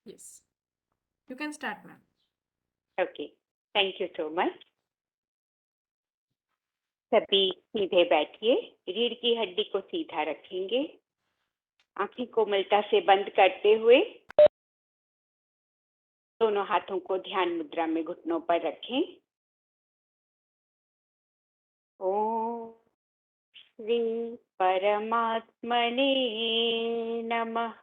Yes. You can start, ma'am. Okay, thank you so much. सभी सीधे बैठिए, रीढ़ की हड्डी को सीधा रखेंगे, आंखें कोमलता से बंद करते हुए दोनों हाथों को ध्यान मुद्रा में घुटनों पर रखें। ओम श्री परमात्मने नमः।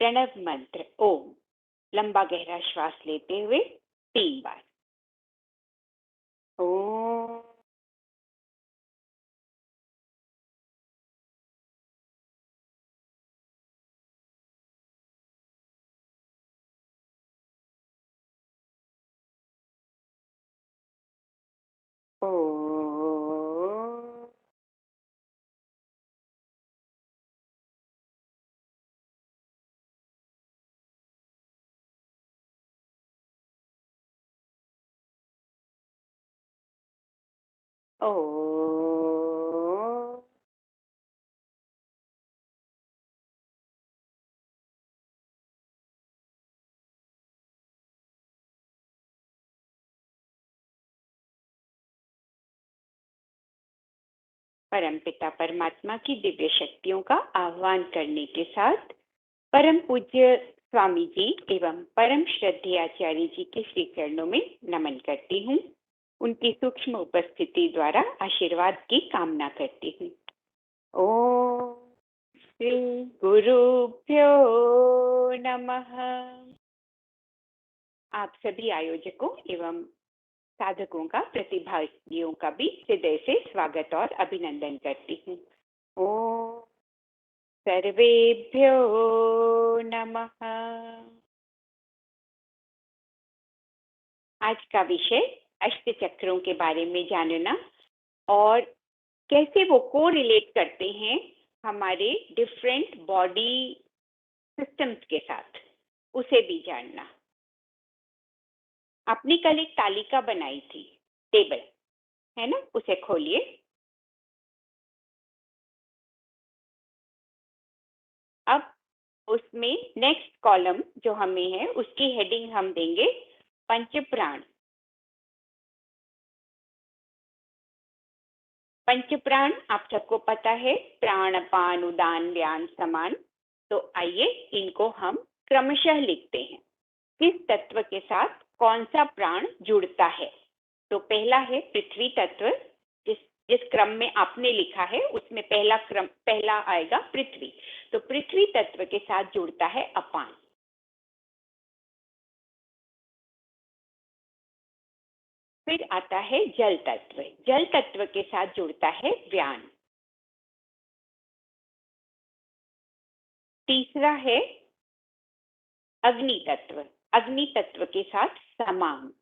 प्रणव मंत्र ओम। लंबा गहरा श्वास लेते हुए 3 बार ओम। ओम। ओम। परमपिता परमात्मा की दिव्य शक्तियों का आह्वान करने के साथ परम पूज्य स्वामी जी एवं परम श्रद्धेय आचार्य जी के श्री चरणों में नमन करती हूँ। उनकी सूक्ष्म उपस्थिति द्वारा आशीर्वाद की कामना करती हूँ। ओम श्री गुरुभ्यो नमः। आप सभी आयोजकों एवं साधकों का, प्रतिभागियों का भी हृदय से स्वागत और अभिनंदन करती हूँ। ओम सर्वेभ्यो नमः। आज का विषय अष्ट चक्रों के बारे में जानना और कैसे वो कोरिलेट करते हैं हमारे डिफरेंट बॉडी सिस्टम्स के साथ, उसे भी जानना। आपने कल एक तालिका बनाई थी, टेबल है ना, उसे खोलिए। अब उसमें नेक्स्ट कॉलम जो हमें है उसकी हेडिंग हम देंगे पंच प्राण। पंच प्राण आप सबको पता है, प्राण अपान उदान व्यान समान। तो आइए इनको हम क्रमशः लिखते हैं, किस तत्व के साथ कौन सा प्राण जुड़ता है। तो पहला है पृथ्वी तत्व। जिस क्रम में आपने लिखा है उसमें पहला आएगा पृथ्वी। तो पृथ्वी तत्व के साथ जुड़ता है अपान। फिर आता है जल तत्व। जल तत्व के साथ जुड़ता है व्यान। तीसरा है अग्नि तत्व। अग्नि तत्व के साथ समान।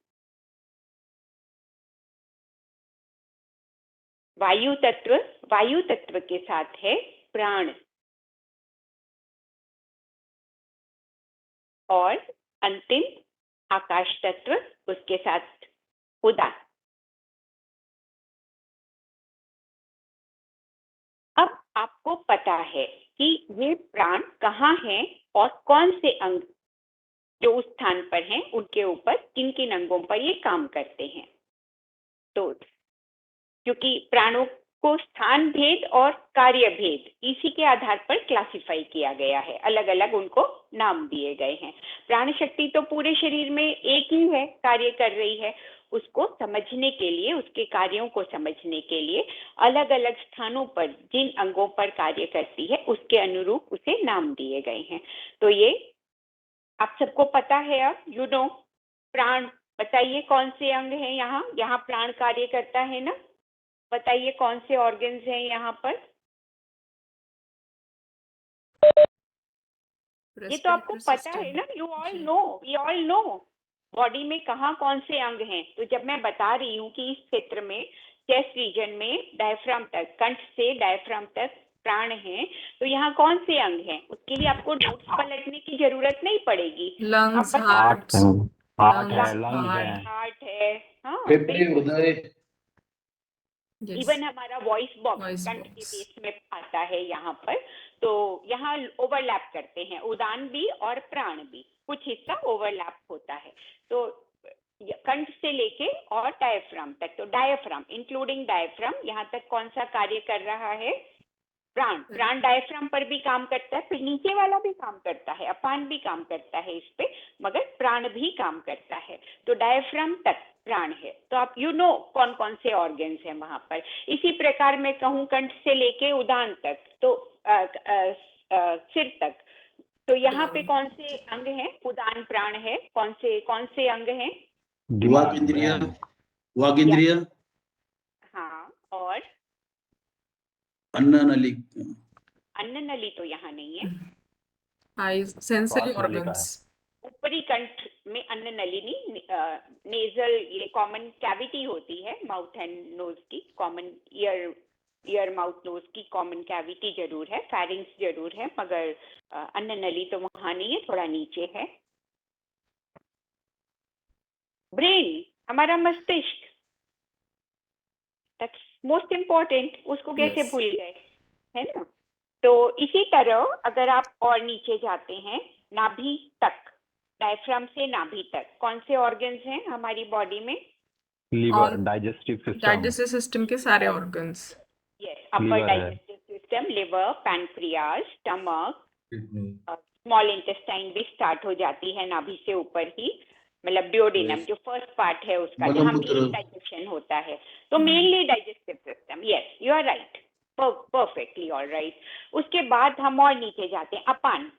वायु तत्व। वायु तत्व के साथ है प्राण। और अंतिम आकाश तत्व, उसके साथ उदान। अब आपको पता है कि ये प्राण कहाँ हैं और कौन से अंग जो उस स्थान पर हैं उनके ऊपर किन किन अंगों पर ये काम करते हैं। तो क्योंकि प्राणों को स्थान भेद और कार्य भेद इसी के आधार पर क्लासिफाई किया गया है, अलग अलग उनको नाम दिए गए हैं। प्राण शक्ति तो पूरे शरीर में एक ही है, कार्य कर रही है। उसको समझने के लिए, उसके कार्यों को समझने के लिए अलग अलग स्थानों पर जिन अंगों पर कार्य करती है उसके अनुरूप उसे नाम दिए गए हैं। तो ये आप सबको पता है। अब यू नो प्राण। बताइए कौन से अंग हैं यहाँ, यहाँ प्राण कार्य करता है ना। बताइए कौन से ऑर्गन्स हैं यहाँ पर। ये तो आपको पता है ना, you all know, we all know body में कहाँ कौन से अंग हैं। तो जब मैं बता रही हूँ कि इस क्षेत्र में, चेस्ट रीजन में डायफ्राम तक, कंठ से डायफ्राम तक प्राण हैं, तो यहाँ कौन से अंग हैं, उसके लिए आपको नोट्स पलटने की जरूरत नहीं पड़ेगी। लंग्स, हार्ट हार्ट, हार्ट है, हाँ उदय। इवन हमारा वॉइस बॉक्स कंठ के बेस में आता है यहाँ पर। तो यहाँ ओवरलैप करते हैं, उदान भी और प्राण भी, कुछ हिस्सा ओवरलैप होता है। तो कंठ से लेके और डायफ्राम तक, तो डायफ्राम इंक्लूडिंग डायफ्राम, यहाँ तक कौन सा कार्य कर रहा है? प्राण। प्राण डायफ्राम पर भी काम करता है, फिर नीचे वाला भी काम करता है, अपान भी काम करता है इस पे, मगर प्राण भी काम करता है। तो डायफ्राम तक प्राण है। तो आप कौन कौन से ऑर्गन्स हैं वहां पर। इसी प्रकार मैं कहूँ कंठ से लेके उदान तक, तो सिर तक, तो यहाँ पे कौन से अंग हैं? उदान प्राण है। कौन से अंग हैं? वाक इंद्रिय, वाक इंद्रिय, हाँ, और अन्न नली, अन्न नली तो यहाँ नहीं है। eyes, sensory श्वास नलिका organs. ऊपरी कंठ में अन्न नलिनी, नेजल, ये कॉमन कैविटी होती है माउथ एंड नोज की, कॉमन ईयर माउथ नोज की कॉमन कैविटी जरूर है, फैरिंग्स जरूर है, मगर अन्न नली तो वहां नहीं है, थोड़ा नीचे है। ब्रेन, हमारा मस्तिष्क, दैट्स मोस्ट इम्पोर्टेंट, उसको कैसे Yes. भूल गए, है ना। तो इसी तरह अगर आप और नीचे जाते हैं, नाभि तक, डायफ्राम से नाभि तक, कौन से ऑर्गन्स हैं हमारी बॉडी में? लीवर, और डाइजेस्टिव सिस्टम, डाइजेस्टिव सिस्टम के सारे ऑर्गन्स. यस, अपर Liver है। Digestive system, liver, pancreas, stomach, small intestine भी स्टार्ट हो जाती है नाभि से ऊपर ही, मतलब ड्यूोडेनम जो फर्स्ट पार्ट है उसका, जहाँ मलमूत्र। मेन डाइजेशन होता है। तो mainly digestive system, yes you are right, perfectly all right. उसके बाद हम और नीचे जाते हैं, अपान,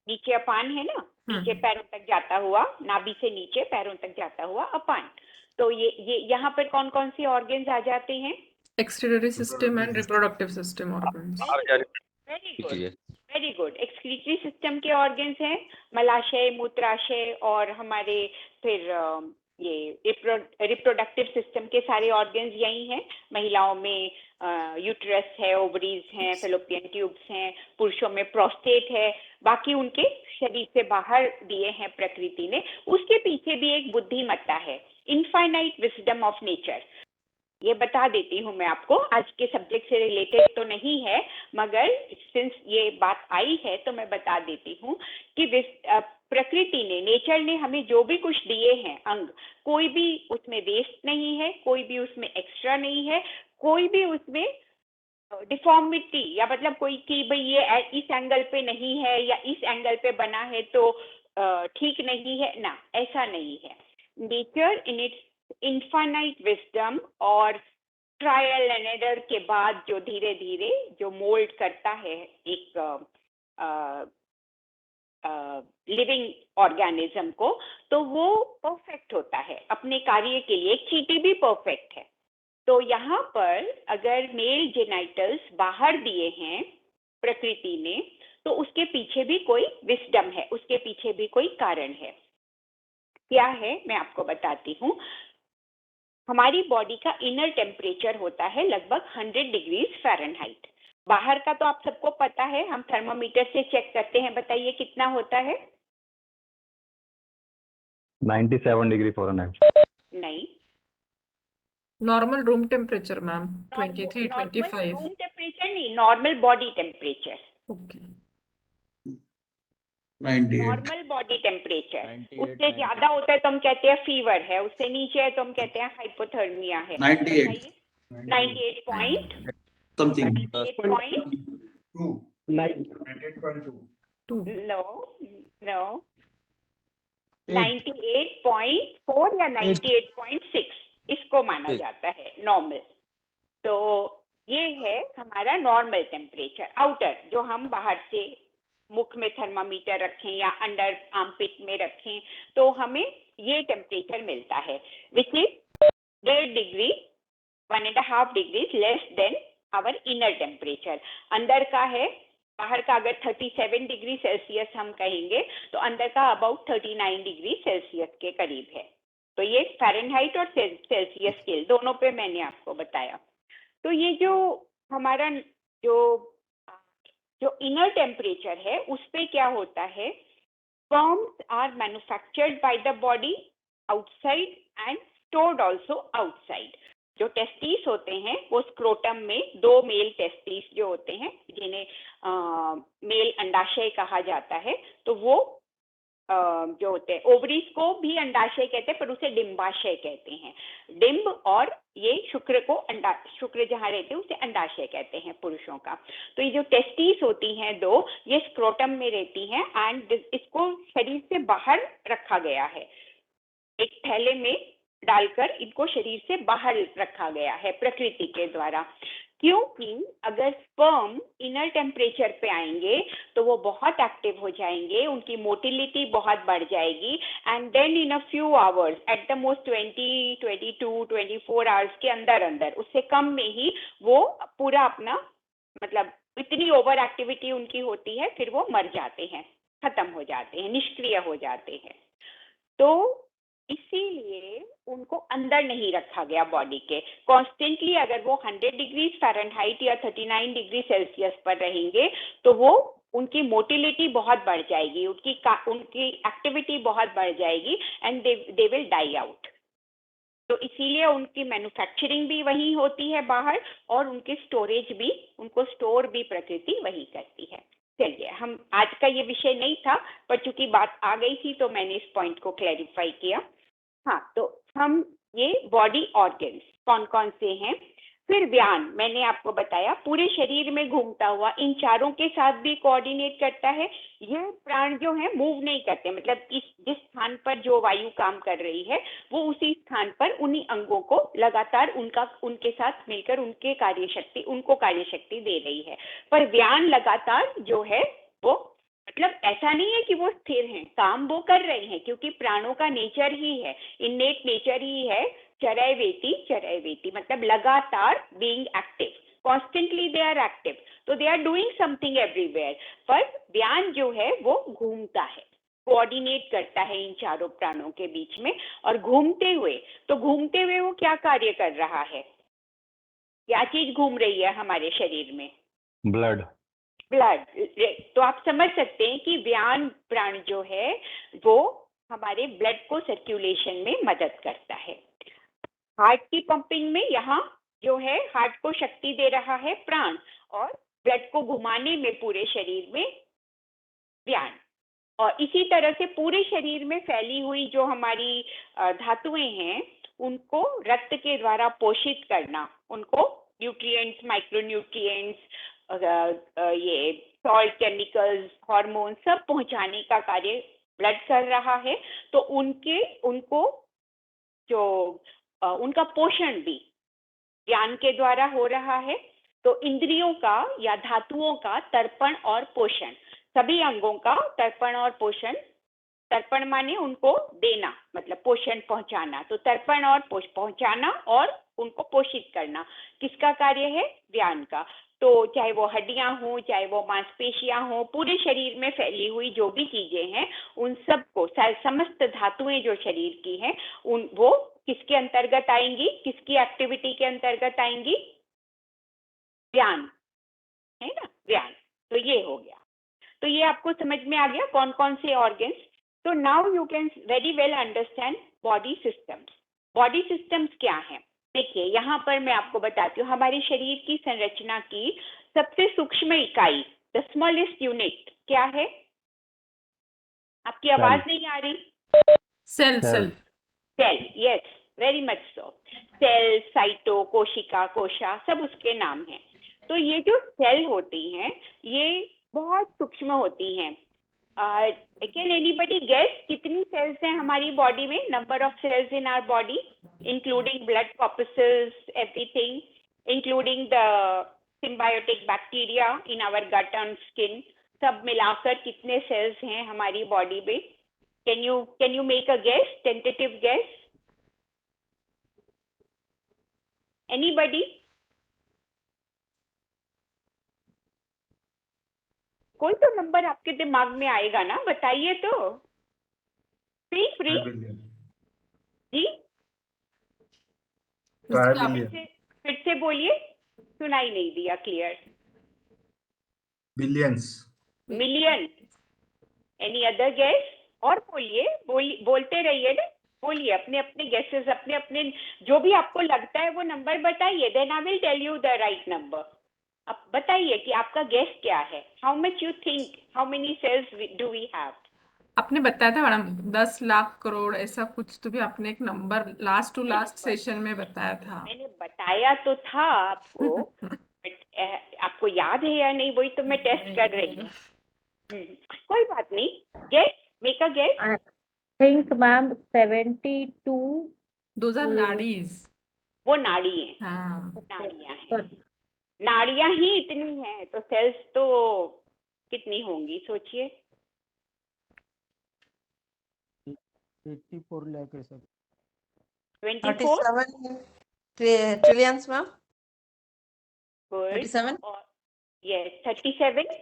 नीचे अपान है ना, नीचे पैरों तक जाता हुआ, नाभि से नीचे पैरों तक जाता हुआ अपान। तो ये यहाँ पर कौन कौन से ऑर्गन्स आ जाते हैं? Excretory system and reproductive system organs. Very good, very good. Excretory system के ऑर्गन्स हैं मलाशय, मूत्राशय, और हमारे फिर ये रिप्रोडक्टिव सिस्टम के सारे ऑर्गन्स यही हैं। महिलाओं में यूट्रस है, ओवरीज हैं, फेलोपियन ट्यूब्स हैं, पुरुषों में प्रोस्टेट है, बाकी उनके शरीर से बाहर दिए हैं प्रकृति ने। उसके पीछे भी एक बुद्धिमत्ता है, इनफाइनाइट विजडम ऑफ नेचर। ये बता देती हूँ मैं आपको, आज के सब्जेक्ट से रिलेटेड तो नहीं है, मगर सिंस ये बात आई है तो मैं बता देती हूँ कि प्रकृति ने, नेचर ने हमें जो भी कुछ दिए हैं अंग, कोई भी उसमें वेस्ट नहीं है, कोई भी उसमें एक्स्ट्रा नहीं है, कोई भी उसमें डिफॉर्मिटी या मतलब कोई कि भाई ये इस एंगल पे नहीं है या इस एंगल पे बना है तो ठीक नहीं है ना, ऐसा नहीं है। Nature in its infinite wisdom और ट्रायल एंड एरर के बाद जो धीरे धीरे जो मोल्ड करता है एक लिविंग ऑर्गेनिज्म को, तो वो परफेक्ट होता है अपने कार्य के लिए। एक चींटी भी परफेक्ट है। तो यहाँ पर अगर मेल जेनाइटल्स बाहर दिए हैं प्रकृति ने, तो उसके पीछे भी कोई विजडम है, उसके पीछे भी कोई कारण है। क्या है मैं आपको बताती हूँ। हमारी बॉडी का इनर टेम्परेचर होता है लगभग 100 डिग्रीज फ़ारेनहाइट। बाहर का तो आप सबको पता है, हम थर्मोमीटर से चेक करते हैं, बताइए कितना होता है? 97 डिग्री फ़ारेनहाइट। नहीं, Normal room temperature, ma'am. 23, normal 25. Room temperature नहीं, normal body temperature. Okay. 98, normal body temperature. 98, उससे ज्यादा होता है तो हम कहते हैं फीवर है, उससे नीचे है तो हम कहते हैं हाइपोथर्मिया है। 98, 98 point, something. 98 point, 2. No no, 98.4 या 98.6 इसको माना जाता है नॉर्मल। तो ये है हमारा नॉर्मल टेम्परेचर आउटर, जो हम बाहर से मुख में थर्मामीटर रखें या अंडर आर्मपिट में रखें तो हमें ये टेम्परेचर मिलता है, which is 1.5 degree 1.5 degree less than our inner temperature. अंदर का है, बाहर का अगर 37 डिग्री सेल्सियस हम कहेंगे तो अंदर का अबाउट 39 डिग्री सेल्सियस के करीब है। तो ये फ़ारेनहाइट और सेल्सियस स्केल दोनों पे मैंने आपको बताया। तो ये जो हमारा जो इनर टेम्परेचर है उस पे क्या होता है, sperms are manufactured by the body outside and stored also outside. जो टेस्टिस होते हैं वो स्क्रोटम में 2 मेल टेस्टिस जो होते हैं, जिन्हें मेल अंडाशय कहा जाता है, तो वो जो होते हैं, ओवरीज को भी अंडाशय कहते हैं पर उसे डिंबाशय कहते हैं। डिंब और ये शुक्र को शुक्र जहाँ रहते हैं उसे अंडाशय कहते हैं पुरुषों का। तो ये जो टेस्टिस होती हैं 2, ये स्क्रोटम में रहती हैं एंड इसको शरीर से बाहर रखा गया है, एक थैले में डालकर इनको शरीर से बाहर रखा गया है प्रकृति के द्वारा, क्योंकि अगर स्पर्म इनर टेम्परेचर पे आएंगे तो वो बहुत एक्टिव हो जाएंगे, उनकी मोटिलिटी बहुत बढ़ जाएगी and then in a few hours, at the most 20, 22, 24 hours के अंदर अंदर, उससे कम में ही वो पूरा अपना मतलब इतनी ओवर एक्टिविटी उनकी होती है, फिर वो मर जाते हैं, खत्म हो जाते हैं, निष्क्रिय हो जाते हैं। तो इसीलिए उनको अंदर नहीं रखा गया बॉडी के। कॉन्स्टेंटली अगर वो 100 डिग्री फ़ारेनहाइट या 39 डिग्री सेल्सियस पर रहेंगे तो वो उनकी मोटिलिटी बहुत बढ़ जाएगी, उनकी एक्टिविटी बहुत बढ़ जाएगी and they will die out. तो इसीलिए उनकी मैन्युफैक्चरिंग भी वही होती है बाहर, और उनकी स्टोरेज भी, उनको स्टोर भी प्रकृति वही करती है। चलिए, हम आज का ये विषय नहीं था पर चूंकि बात आ गई थी तो मैंने इस पॉइंट को क्लैरिफाई किया। हाँ, तो हम ये बॉडी ऑर्गन्स कौन कौन से हैं, फिर व्यान मैंने आपको बताया पूरे शरीर में घूमता हुआ इन चारों के साथ भी कोऑर्डिनेट करता है। ये प्राण जो है मूव नहीं करते, मतलब जिस स्थान पर जो वायु काम कर रही है वो उसी स्थान पर उन्हीं अंगों को लगातार उनके साथ मिलकर उनको कार्यशक्ति दे रही है। पर व्यान लगातार जो है वो, मतलब ऐसा नहीं है कि वो स्थिर हैं, काम वो कर रहे हैं, क्योंकि प्राणों का नेचर ही है, इन्नेट नेचर ही है चरैवेति, मतलब लगातार being active, constantly they are active, तो they are doing something everywhere. पर व्यान जो है वो घूमता है, कोऑर्डिनेट करता है इन चारों प्राणों के बीच में, और घूमते हुए वो क्या कार्य कर रहा है, क्या चीज घूम रही है हमारे शरीर में? ब्लड। तो आप समझ सकते हैं कि व्यान प्राण जो है वो हमारे ब्लड को सर्कुलेशन में मदद करता है। हार्ट की पंपिंग में यहाँ जो है हार्ट को शक्ति दे रहा है प्राण, और ब्लड को घुमाने में पूरे शरीर में व्यान। और इसी तरह से पूरे शरीर में फैली हुई जो हमारी धातुएं हैं उनको रक्त के द्वारा पोषित करना, उनको न्यूट्रिएंट्स, माइक्रोन्यूट्रिएंट्स, ये सॉल्ट, केमिकल्स, हार्मोन सब पहुंचाने का कार्य ब्लड कर रहा है। तो उनका पोषण भी ज्ञान के द्वारा हो रहा है। तो इंद्रियों का या धातुओं का तर्पण और पोषण, सभी अंगों का तर्पण और पोषण, तर्पण माने उनको देना, मतलब पोषण पहुंचाना, तो तर्पण और पहुंचाना और उनको पोषित करना किसका कार्य है? व्यान का। तो चाहे वो हड्डियां हों, चाहे वो मांसपेशियां हों, पूरे शरीर में फैली हुई जो भी चीजें हैं उन सबको, समस्त धातुएं जो शरीर की हैं वो किसके अंतर्गत आएंगी, किसकी एक्टिविटी के अंतर्गत आएंगी? व्यान, है ना, व्यान। तो ये हो गया। तो ये आपको समझ में आ गया कौन कौन से ऑर्गन्स। तो now you can very well understand body systems. Body systems क्या है? देखिए, यहाँ पर मैं आपको बताती हूँ हमारे शरीर की संरचना की सबसे सूक्ष्म इकाई, द स्मॉलेस्ट यूनिट क्या है? आपकी आवाज नहीं आ रही? Cell. Yes, very much so. Cell, cyto, कोशिका, कोशा, सब उसके नाम हैं। तो ये जो सेल होती हैं ये बहुत सूक्ष्म होती हैं। कैन एनीबडी गेस कितनी सेल्स हैं हमारी बॉडी में? Number of cells in our body, including blood corpuscles, everything, including the symbiotic bacteria in our gut and skin, सब मिलाकर कितने सेल्स हैं हमारी बॉडी में? Can you make a guess, tentative guess? Anybody? कोई तो नंबर आपके दिमाग में आएगा ना, बताइए तो। फ्री जी, फिर से बोलिए, सुनाई नहीं दिया clear. Billions. Million. Any other guess? और बोलिए, बोलते रहिए ना, बोलिए अपने अपने गेसेस, अपने अपने जो भी आपको लगता है वो नंबर बताइए, then I will tell you the right number. अब बताइए कि आपका गेस क्या है, how much you think, how many cells do we have? आपने बताया था मैडम 10 लाख करोड़ ऐसा कुछ, तो भी आपने एक number last to last session में बताया था। मैंने बताया तो था आपको, बट आपको याद है या नहीं वही तो मैं टेस्ट कर रही हूँ। कोई बात नहीं, guess, make a guess. I think, ma'am, 72. Those are nadis. वो नाड़ी है, हाँ, नाड़ियां हैं, Sorry. नाड़ियां ही इतनी हैं तो सेल्स तो कितनी होंगी सोचिए। 84 lakh ऐसा 24, 37 trillions, ma'am. गुड, 37 और यस 37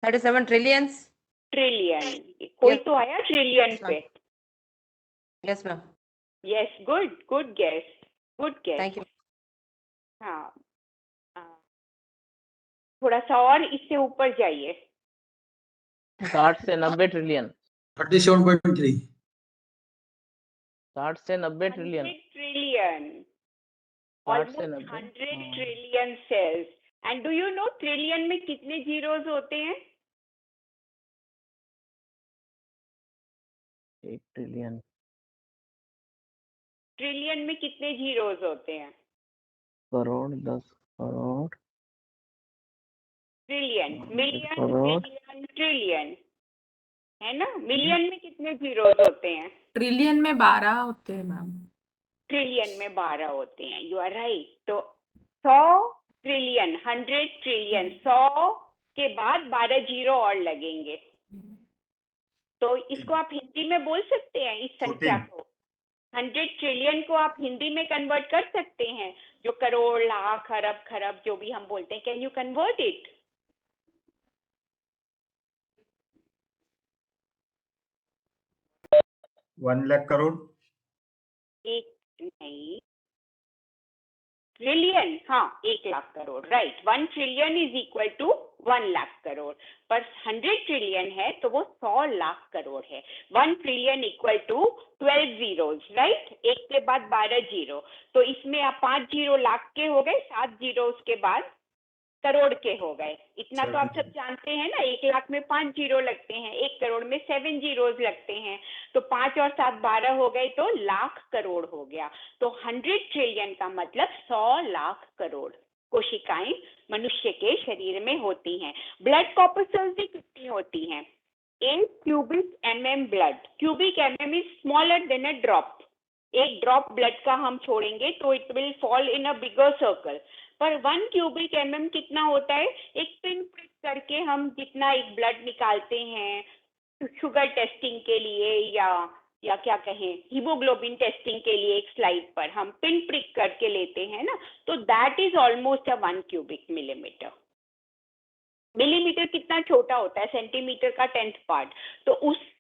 37 trillions. ट्रिलियन, कोई Yes. तो आया ट्रिलियन Yes, पे। ma'am. Yes, ma'am. Yes, good, good guess, good guess. Thank you. हाँ, हाँ, थोड़ा सा और इससे ऊपर जाइए। 60 से 90 ट्रिलियन। 37.3. 60 से 90 ट्रिलियन। 100 ट्रिलियन, 60 से almost 90। 100 trillion cells. And do you know trillion में कितने जीरोस होते हैं? 1 ट्रिलियन। ट्रिलियन में कितने जीरोस होते हैं? Crore, 10 crore. Trillion, million, crore. Billion, trillion, है ना? मिलियन में कितने जीरोस होते हैं? ट्रिलियन में 12 होते हैं मैम। ट्रिलियन में 12 होते हैं, यू आर राइट। तो 100 ट्रिलियन, 100 ट्रिलियन, 100 के बाद 12 जीरो और लगेंगे। तो इसको आप हिंदी में बोल सकते हैं, इस संख्या को 100 ट्रिलियन को आप हिंदी में कन्वर्ट कर सकते हैं, जो करोड़, लाख, अरब, खरब जो भी हम बोलते हैं। Can you convert it? 1 lakh crore. एक नहीं, ट्रिलियन, हाँ 1 lakh crore, right. 1 trillion is equal to 1 lakh crore, पर 100 ट्रिलियन है तो वो 100 लाख करोड़ है। 1 trillion equal to 12 zeros, right, एक के बाद 12 जीरो। तो इसमें आप 5 जीरो लाख के हो गए, 7 जीरो उसके बाद करोड़ के हो गए। इतना तो आप सब जानते हैं ना, 1 लाख में 5 जीरो लगते हैं, 1 करोड़ में 7 जीरोस लगते हैं। तो 5 और 7 12 हो गए तो लाख करोड़ हो गया। तो 100 ट्रिलियन का मतलब 100 लाख करोड़ कोशिकाएं मनुष्य के शरीर में होती हैं। ब्लड कॉर्पस्कल्स भी कितनी होती हैं? 8 cubic mm blood. Cubic mm is smaller than a drop. एक ड्रॉप ब्लड का हम छोड़ेंगे तो it will fall in a bigger circle. पर 1 क्यूबिक mm कितना होता है? एक पिन प्रिक करके हम जितना एक ब्लड निकालते हैं शुगर टेस्टिंग के लिए या क्या कहें हीमोग्लोबिन टेस्टिंग के लिए, एक स्लाइड पर हम पिन प्रिक करके लेते हैं ना, तो that is almost a 1 cubic millimetre. Millimetre कितना छोटा होता है? सेंटीमीटर का 10th पार्ट। तो उसका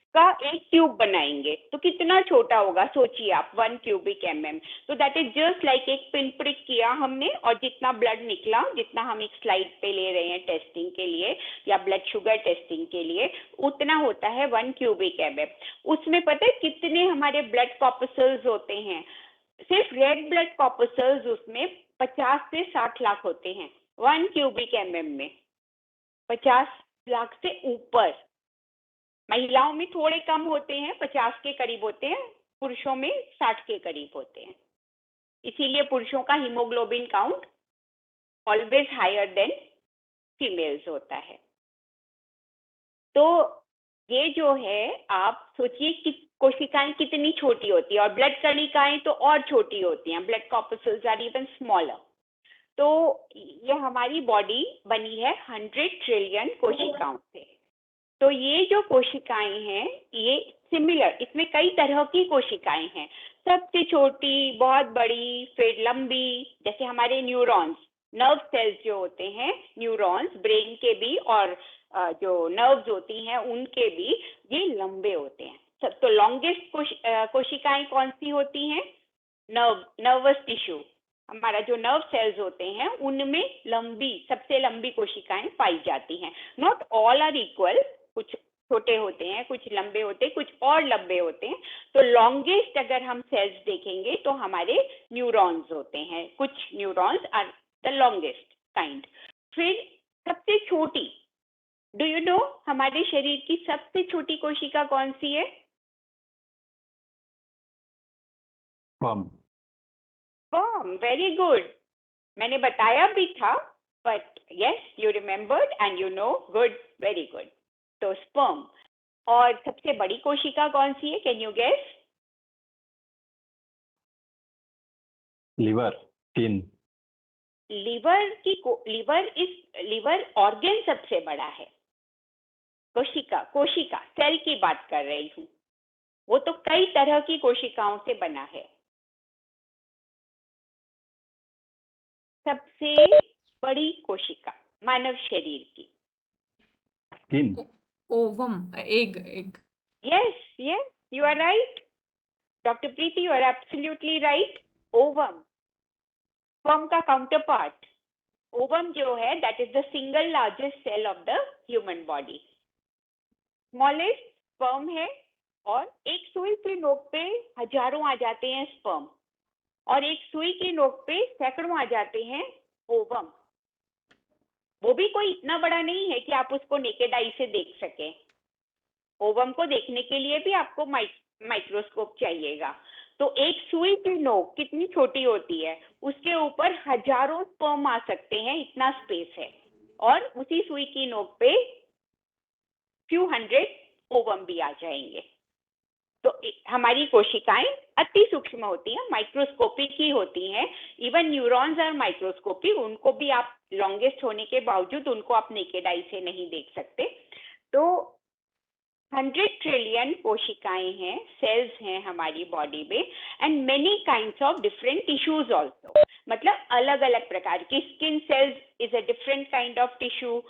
एक ट्यूब बनाएंगे तो कितना छोटा होगा सोचिए आप, 1 क्यूबिक mm। तो दैट इज जस्ट लाइक एक पिन प्रिक किया हमने और जितना ब्लड निकला, जितना हम एक स्लाइड पे ले रहे हैं टेस्टिंग के लिए या ब्लड शुगर टेस्टिंग के लिए, उतना होता है 1 क्यूबिक mm। उसमें पता है कितने हमारे ब्लड कॉर्पस्कल्स होते हैं? सिर्फ रेड ब्लड कॉर्पस्कल्स उसमें 50 से 60 लाख होते हैं 1 क्यूबिक mm में। 50 लाख से ऊपर। महिलाओं में थोड़े कम होते हैं, 50 के करीब होते हैं, पुरुषों में 60 के करीब होते हैं। इसीलिए पुरुषों का haemoglobin count always higher than females होता है। तो ये जो है, आप सोचिए कि कोशिकाएं कितनी छोटी होती है, और ब्लड कणिकाएं तो और छोटी होती हैं, ब्लड कॉर्पस्कल्स आर इवन स्मॉलर। तो ये हमारी बॉडी बनी है 100 ट्रिलियन कोशिकाओं से। तो ये जो कोशिकाएं हैं ये सिमिलर, इसमें कई तरह की कोशिकाएं हैं, सबसे छोटी, बहुत बड़ी, फिर लंबी, जैसे हमारे न्यूरॉन्स, नर्व सेल्स जो होते हैं, न्यूरॉन्स ब्रेन के भी और जो नर्व्स होती हैं उनके भी, ये लंबे होते हैं। सब तो लॉन्गेस्ट कोशिकाएं कौन सी होती हैं? नर्वस टिश्यू, हमारा जो नर्व सेल्स होते हैं उनमें सबसे लंबी कोशिकाएं पाई जाती हैं। नॉट ऑल आर इक्वल, कुछ छोटे होते हैं, कुछ लंबे होते हैं, कुछ और लंबे होते हैं। तो लॉन्गेस्ट अगर हम सेल्स देखेंगे तो हमारे न्यूरॉन्स होते हैं, कुछ neurons are the longest kind. फिर सबसे छोटी, डू यू नो हमारे शरीर की सबसे छोटी कोशिका कौन सी है? Sperm. Sperm, very good. मैंने बताया भी था, but yes you remembered and you know, good, very good. तो स्पर्म। और सबसे बड़ी कोशिका कौन सी है, can you guess? Liver. Skin. Liver organ सबसे बड़ा है। कोशिका सेल की बात कर रही हूँ, वो तो कई तरह की कोशिकाओं से बना है। सबसे बड़ी कोशिका मानव शरीर की। Skin. Ovum, egg. Yes yes, you are right doctor Preeti, you are absolutely right. Ovum, sperm का काउंटर पार्ट। ओवम जो है that is the single largest cell of the human body. Smallest sperm है, और एक सुई की नोक पे हजारों आ जाते हैं स्पर्म, और एक सुई की नोक पे सैकड़ों आ जाते हैं ओवम। वो भी कोई इतना बड़ा नहीं है कि आप उसको नेकेड आई से देख सकें। ओवम को देखने के लिए भी आपको माइक्रोस्कोप चाहिएगा। तो एक सुई की नोक कितनी छोटी होती है, उसके ऊपर हजारों स्पर्म आ सकते हैं, इतना स्पेस है। और उसी सुई की नोक पे फ्यू हंड्रेड ओवम भी आ जाएंगे। तो हमारी कोशिकाएं अति सूक्ष्म होती हैं, माइक्रोस्कोपिक ही होती हैं। इवन न्यूरॉन्स और माइक्रोस्कोपिक, उनको भी आप लॉन्गेस्ट होने के बावजूद उनको आप नेकेड आई से नहीं देख सकते। तो 100 ट्रिलियन कोशिकाएं हैं, सेल्स हैं हमारी बॉडी में, and many kinds of different tissues also. मतलब अलग अलग प्रकार की। Skin cells is a different kind of tissue,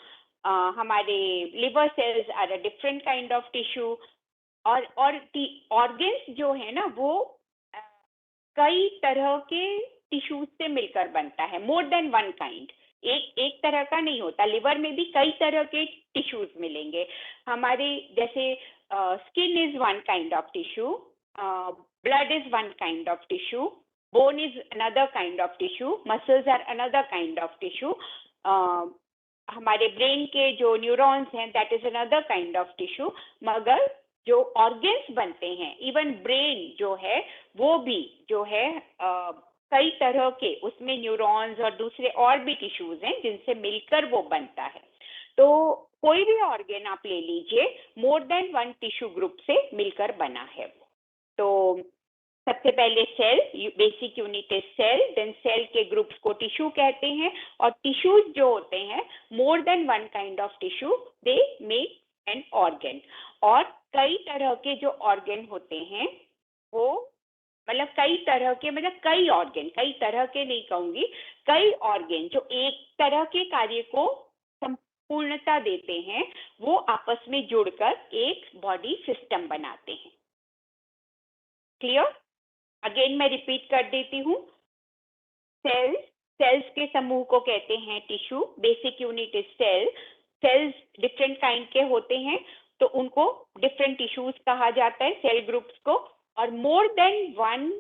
हमारे liver cells are a different kind of tissue. और ऑर्गन्स जो है ना, वो कई तरह के टिश्यूज से मिलकर बनता है, मोर देन वन काइंड। एक तरह का नहीं होता। लिवर में भी कई तरह के टिश्यूज मिलेंगे हमारे। जैसे skin is one kind of tissue, blood is one kind of tissue, bone is another kind of tissue, muscles are another kind of tissue. हमारे ब्रेन के जो न्यूरॉन्स हैं that is another kind of tissue. मगर जो organs बनते हैं, even brain जो है वो भी जो है कई तरह के, उसमें न्यूरॉन्स और दूसरे और भी टिश्यूज हैं जिनसे मिलकर वो बनता है। तो कोई भी ऑर्गन आप ले लीजिए, more than one tissue group से मिलकर बना है। तो सबसे पहले cell, basic unit is cell, then cell के ग्रुप्स को टिश्यू कहते हैं। और टिश्यूज जो होते हैं, more than one kind of tissue, they make an organ. और कई तरह के जो ऑर्गन होते हैं वो, मतलब कई तरह के, मतलब कई ऑर्गन, कई तरह के नहीं कहूंगी, कई ऑर्गन जो एक तरह के कार्य को संपूर्णता देते हैं, वो आपस में जुड़कर एक बॉडी सिस्टम बनाते हैं। क्लियर? अगेन मैं रिपीट कर देती हूँ। सेल्स के समूह को कहते हैं tissue, basic unit is cell. Cells different kind के होते हैं, तो उनको डिफरेंट टिश्यूज कहा जाता है, सेल ग्रुप्स को। और मोर than one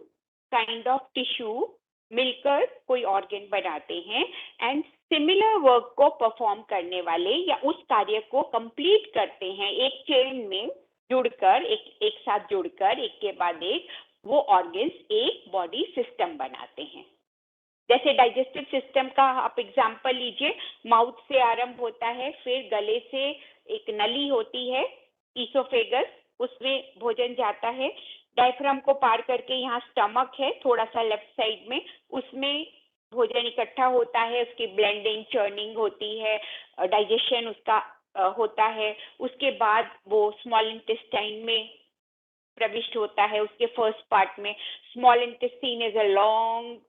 kind of tissue मिलकर कोई ऑर्गन बनाते हैं, एंड सिमिलर वर्क को परफॉर्म करने वाले या उस कार्य को कंप्लीट करते हैं, एक चेन में जुड़कर, एक साथ जुड़कर, एक के बाद एक, वो ऑर्गन्स एक बॉडी सिस्टम बनाते हैं। जैसे डाइजेस्टिव सिस्टम का आप एग्जाम्पल लीजिए, माउथ से आरंभ होता है, फिर गले से एक नली होती है ईसोफेगस, उसमें भोजन जाता है। डायफ्राम को पार करके यहाँ स्टमक है थोड़ा सा लेफ्ट साइड में, उसमें भोजन इकट्ठा होता है, उसकी ब्लेंडिंग, चर्निंग होती है, डाइजेशन उसका होता है। उसके बाद वो स्मॉल इंटेस्टाइन में प्रविष्ट होता है, उसके फर्स्ट पार्ट में। Small intestine is a long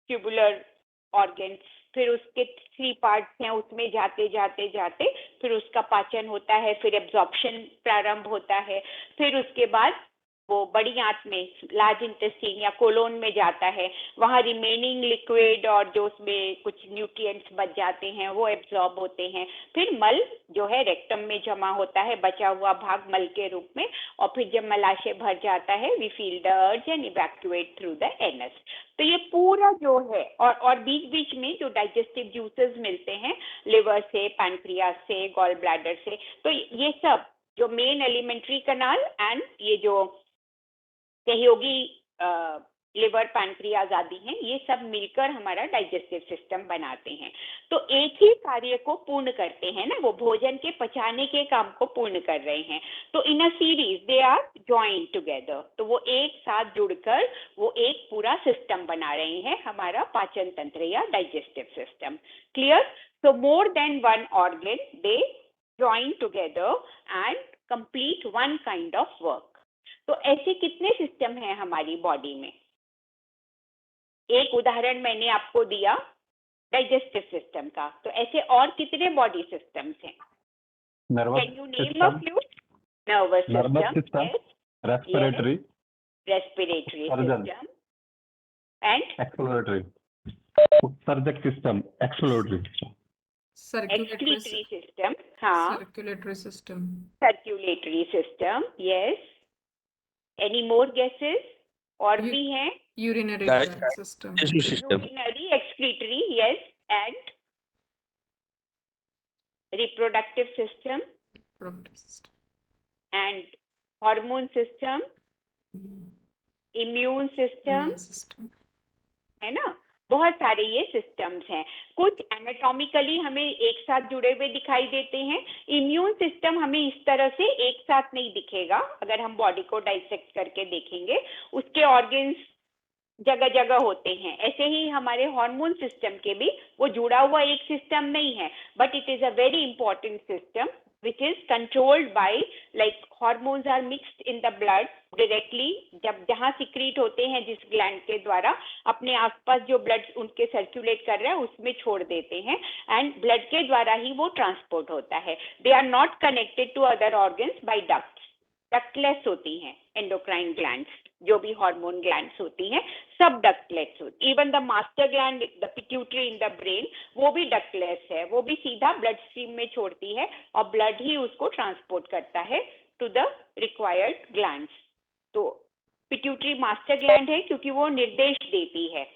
tubular organ, फिर उसके 3 पार्ट्स हैं, उसमें जाते जाते जाते फिर उसका पाचन होता है, फिर एब्जॉर्प्शन प्रारंभ होता है, फिर उसके बाद वो बड़ी आंत में लार्ज इंटेस्टाइन या कोलोन में जाता है, वहाँ रिमेनिंग लिक्विड और जो उसमें कुछ न्यूट्रिएंट्स बच जाते हैं वो एब्जॉर्ब होते हैं। फिर मल जो है रेक्टम में जमा होता है, बचा हुआ भाग मल के रूप में, और फिर जब मलाशय भर जाता है we feel the urge and evacuate through the anus. तो ये पूरा जो है, और बीच बीच में जो डाइजेस्टिव जूसेस मिलते हैं लिवर से, पैनक्रियास से, गॉल ब्लैडर से, तो ये सब जो मेन एलिमेंट्री कनाल एंड ये जो सहयोगी लिवर, पैनक्रियाज आदि हैं, ये सब मिलकर हमारा डाइजेस्टिव सिस्टम बनाते हैं। तो एक ही कार्य को पूर्ण करते हैं ना, वो भोजन के पचाने के काम को पूर्ण कर रहे हैं। तो in a series they are joined together, तो वो एक साथ जुड़कर वो एक पूरा सिस्टम बना रहे हैं, हमारा पाचन तंत्र या digestive system. Clear? So more than one organ they join together and complete one kind of work. तो ऐसे कितने सिस्टम हैं हमारी बॉडी में? एक उदाहरण मैंने आपको दिया डाइजेस्टिव सिस्टम का, तो ऐसे और कितने बॉडी सिस्टम्स हैं? Can you name a few? Nervous system, respiratory, respiratory Organ. System and exploratory, उत्सर्जक system, exploratory, circulatory excretory system, हाँ, circulatory system, circulatory system, yes. Any more guesses? और You- भी हैं? Urinary Digestive system, system. Urinary, excretory, yes, and reproductive system and hormone system, immune system, है ना? बहुत सारे ये सिस्टम्स हैं। कुछ एनाटॉमिकली हमें एक साथ जुड़े हुए दिखाई देते हैं। इम्यून सिस्टम हमें इस तरह से एक साथ नहीं दिखेगा, अगर हम बॉडी को डाइसेक्ट करके देखेंगे, उसके ऑर्गन्स जगह जगह होते हैं। ऐसे ही हमारे हार्मोन सिस्टम के भी वो जुड़ा हुआ एक सिस्टम नहीं है, but it is a very important system which is controlled by, like hormones are mixed in the blood directly, जब जहाँ सिक्रीट होते हैं जिस ग्लैंड के द्वारा, अपने आसपास जो ब्लड उनके सर्कुलेट कर रहा है उसमें छोड़ देते हैं, एंड ब्लड के द्वारा ही वो ट्रांसपोर्ट होता है। They are not connected to other organs by ducts, ductless होती हैं एंडोक्राइन ग्लैंड्स, जो भी हार्मोन ग्लैंड्स होती हैं सब डक्टलेस होती। Even the master gland, the pituitary in the brain, वो भी डक्टलेस है, वो भी सीधा ब्लड स्ट्रीम में छोड़ती है और ब्लड ही उसको ट्रांसपोर्ट करता है टू द रिक्वायर्ड ग्लैंड्स। तो पिट्यूटरी मास्टर ग्लैंड है क्योंकि वो निर्देश देती है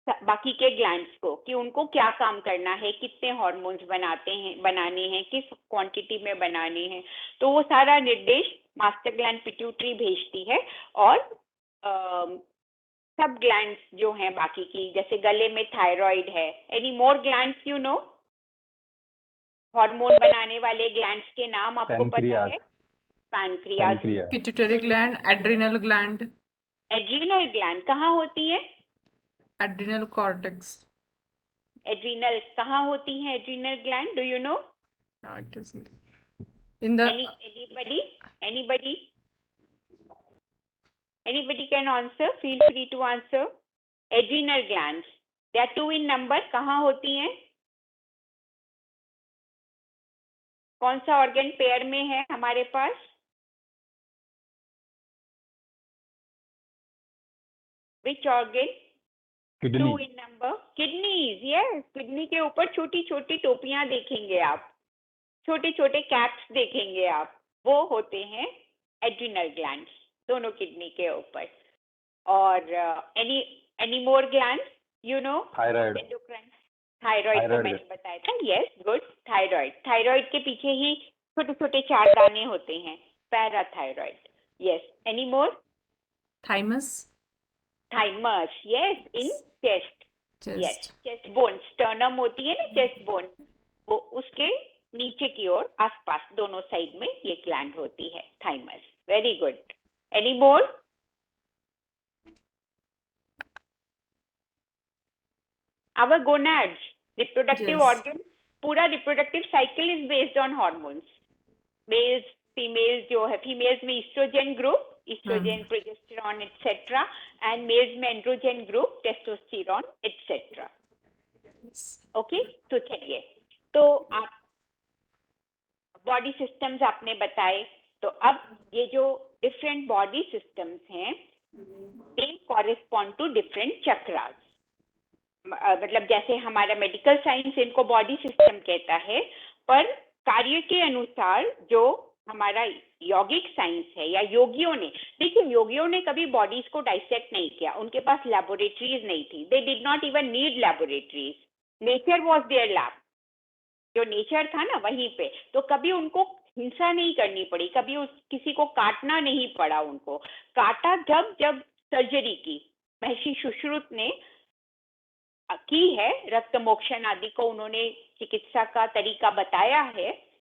बाकी के ग्लैंड्स को कि उनको क्या काम करना है, कितने हार्मोन्स बनाने हैं, किस क्वांटिटी में बनाने हैं, तो वो सारा निर्देश मास्टर ग्लैंड पिट्यूटरी भेजती है। और सब ग्लैंड्स जो हैं बाकी की, जैसे गले में थायराइड है। Any more glands you know? Hormone बनाने वाले ग्लैंड्स के नाम आपको पता है? Pancreas, pituitary gland, adrenal gland, adrenal gland कहाँ होती है? एड्रिनल कॉर्टेक्स, एड्रिनल कहाँ होती है? Adrenal gland, do you know? in the Anybody can answer? Feel free to answer. Adrenal glands, they are 2 in number. कहाँ होती हैं? कौन सा ऑर्गन पेयर में है हमारे पास? Which organ? kidney, 2 in number. Kidneys, yes. Kidney के ऊपर छोटी छोटी टोपियां देखेंगे आप, छोटे छोटे कैप्स देखेंगे आप, वो होते हैं एड्रिनल ग्लैंड्स, दोनों किडनी के ऊपर। और any more glands you know? thyroid, endocrine, thyroid तो मैंने बताया था, यस, गुड। थायराइड, थायराइड के पीछे ही छोटे छोटे 4 दाने होते हैं, parathyroid, yes. Any more? thymus, thymus, yes, in chest, yes, chest, chest bone, sternum होती है ना चेस्ट बोन, वो उसके नीचे की ओर आसपास दोनों साइड में ये ग्लैंड होती है, thymus. Very good. Any more? Our gonads, reproductive Yes. organ, पूरा reproductive cycle is based on hormones. Males, females जो है, females में estrogen group, estrogen, progesterone, etc. and males में androgen group, testosterone, etc. Okay? तो चलिए, तो आप body systems आपने बताए, तो अब ये जो डिफरेंट बॉडी सिस्टम्स हैं, दे कॉरेस्पॉन्ड टू डिफरेंट चक्रास। मतलब जैसे हमारा मेडिकल साइंस इनको बॉडी सिस्टम कहता है, पर कार्य के अनुसार जो हमारा यौगिक साइंस है या योगियों ने, देखिए योगियों ने कभी बॉडीज को डाइसेक्ट नहीं किया, उनके पास लैबोरेटरीज नहीं थी, they did not even need laboratories, nature was their lab, जो नेचर था ना वहीं पे, तो कभी उनको हिंसा नहीं करनी पड़ी, कभी किसी को काटना नहीं पड़ा, उनको काटा जब सर्जरी की, महर्षि सुश्रुत ने की है, रक्त मोक्षण आदि को उन्होंने चिकित्सा का तरीका बताया है,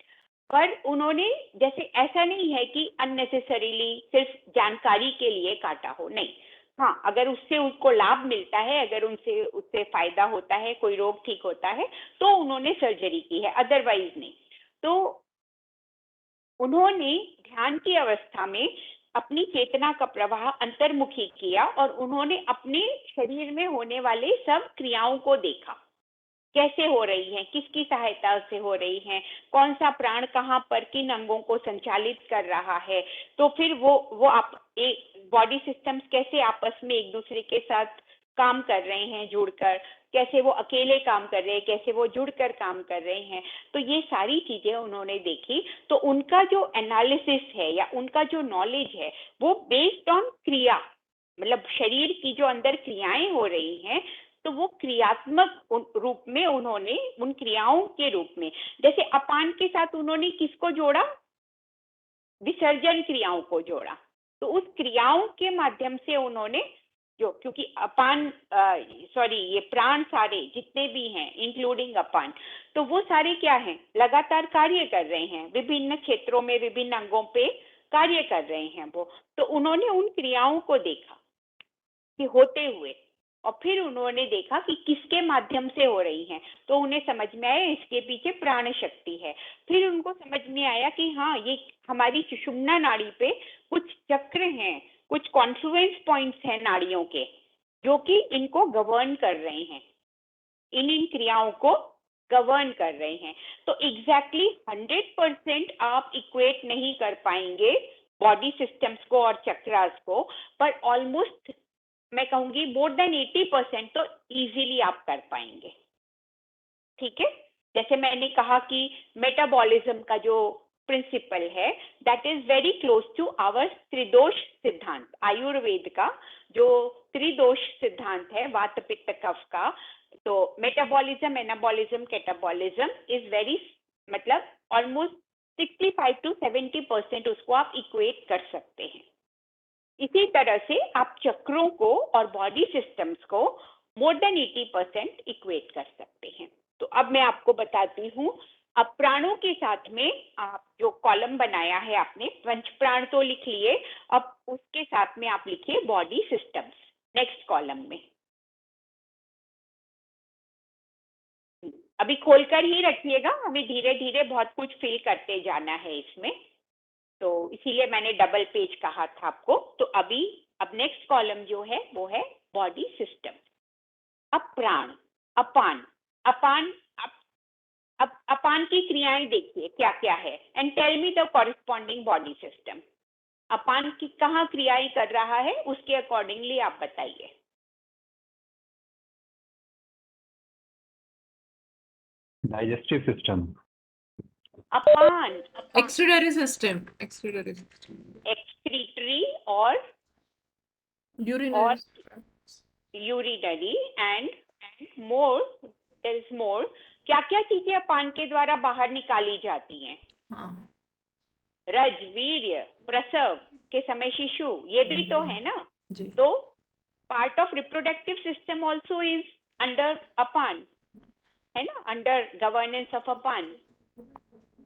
पर उन्होंने जैसे ऐसा नहीं है कि अननेसेसरीली सिर्फ जानकारी के लिए काटा हो, नहीं। हाँ, अगर उससे उसको लाभ मिलता है, अगर उससे फायदा होता है, कोई रोग ठीक होता है, तो उन्होंने सर्जरी की है, अदरवाइज नहीं। तो उन्होंने ध्यान की अवस्था में अपनी चेतना का प्रवाह अंतर्मुखी किया और उन्होंने अपने शरीर में होने वाले सब क्रियाओं को देखा, कैसे हो रही हैं, किसकी सहायता से हो रही हैं, कौन सा प्राण कहाँ पर किन अंगों को संचालित कर रहा है, तो फिर वो आप बॉडी सिस्टम्स कैसे आपस में एक दूसरे के साथ काम कर रहे हैं जुड़कर, कैसे वो अकेले काम कर रहे हैं, कैसे वो जुड़कर काम कर रहे हैं, तो ये सारी चीजें उन्होंने देखी। तो उनका जो एनालिसिस है या उनका जो नॉलेज है वो बेस्ड ऑन क्रिया, मतलब शरीर की जो अंदर क्रियाएं हो रही हैं, तो वो क्रियात्मक रूप में उन्होंने उन क्रियाओं के रूप में, जैसे अपान के साथ उन्होंने किसको जोड़ा, विसर्जन क्रियाओं को जोड़ा, तो उस क्रियाओं के माध्यम से उन्होंने जो, क्योंकि अपान ये प्राण सारे जितने भी हैं इंक्लूडिंग अपान, तो वो सारे क्या हैं, लगातार कार्य कर रहे हैं, विभिन्न क्षेत्रों में विभिन्न अंगों पे कार्य कर रहे हैं वो, तो उन्होंने उन क्रियाओं को देखा कि होते हुए, और फिर उन्होंने देखा कि किसके माध्यम से हो रही हैं, तो उन्हें समझ में आया इसके पीछे प्राण शक्ति है। फिर उनको समझ में आया कि हाँ, ये हमारी सुषुम्ना नाड़ी पे कुछ चक्र हैं, कुछ कॉन्फ्लुएंस पॉइंट्स हैं नाड़ियों के, जो कि इनको गवर्न कर रहे हैं, इन क्रियाओं को गवर्न कर रहे हैं। तो एग्जैक्टली 100% आप इक्वेट नहीं कर पाएंगे बॉडी सिस्टम्स को और चक्रास को, पर ऑलमोस्ट मैं कहूंगी मोर देन 80% तो इजीली आप कर पाएंगे। ठीक है, जैसे मैंने कहा कि मेटाबॉलिज्म का जो प्रिंसिपल है that is very close to our tridosha siddhanta, Ayurveda का जो त्रिदोष सिद्धांत है वात पित्त कफ का, तो metabolism, anabolism, catabolism is very, मतलब ऑलमोस्ट 65 to 70% उसको आप इक्वेट कर सकते हैं। इसी तरह से आप चक्रों को और बॉडी सिस्टम्स को मोर देन 80% इक्वेट कर सकते हैं। तो अब मैं आपको बताती हूँ, अब प्राणों के साथ में आप जो कॉलम बनाया है आपने, पंच प्राण तो लिख लिए, अब उसके साथ में आप लिखिए बॉडी सिस्टम्स नेक्स्ट कॉलम में। अभी खोलकर ही रखिएगा, हमें धीरे धीरे बहुत कुछ फिल करते जाना है इसमें, तो इसीलिए मैंने डबल पेज कहा था आपको। तो अभी अब नेक्स्ट कॉलम जो है वो है बॉडी सिस्टम। अब प्राण, अपान, अपान, अब अपान की क्रियाएं देखिए क्या क्या है, and tell me the corresponding body system. अपान की कहाँ क्रियाएं कर रहा है उसके अकॉर्डिंगली आप बताइए। digestive system, अपान, एक्सक्रीटरी सिस्टम, एक्सक्रीटरी और urinary, urinary and more, there is more. क्या क्या चीजें अपान के द्वारा बाहर निकाली जाती हैं? हाँ, रज, वीर्य, प्रसव के समय शिशु, ये भी तो है ना। जी, तो part of reproductive system also is under apana, है ना, अंडर गवर्नेंस ऑफ अपान।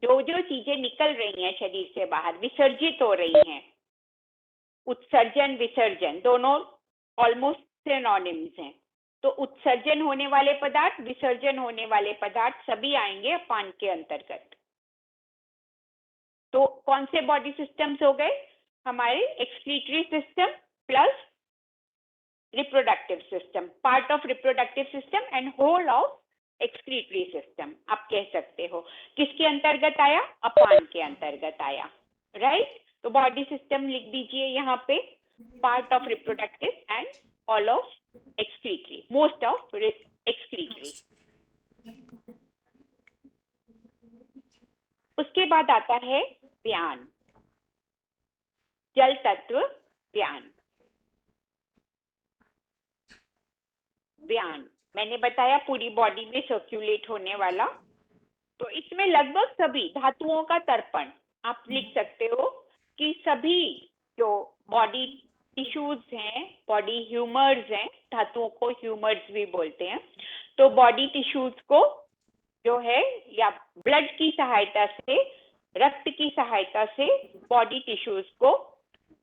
जो जो चीजें निकल रही हैं शरीर से बाहर, विसर्जित हो रही हैं, उत्सर्जन विसर्जन दोनों ऑलमोस्ट सिनोनिम्स हैं। तो उत्सर्जन होने वाले पदार्थ, विसर्जन होने वाले पदार्थ सभी आएंगे अपान के अंतर्गत। तो कौन से बॉडी सिस्टम्स हो गए हमारे? Excretory system plus reproductive system, part of reproductive system and whole of excretory system आप कह सकते हो। किसके अंतर्गत आया? अपान के अंतर्गत आया, राइट। तो बॉडी सिस्टम लिख दीजिए यहाँ पे, part of reproductive and all of excretory, most of excretory. उसके बाद आता है व्यान, जल तत्व व्यान। व्यान मैंने बताया पूरी बॉडी में सर्क्यूलेट होने वाला। तो इसमें लगभग सभी धातुओं का तर्पण, आप लिख सकते हो कि सभी जो बॉडी टिश्यूज हैं, बॉडी ह्यूमर्स हैं, धातुओं को ह्यूमर्स भी बोलते हैं, तो बॉडी टिश्यूज को जो है या ब्लड की सहायता से, रक्त की सहायता से बॉडी टिश्यूज को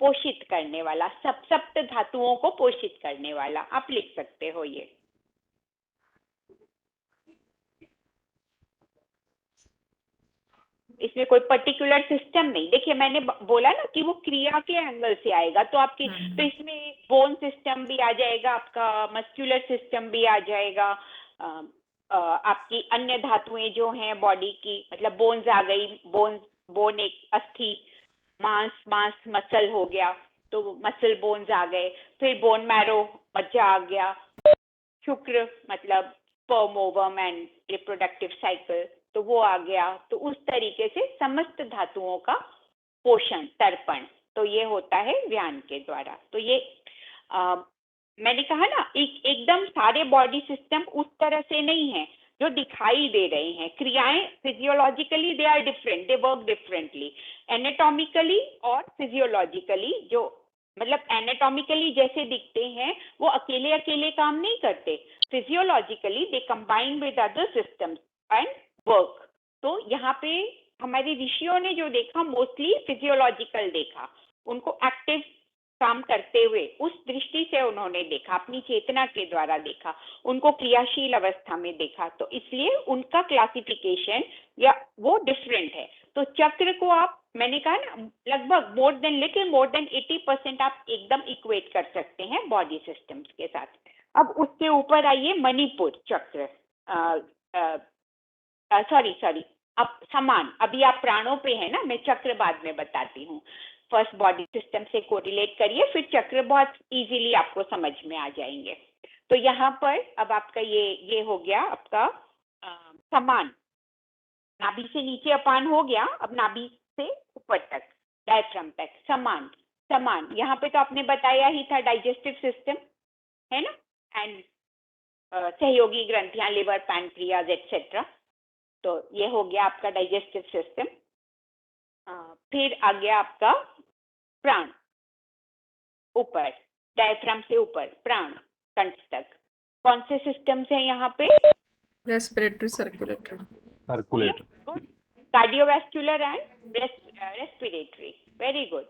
पोषित करने वाला, सप्त धातुओं को पोषित करने वाला, आप लिख सकते हो ये। इसमें कोई पर्टिकुलर सिस्टम नहीं, देखिए मैंने बोला ना कि वो क्रिया के एंगल से आएगा, तो आपकी तो इसमें बोन सिस्टम भी आ जाएगा, आपका मस्कुलर सिस्टम भी आ जाएगा, आपकी अन्य धातुएं जो हैं बॉडी की, मतलब बोन्स आ गई, बोन एक अस्थि, मांस मसल हो गया, तो मसल बोन्स आ गए, फिर बोन मैरो मज्जा आ गया, शुक्र मतलब sperm ovum and reproductive cycle, तो वो आ गया। तो उस तरीके से समस्त धातुओं का पोषण, तर्पण, तो ये होता है व्यान के द्वारा। तो ये मैंने कहा ना, एकदम सारे बॉडी सिस्टम उस तरह से नहीं है जो दिखाई दे रहे हैं। क्रियाएं physiologically they are different, they work differently, anatomically और फिजियोलॉजिकली। जो मतलब एनाटॉमिकली जैसे दिखते हैं वो अकेले अकेले काम नहीं करते, physiologically they combine with other systems and work. तो यहाँ पे हमारे ऋषियों ने जो देखा मोस्टली फिजियोलॉजिकल देखा, उनको एक्टिव काम करते हुए उस दृष्टि से उन्होंने देखा, अपनी चेतना के द्वारा देखा, उनको क्रियाशील अवस्था में देखा, तो इसलिए उनका क्लासिफिकेशन या वो डिफरेंट है। तो चक्र को आप, मैंने कहा ना, लगभग लिटिल मोर देन 80% आप एकदम इक्वेट कर सकते हैं बॉडी सिस्टम्स के साथ। अब उसके ऊपर आइए मणिपुर चक्र, सॉरी अब समान, अभी आप प्राणों पे है ना, मैं चक्र बाद में बताती हूँ। फर्स्ट बॉडी सिस्टम से कोरिलेट करिए, फिर चक्र बहुत इजीली आपको समझ में आ जाएंगे। तो यहाँ पर अब आपका ये हो गया आपका समान, नाभि से नीचे अपान हो गया, अब नाभि से ऊपर तक, डायफ्राम तक समान। यहाँ पे तो आपने बताया ही था, डाइजेस्टिव सिस्टम है ना, एंड सहयोगी ग्रंथियां, लिवर, पैनक्रियाज एटसेट्रा। तो ये हो गया आपका डाइजेस्टिव सिस्टम। फिर आ गया आपका प्राण, ऊपर डायफ्राम से ऊपर प्राण कंठ तक। कौन से सिस्टम्स हैं यहाँ पे? Respiratory, circulatory, cardiovascular and respiratory, very good.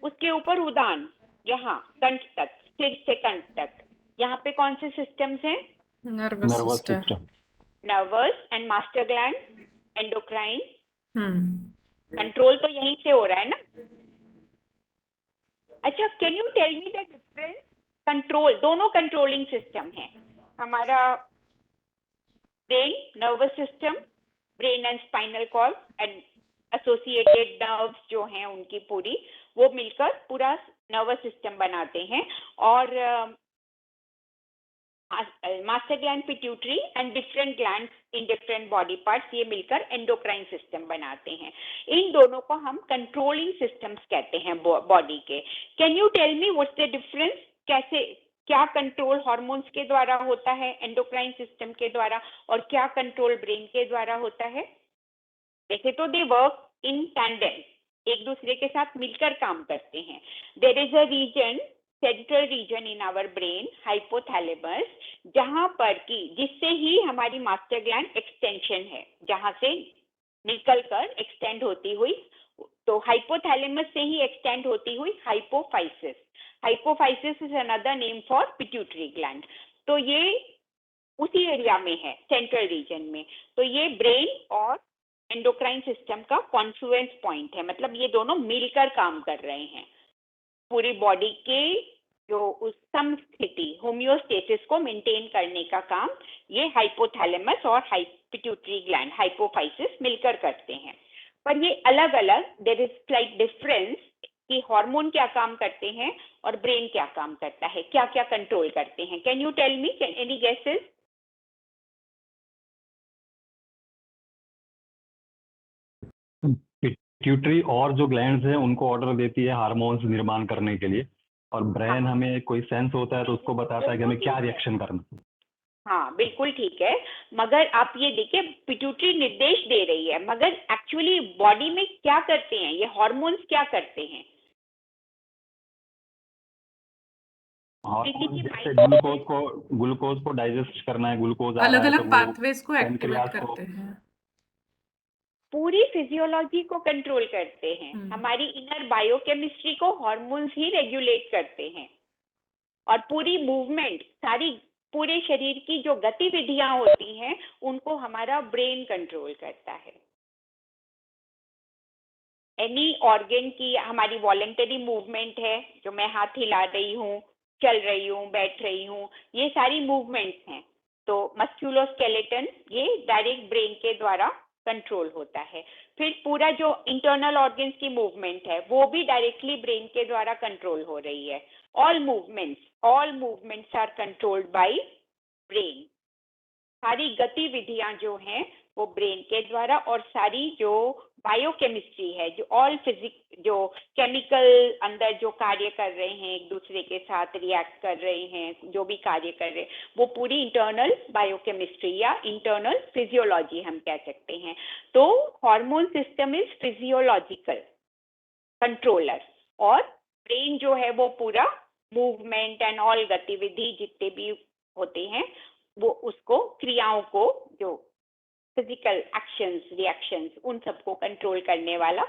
उसके ऊपर उदान, यहाँ कंठ तक, सिर से कंठ तक, यहाँ पे कौन से सिस्टम्स हैं? Nervous system, nervous and master gland, endocrine. Control तो यहीं से हो रहा है ना। अच्छा, can you tell me the difference? Control, दोनों कंट्रोलिंग सिस्टम है हमारा। Brain, nervous system, brain and spinal cord and associated nerves जो हैं उनकी पूरी, वो मिलकर पूरा नर्वस सिस्टम बनाते हैं। और master gland, pituitary and different glands in different body parts, ये मिलकर एंडोक्राइन सिस्टम बनाते हैं। इन दोनों को हम कंट्रोलिंग सिस्टम्स कहते हैं बॉडी के। Can you tell me what's the difference? कैसे, क्या कंट्रोल हार्मोन्स के द्वारा होता है एंडोक्राइन सिस्टम के द्वारा, और क्या कंट्रोल ब्रेन के द्वारा होता है? वैसे तो दे वर्क इन टैंडेम, एक दूसरे के साथ मिलकर काम करते हैं। There is a region, central region in our brain, hypothalamus, जहां पर कि जिससे ही हमारी मास्टर ग्लैंड एक्सटेंशन है, जहां से निकलकर एक्सटेंड होती हुई, तो हाइपोथैलेमस से ही एक्सटेंड होती हुई hypophysis. Hypophysis is another name for pituitary gland. तो ये उसी एरिया में है, सेंट्रल रीजन में। तो ये ब्रेन और एंडोक्राइन सिस्टम का कॉन्फ्लुएंस पॉइंट है, मतलब ये दोनों मिलकर काम कर रहे हैं पूरी बॉडी के जो उस समस्थिति, होम्योस्टेसिस को मेंटेन करने का काम ये हाइपोथैलेमस और पिट्यूटरी ग्लैंड, हाइपोफाइसिस मिलकर करते हैं। पर ये अलग अलग, देयर इज स्लाइट डिफरेंस कि हार्मोन क्या काम करते हैं और ब्रेन क्या काम करता है, क्या क्या कंट्रोल करते हैं. Can you tell me, can any guesses? Pituitary और जो ग्लैंड्स हैं उनको ऑर्डर देती है हार्मोन्स निर्माण करने के लिए, और ब्रेन हमें कोई सेंस होता है तो उसको बताता है कि हमें क्या रिएक्शन करना है. हाँ बिल्कुल ठीक है, मगर आप ये देखिए पिट्यूटरी निर्देश दे रही है, मगर एक्चुअली बॉडी में क्या करते हैं ये हार्मोन्स, क्या करते हैं? हार्मोन देखिए, जैसे ग्लूकोज को डाइजेस्ट करना है, ग्लूकोज आ रहा अलग है तो अलग वो पाथवेज को एक्टिवेट पैनक्रियास को, करते हैं. पूरी फिजियोलॉजी को कंट्रोल करते हैं. हमारी इनर बायोकेमिस्ट्री को हार्मोन्स ही रेगुलेट करते हैं, और पूरी मूवमेंट, सारी पूरे शरीर की जो गतिविधियां होती हैं उनको हमारा ब्रेन कंट्रोल करता है. एनी ऑर्गन की हमारी वॉलेंटरी मूवमेंट है, जो मैं हाथ हिला रही हूँ, चल रही हूँ, बैठ रही हूँ, ये सारी मूवमेंट्स हैं. तो मस्क्यूलोस्केलेटन ये डायरेक्ट ब्रेन के द्वारा कंट्रोल होता है. फिर पूरा जो इंटरनल ऑर्गन्स की मूवमेंट है वो भी डायरेक्टली ब्रेन के द्वारा कंट्रोल हो रही है. all movements are controlled by brain. सारी गतिविधियां जो हैं वो ब्रेन के द्वारा, और सारी जो बायोकेमिस्ट्री है, जो ऑल फिजिक, जो केमिकल अंदर जो कार्य कर रहे हैं, एक दूसरे के साथ रिएक्ट कर रहे हैं, जो भी कार्य कर रहे हैं, वो पूरी इंटरनल बायोकेमिस्ट्री या इंटरनल फिजियोलॉजी हम कह सकते हैं. तो hormone system is physiological controller, और ब्रेन जो है वो पूरा मूवमेंट एंड ऑल गतिविधि जितने भी होते हैं वो उसको, क्रियाओं को, जो फिजिकल एक्शंस, रिएक्शंस, उन सबको कंट्रोल करने वाला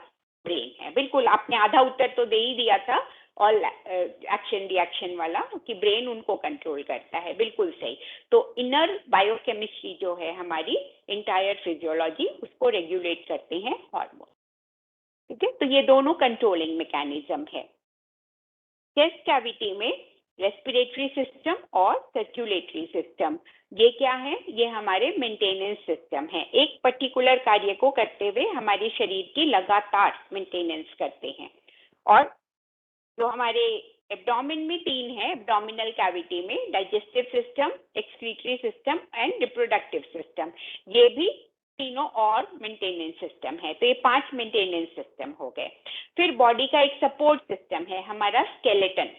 ब्रेन है. बिल्कुल, आपने आधा उत्तर तो दे ही दिया था, ऑल एक्शन रिएक्शन वाला, कि ब्रेन उनको कंट्रोल करता है. बिल्कुल सही. तो इनर बायोकेमिस्ट्री जो है हमारी इंटायर फिजियोलॉजी, उसको रेगुलेट करते हैं हार्मोन. ठीक है, तो ये दोनों कंट्रोलिंग मैकेनिज्म है. चेस्ट कैविटी में रेस्पिरेटरी सिस्टम और सर्कुलेटरी सिस्टम, ये क्या है? ये हमारे मेंटेनेंस सिस्टम है. एक पर्टिकुलर कार्य को करते हुए हमारे शरीर की लगातार मेंटेनेंस करते हैं. और जो हमारे एब्डोमेन में 3 है, एब्डोमिनल कैविटी में digestive system, excretory system and reproductive system, ये भी तीनों और मेंटेनेंस सिस्टम है. तो ये 5 मेंटेनेंस सिस्टम हो गए. फिर बॉडी का एक सपोर्ट सिस्टम है हमारा स्केलेटन,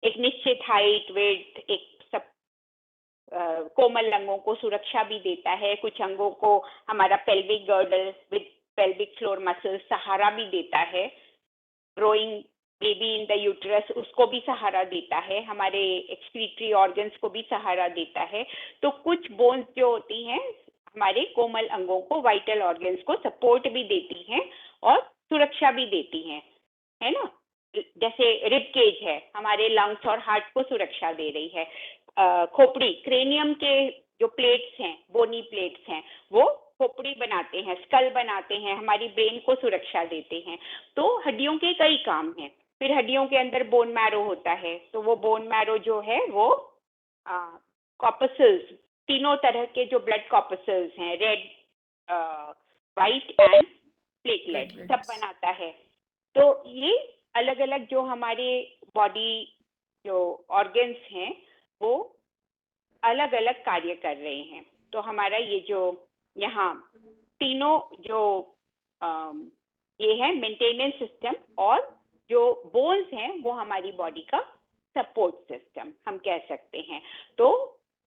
एक निश्चित हाइट, वेट, एक सब कोमल अंगों को सुरक्षा भी देता है. कुछ अंगों को हमारा pelvic girdle with pelvic floor muscles सहारा भी देता है. Growing baby in the uterus, उसको भी सहारा देता है. हमारे एक्सक्रीटरी ऑर्गन्स को भी सहारा देता है. तो कुछ बोन्स जो होती हैं हमारे कोमल अंगों को, वाइटल ऑर्गन्स को सपोर्ट भी देती हैं और सुरक्षा भी देती हैं, है ना. जैसे रिब केज है, हमारे लंग्स और हार्ट को सुरक्षा दे रही है. खोपड़ी, क्रेनियम के जो प्लेट्स हैं, बोनी प्लेट्स हैं, वो खोपड़ी बनाते हैं, स्कल बनाते हैं, हमारी ब्रेन को सुरक्षा देते हैं. तो हड्डियों के कई काम हैं. फिर हड्डियों के अंदर बोन मैरो होता है, तो वो बोन मैरो जो है वो कॉर्पसल्स, तीनों तरह के जो ब्लड कॉर्पसल्स हैं, रेड, वाइट एंड प्लेटलेट, सब बनाता है. तो ये अलग अलग जो हमारे बॉडी जो ऑर्गन्स हैं वो अलग अलग कार्य कर रहे हैं. तो हमारा ये जो यहाँ तीनों जो ये है मेंटेनेंस सिस्टम, और जो बोन्स हैं वो हमारी बॉडी का सपोर्ट सिस्टम हम कह सकते हैं. तो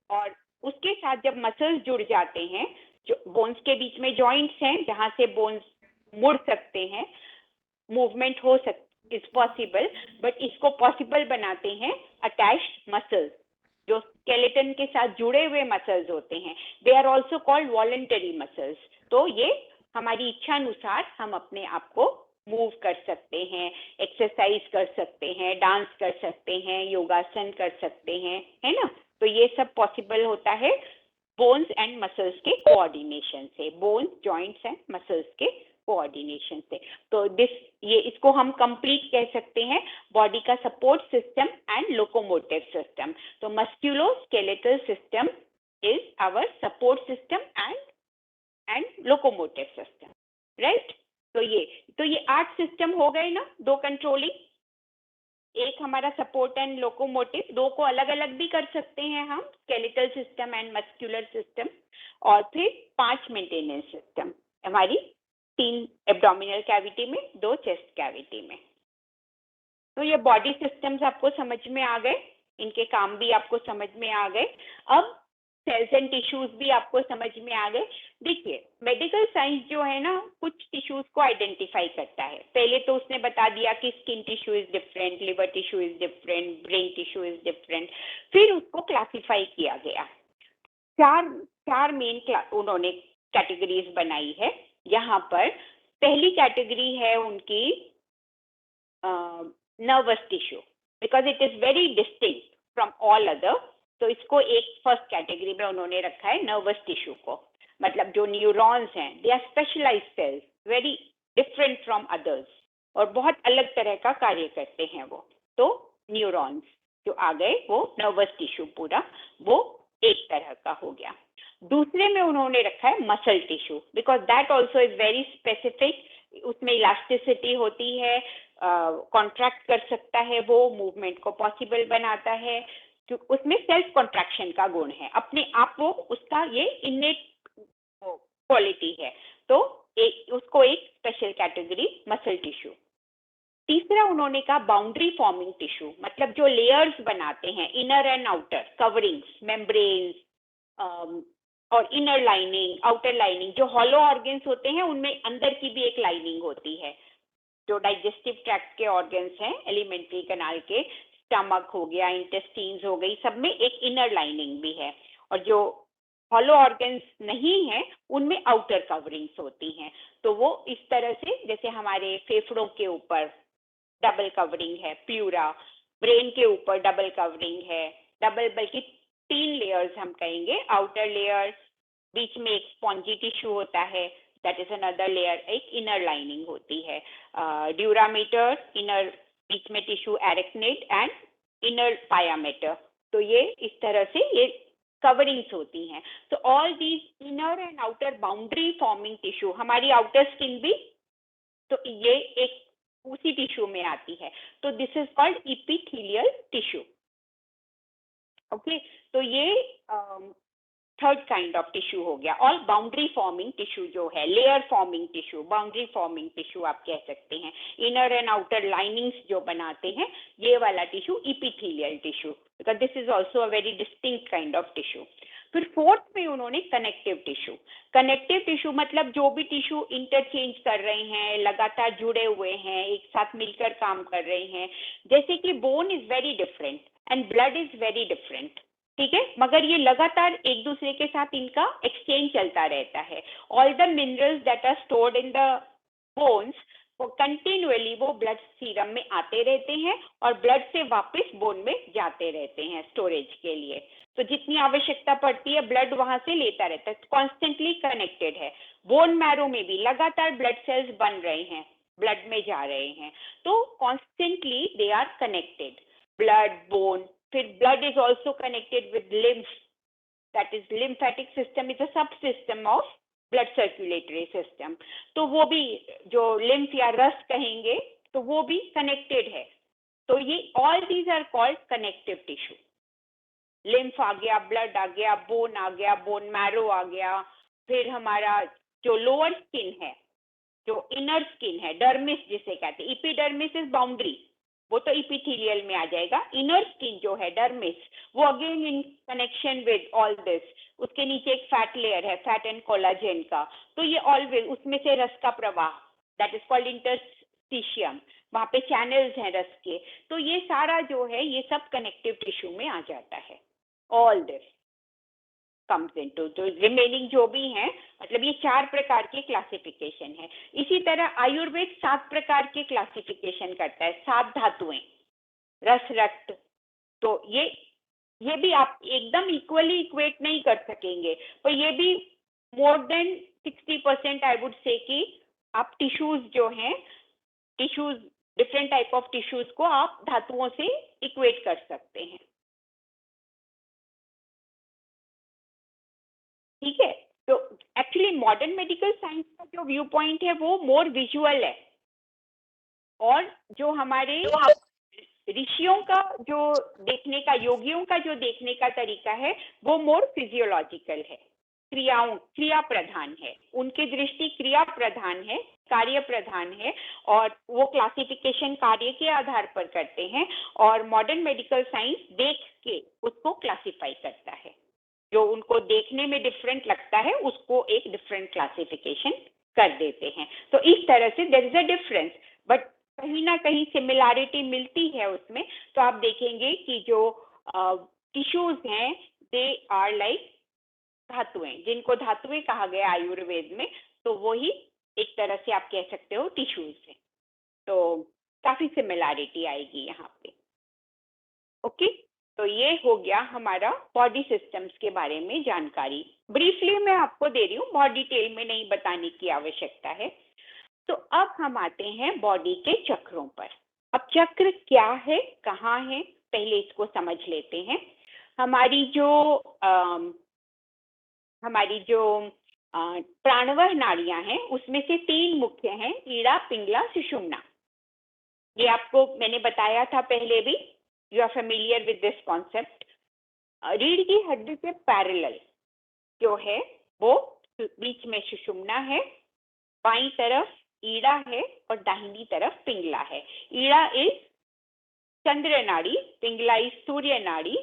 और उसके साथ जब मसल्स जुड़ जाते हैं, जो बोन्स के बीच में जॉइंट्स हैं जहाँ से बोन्स मुड़ सकते हैं, मूवमेंट हो सकती इज पॉसिबल, बट इसको पॉसिबल बनाते हैं अटैच्ड मसल्स, जो स्केलेटन के साथ जुड़े हुए मसल्स होते हैं. They are also called voluntary muscles. तो ये हमारी इच्छा अनुसार हम अपने आप को मूव कर सकते हैं, एक्सरसाइज कर सकते हैं, डांस कर सकते हैं, योगासन कर सकते हैं, है ना. तो ये सब पॉसिबल होता है बोन्स एंड मसल्स के कोऑर्डिनेशन से, बोन्स, जॉइंट्स एंड मसल्स के कोऑर्डिनेशन से. तो ये इसको हम कंप्लीट कह सकते हैं बॉडी का support system and locomotive system. तो musculoskeletal system is our support system and locomotive system, right. तो ये 8 सिस्टम हो गए ना, 2 कंट्रोलिंग, एक हमारा सपोर्ट एंड लोकोमोटिव, 2 को अलग अलग भी कर सकते हैं हम, skeletal system and muscular system, और फिर 5 मेंटेनेंस सिस्टम, हमारी 3 एब्डोमिनल कैविटी में, 2 चेस्ट कैविटी में। तो ये बॉडी सिस्टम्स आपको समझ में आ गए, इनके काम भी आपको समझ में आ गए। अब सेल्स एंड टिश्यूज भी आपको समझ में आ गए। देखिए, मेडिकल साइंस जो है ना, कुछ टिश्यूज को आइडेंटिफाई करता है। पहले तो उसने बता दिया कि skin tissue is different, liver tissue is different, brain tissue is different, फिर उसको क्लासिफाई किया गया। चार मेन उन्होंने कैटेगरीज बनाई है। यहाँ पर पहली कैटेगरी है उनकी nervous tissue, because it is very distinct from all other. तो इसको एक फर्स्ट कैटेगरी में उन्होंने रखा है, नर्वस टिश्यू को। मतलब जो न्यूरॉन्स हैं, they are specialised cells, very different from others, और बहुत अलग तरह का कार्य करते हैं वो। तो न्यूरॉन्स जो आ गए, वो नर्वस टिश्यू पूरा, वो एक तरह का हो गया। दूसरे में उन्होंने रखा है muscle tissue, because that also is very specific. उसमें इलास्टिसिटी होती है, कॉन्ट्रैक्ट कर सकता है, वो मूवमेंट को पॉसिबल बनाता है, उसमें सेल्फ कॉन्ट्रैक्शन का गुण है, अपने आप वो उसका ये इनेट क्वालिटी है। तो उसको एक स्पेशल कैटेगरी मसल टिश्यू। तीसरा उन्होंने कहा बाउंड्री फॉर्मिंग टिश्यू, मतलब जो लेयर्स बनाते हैं, inner and outer coverings, membranes और इनर लाइनिंग, आउटर लाइनिंग। जो हॉलो ऑर्गन्स होते हैं उनमें अंदर की भी एक लाइनिंग होती है। जो डाइजेस्टिव ट्रैक्ट के ऑर्गन्स हैं, एलिमेंट्री कैनाल के, स्टमक हो गया, इंटेस्टाइन्स हो गई, सब में एक इनर लाइनिंग भी है। और जो हॉलो ऑर्गन्स नहीं है उनमें आउटर कवरिंग्स होती हैं। तो वो इस तरह से, जैसे हमारे फेफड़ों के ऊपर डबल कवरिंग है, प्यूरा, ब्रेन के ऊपर डबल कवरिंग है, डबल बल्कि 3 लेयर्स हम कहेंगे। आउटर लेयर, बीच में एक स्पॉन्जी टिश्यू होता है, दैट इज अनदर लेयर, एक इनर लाइनिंग होती है। ड्यूरामीटर, इनर बीच में टिश्यू, एरेक्नेट एंड इनर पायामेटर। तो ये इस तरह से ये कवरिंग्स होती हैं। तो all these inner and outer boundary forming tissue, हमारी आउटर स्किन भी तो ये एक उसी टिश्यू में आती है। तो this is called epithelial tissue. Okay, तो ये थर्ड काइंड ऑफ टिश्यू हो गया। और बाउंड्री फॉर्मिंग टिश्यू जो है, layer forming tissue, boundary forming tissue आप कह सकते हैं। इनर एंड आउटर लाइनिंग्स जो बनाते हैं, ये वाला tissue epithelial tissue, because this is also a very distinct kind of tissue. फिर फोर्थ में उन्होंने कनेक्टिव टिश्यू। कनेक्टिव टिश्यू मतलब जो भी टिश्यू इंटरचेंज कर रहे हैं, लगातार जुड़े हुए हैं, एक साथ मिलकर काम कर रहे हैं। जैसे कि bone is very different and blood is very different, ठीक है, मगर ये लगातार एक दूसरे के साथ इनका एक्सचेंज चलता रहता है। All the minerals that are stored in the bones, वो कंटिन्यूअली वो ब्लड सीरम में आते रहते हैं और ब्लड से वापस बोन में जाते रहते हैं स्टोरेज के लिए। तो जितनी आवश्यकता पड़ती है ब्लड वहां से लेता रहता है, कॉन्स्टेंटली कनेक्टेड है। बोन मैरो में भी लगातार ब्लड सेल्स बन रहे हैं, ब्लड में जा रहे हैं, तो constantly they are connected, blood, bone. फिर blood is also connected with lymph, that is lymphatic system is a subsystem of blood circulatory system। तो वो भी जो lymph या रस कहेंगे तो वो भी connected है। तो ये all these are called connective tissue। lymph आ गया, blood आ गया, bone आ गया, bone marrow आ गया। फिर हमारा जो lower skin है, जो inner skin है, dermis जिसे कहते हैं, epidermis is boundary, वो तो इपिथेलियल में आ जाएगा। इनर स्किन जो है डर्मिस, वो again in connection with all this. उसके नीचे एक फैट लेयर है, फैट एंड कोलाजेन का, तो ये ऑलवेज उसमें से रस का प्रवाह, दैट इज कॉल्ड इंटरस्टिशियम, वहां पे चैनल्स हैं रस के। तो ये सारा जो है ये सब कनेक्टिव टिश्यू में आ जाता है। ऑल दिस comes into, तो रिमेनिंग जो भी हैं, मतलब ये 4 प्रकार की क्लासिफिकेशन है। इसी तरह आयुर्वेद 7 प्रकार के क्लासिफिकेशन करता है, 7 धातुएं, रस, रक्त। तो ये भी आप एकदम इक्वली इक्वेट नहीं कर सकेंगे, पर ये भी more than 60% I would say कि आप टिश्यूज जो हैं, tissues, different type of tissues को आप धातुओं से इक्वेट कर सकते हैं, ठीक है। तो एक्चुअली मॉडर्न मेडिकल साइंस का जो व्यू पॉइंट है वो मोर विजुअल है, और जो हमारे ऋषियों का जो देखने का, योगियों का जो देखने का तरीका है वो मोर फिजियोलॉजिकल है, क्रिया प्रधान है। उनकी दृष्टि क्रिया प्रधान है, कार्य प्रधान है, और वो क्लासिफिकेशन कार्य के आधार पर करते हैं, और मॉडर्न मेडिकल साइंस देख के उसको क्लासिफाई करता है। जो उनको देखने में डिफरेंट लगता है उसको एक डिफरेंट क्लासिफिकेशन कर देते हैं। तो इस तरह से there is a difference, but कहीं ना कहीं सिमिलैरिटी मिलती है उसमें। तो आप देखेंगे कि जो टिश्यूज हैं दे आर लाइक धातुएं, जिनको धातुएं कहा गया आयुर्वेद में, तो वही एक तरह से आप कह सकते हो टिश्यूज है। तो काफी सिमिलैरिटी आएगी यहाँ पे। ओके, तो ये हो गया हमारा बॉडी सिस्टम्स के बारे में जानकारी। ब्रीफली मैं आपको दे रही हूँ, बहुत डिटेल में नहीं बताने की आवश्यकता है। तो अब हम आते हैं बॉडी के चक्रों पर। अब चक्र क्या है, कहाँ है, पहले इसको समझ लेते हैं। हमारी जो प्राणवह नाड़ियां हैं उसमें से 3 मुख्य हैं, ईड़ा, पिंगला, सुषुम्ना। ये आपको मैंने बताया था पहले भी, you are familiar with this concept. रीढ़ की हड्डी के पैरेलल जो है वो बीच में सुषुम्ना है, बाईं तरफ ईड़ा है और दाहिनी तरफ पिंगला है। ईड़ा इज चंद्र नाड़ी, पिंगला इज सूर्य नाड़ी,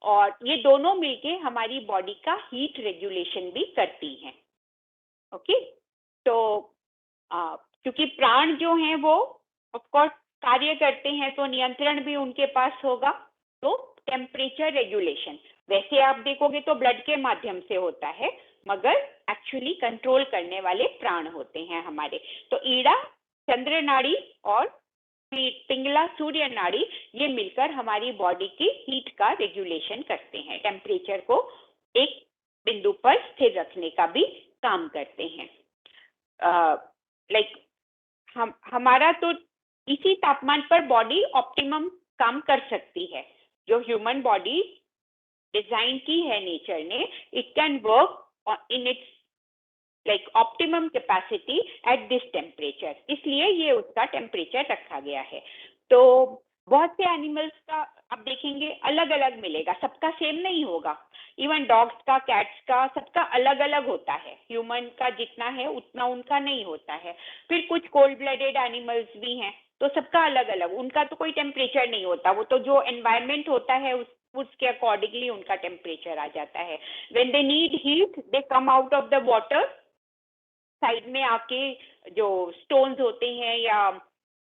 और ये दोनों मिलके हमारी बॉडी का हीट रेगुलेशन भी करती हैं। ओके, तो क्योंकि प्राण जो हैं वो ऑफ कोर्स कार्य करते हैं तो नियंत्रण भी उनके पास होगा। तो टेम्परेचर रेगुलेशन वैसे आप देखोगे तो ब्लड के माध्यम से होता है, मगर एक्चुअली कंट्रोल करने वाले प्राण होते हैं हमारे। तो ईड़ा चंद्र नाड़ी और पिंगला सूर्य नाड़ी ये मिलकर हमारी बॉडी की हीट का रेगुलेशन करते हैं, टेम्परेचर को एक बिंदु पर स्थिर रखने का भी काम करते हैं। हमारा तो इसी तापमान पर बॉडी ऑप्टिमम काम कर सकती है। जो ह्यूमन बॉडी डिजाइन की है नेचर ने, it can work in its like optimum capacity at this temperature, इसलिए ये उसका टेम्परेचर रखा गया है। तो बहुत से एनिमल्स का आप देखेंगे अलग अलग मिलेगा, सबका सेम नहीं होगा। इवन डॉग्स का, कैट्स का, सबका अलग अलग होता है। ह्यूमन का जितना है उतना उनका नहीं होता है। फिर कुछ कोल्ड ब्लडेड एनिमल्स भी हैं, तो सबका अलग अलग, उनका तो कोई टेम्परेचर नहीं होता, वो तो जो एनवायरमेंट होता है उसके अकॉर्डिंगली उनका टेम्परेचर आ जाता है। When they need heat they come out of the water, side में आके जो स्टोन्स होते हैं या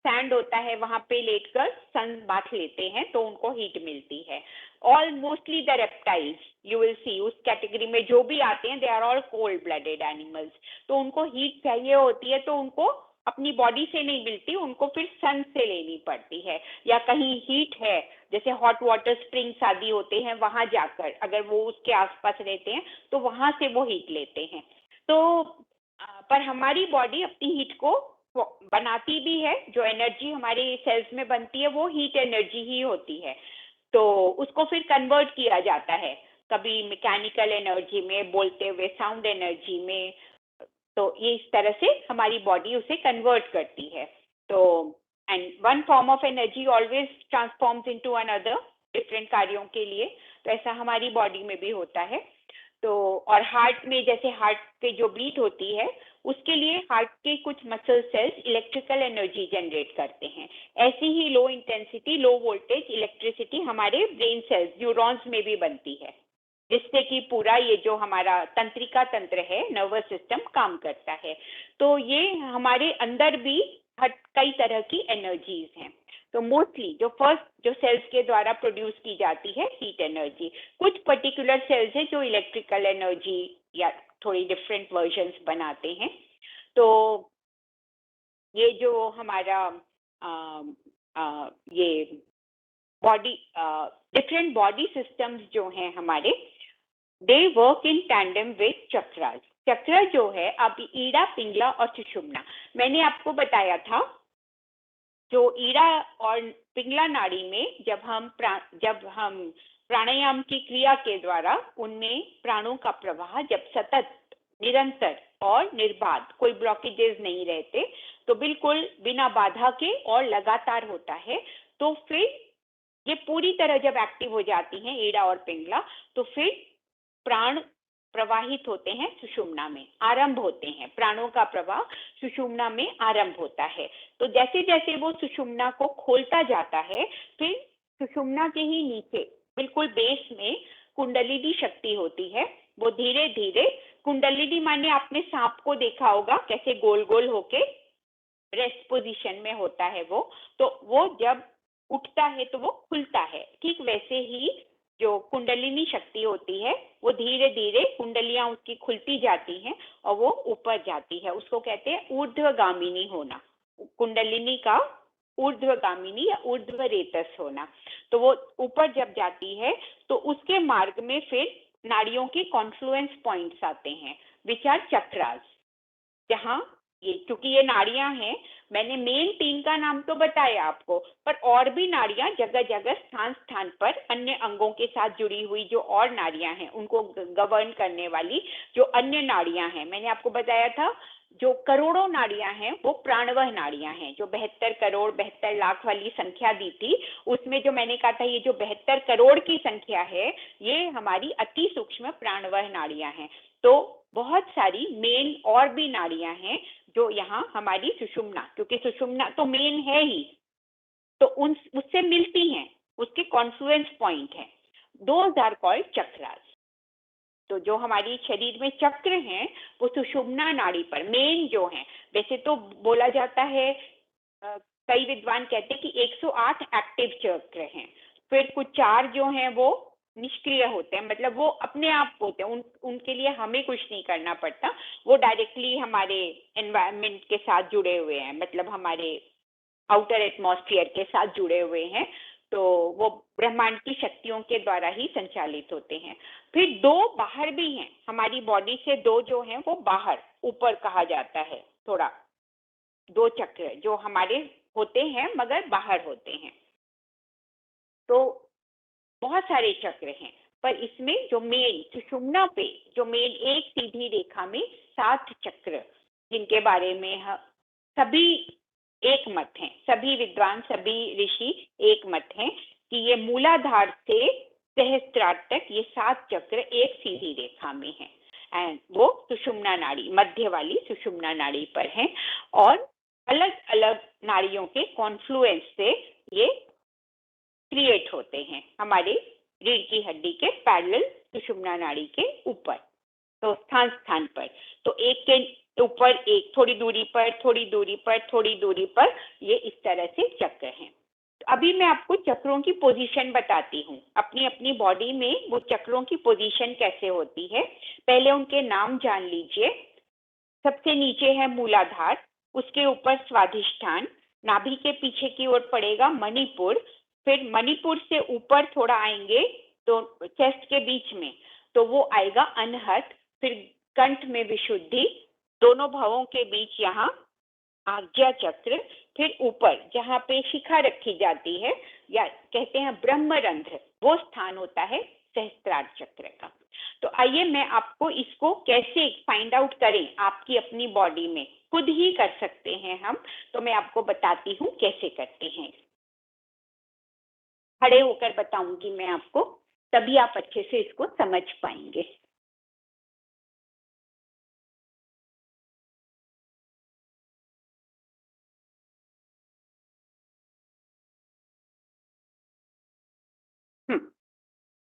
सैंड होता है वहां पे लेटकर सन बाथ लेते हैं, तो उनको हीट मिलती है। All mostly the reptiles you will see, उस कैटेगरी में जो भी आते हैं they are all cold blooded animals. तो उनको हीट चाहिए होती है तो उनको अपनी बॉडी से नहीं मिलती, उनको फिर सन से लेनी पड़ती है, या कहीं हीट है जैसे हॉट वाटर स्प्रिंग्स आदि होते हैं वहां जाकर, अगर वो उसके आसपास रहते हैं तो वहां से वो हीट लेते हैं। तो पर हमारी बॉडी अपनी हीट को बनाती भी है, जो एनर्जी हमारे सेल्स में बनती है वो हीट एनर्जी ही होती है। तो उसको फिर कन्वर्ट किया जाता है, कभी मैकेनिकल एनर्जी में, बोलते हुए साउंड एनर्जी में। तो ये इस तरह से हमारी बॉडी उसे कन्वर्ट करती है। तो and one form of energy always transforms into another, different कार्यों के लिए। तो ऐसा हमारी बॉडी में भी होता है। तो और हार्ट में, जैसे हार्ट पे जो बीट होती है उसके लिए हार्ट के कुछ muscle cells electrical energy generate करते हैं। ऐसी ही low intensity, low voltage electricity हमारे ब्रेन सेल्स, न्यूरॉन्स में भी बनती है, जिससे कि पूरा ये जो हमारा तंत्रिका तंत्र है, नर्वस सिस्टम काम करता है। तो ये हमारे अंदर भी कई तरह की एनर्जीज हैं। तो मोस्टली जो सेल्स के द्वारा प्रोड्यूस की जाती है हीट एनर्जी, कुछ पर्टिकुलर सेल्स हैं जो इलेक्ट्रिकल एनर्जी या थोड़ी डिफरेंट वर्जन्स बनाते हैं। तो ये जो हमारा ये बॉडी, डिफरेंट बॉडी सिस्टम्स जो हैं हमारे, they work in tandem with chakras. चक्र जो है, अब ईड़ा, पिंगला और सुषुम्ना मैंने आपको बताया था। जो ईड़ा और पिंगला नाड़ी में जब हम प्राणायाम की क्रिया के द्वारा उनमें प्राणों का प्रवाह जब सतत निरंतर और निर्बाध, कोई ब्लॉकेजेस नहीं रहते, तो बिल्कुल बिना बाधा के और लगातार होता है, तो फिर ये पूरी तरह जब एक्टिव हो जाती हैं ईड़ा और पिंगला, तो फिर प्राण प्रवाहित होते हैं सुषुम्ना में, आरंभ होते हैं, प्राणों का प्रवाह सुषुम्ना में आरंभ होता है। तो जैसे जैसे वो सुषुम्ना को खोलता जाता है, फिर सुषुम्ना के ही नीचे बिल्कुल बेस में कुंडलिनी शक्ति होती है, वो धीरे धीरे, कुंडलिनी माने आपने सांप को देखा होगा कैसे गोल गोल होके रेस्ट पोजीशन में होता है वो, तो वो जब उठता है तो वो खुलता है, ठीक वैसे ही जो कुंडलिनी शक्ति होती है वो धीरे धीरे कुंडलियां उसकी खुलती जाती हैं और वो ऊपर जाती है, उसको कहते हैं ऊर्ध्वगामिनी होना, कुंडलिनी का ऊर्ध्वगामिनी या ऊर्ध्व रेतस होना। तो वो ऊपर जब जाती है तो उसके मार्ग में फिर नाड़ियों के कॉन्फ्लुएंस पॉइंट्स आते हैं, विच आर चक्रास, जहां ये, क्योंकि ये नाड़ियां हैं, मैंने मेन 3 का नाम तो बताया आपको, पर और भी नाड़ियां जगह जगह स्थान स्थान पर अन्य अंगों के साथ जुड़ी हुई जो और नाड़ियां हैं, उनको गवर्न करने वाली जो अन्य नाड़ियां हैं, मैंने आपको बताया था जो करोड़ों नाड़ियां हैं वो प्राणवह नाड़ियां हैं, जो 72 करोड़ 72 लाख वाली संख्या दी थी, उसमें जो मैंने कहा था ये जो 72 करोड़ की संख्या है ये हमारी अति सूक्ष्म प्राणवह नाड़ियां हैं। तो बहुत सारी मेन और भी नाड़ियां हैं जो यहाँ हमारी सुषुम्ना, क्योंकि सुषुम्ना तो मेन है ही, तो उससे मिलती हैं, उसके कॉन्फ्लुएंस पॉइंट हैं, दोज आर कॉल्ड चक्रास। तो जो हमारी शरीर में चक्र हैं वो सुषुम्ना नाड़ी पर मेन जो हैं, वैसे तो बोला जाता है, कई विद्वान कहते हैं कि 108 एक्टिव चक्र हैं, फिर कुछ 4 जो हैं वो निष्क्रिय होते हैं, मतलब वो अपने आप होते हैं, उनके लिए हमें कुछ नहीं करना पड़ता, वो डायरेक्टली हमारे एनवायरनमेंट के साथ जुड़े हुए हैं, मतलब हमारे आउटर एटमॉस्फेयर के साथ जुड़े हुए हैं, तो वो ब्रह्मांड की शक्तियों के द्वारा ही संचालित होते हैं। फिर 2 बाहर भी हैं, हमारी बॉडी से 2 जो हैं वो बाहर ऊपर कहा जाता है, थोड़ा 2 चक्र जो हमारे होते हैं मगर बाहर होते हैं। तो बहुत सारे चक्र हैं, पर इसमें जो मेन सुषुम्ना पे जो मेन एक सीधी रेखा में 7 चक्र, जिनके बारे में सभी एक मत हैं, सभी विद्वान सभी ऋषि एक मत हैं कि ये मूलाधार से सहस्त्रार तक ये 7 चक्र एक सीधी रेखा में हैं, एंड वो सुषुम्ना नाड़ी, मध्य वाली सुषुम्ना नाड़ी पर हैं, और अलग अलग नाड़ियों के कॉन्फ्लुएंस से ये क्रिएट होते हैं हमारे रीढ़ की हड्डी के पैरेलल सुषुम्ना नाड़ी के ऊपर, तो स्थान स्थान पर, तो एक के ऊपर एक, थोड़ी दूरी पर थोड़ी दूरी पर थोड़ी दूरी पर, ये इस तरह से चक्र हैं। तो अभी मैं आपको चक्रों की पोजीशन बताती हूँ, अपनी अपनी बॉडी में वो चक्रों की पोजीशन कैसे होती है। पहले उनके नाम जान लीजिए। सबसे नीचे है मूलाधार, उसके ऊपर स्वाधिष्ठान, नाभि के पीछे की ओर पड़ेगा मणिपुर, फिर मणिपुर से ऊपर थोड़ा आएंगे तो चेस्ट के बीच में तो वो आएगा अनहत, फिर कंठ में विशुद्धि, दोनों भवों के बीच यहाँ आज्ञा चक्र, फिर ऊपर जहाँ पे शिखा रखी जाती है या कहते हैं ब्रह्मरंध्र, वो स्थान होता है सहस्त्रार चक्र का। तो आइए मैं आपको इसको कैसे फाइंड आउट करें आपकी अपनी बॉडी में, खुद ही कर सकते हैं हम, तो मैं आपको बताती हूँ कैसे करते हैं। खड़े होकर बताऊंगी मैं आपको, तभी आप अच्छे से इसको समझ पाएंगे।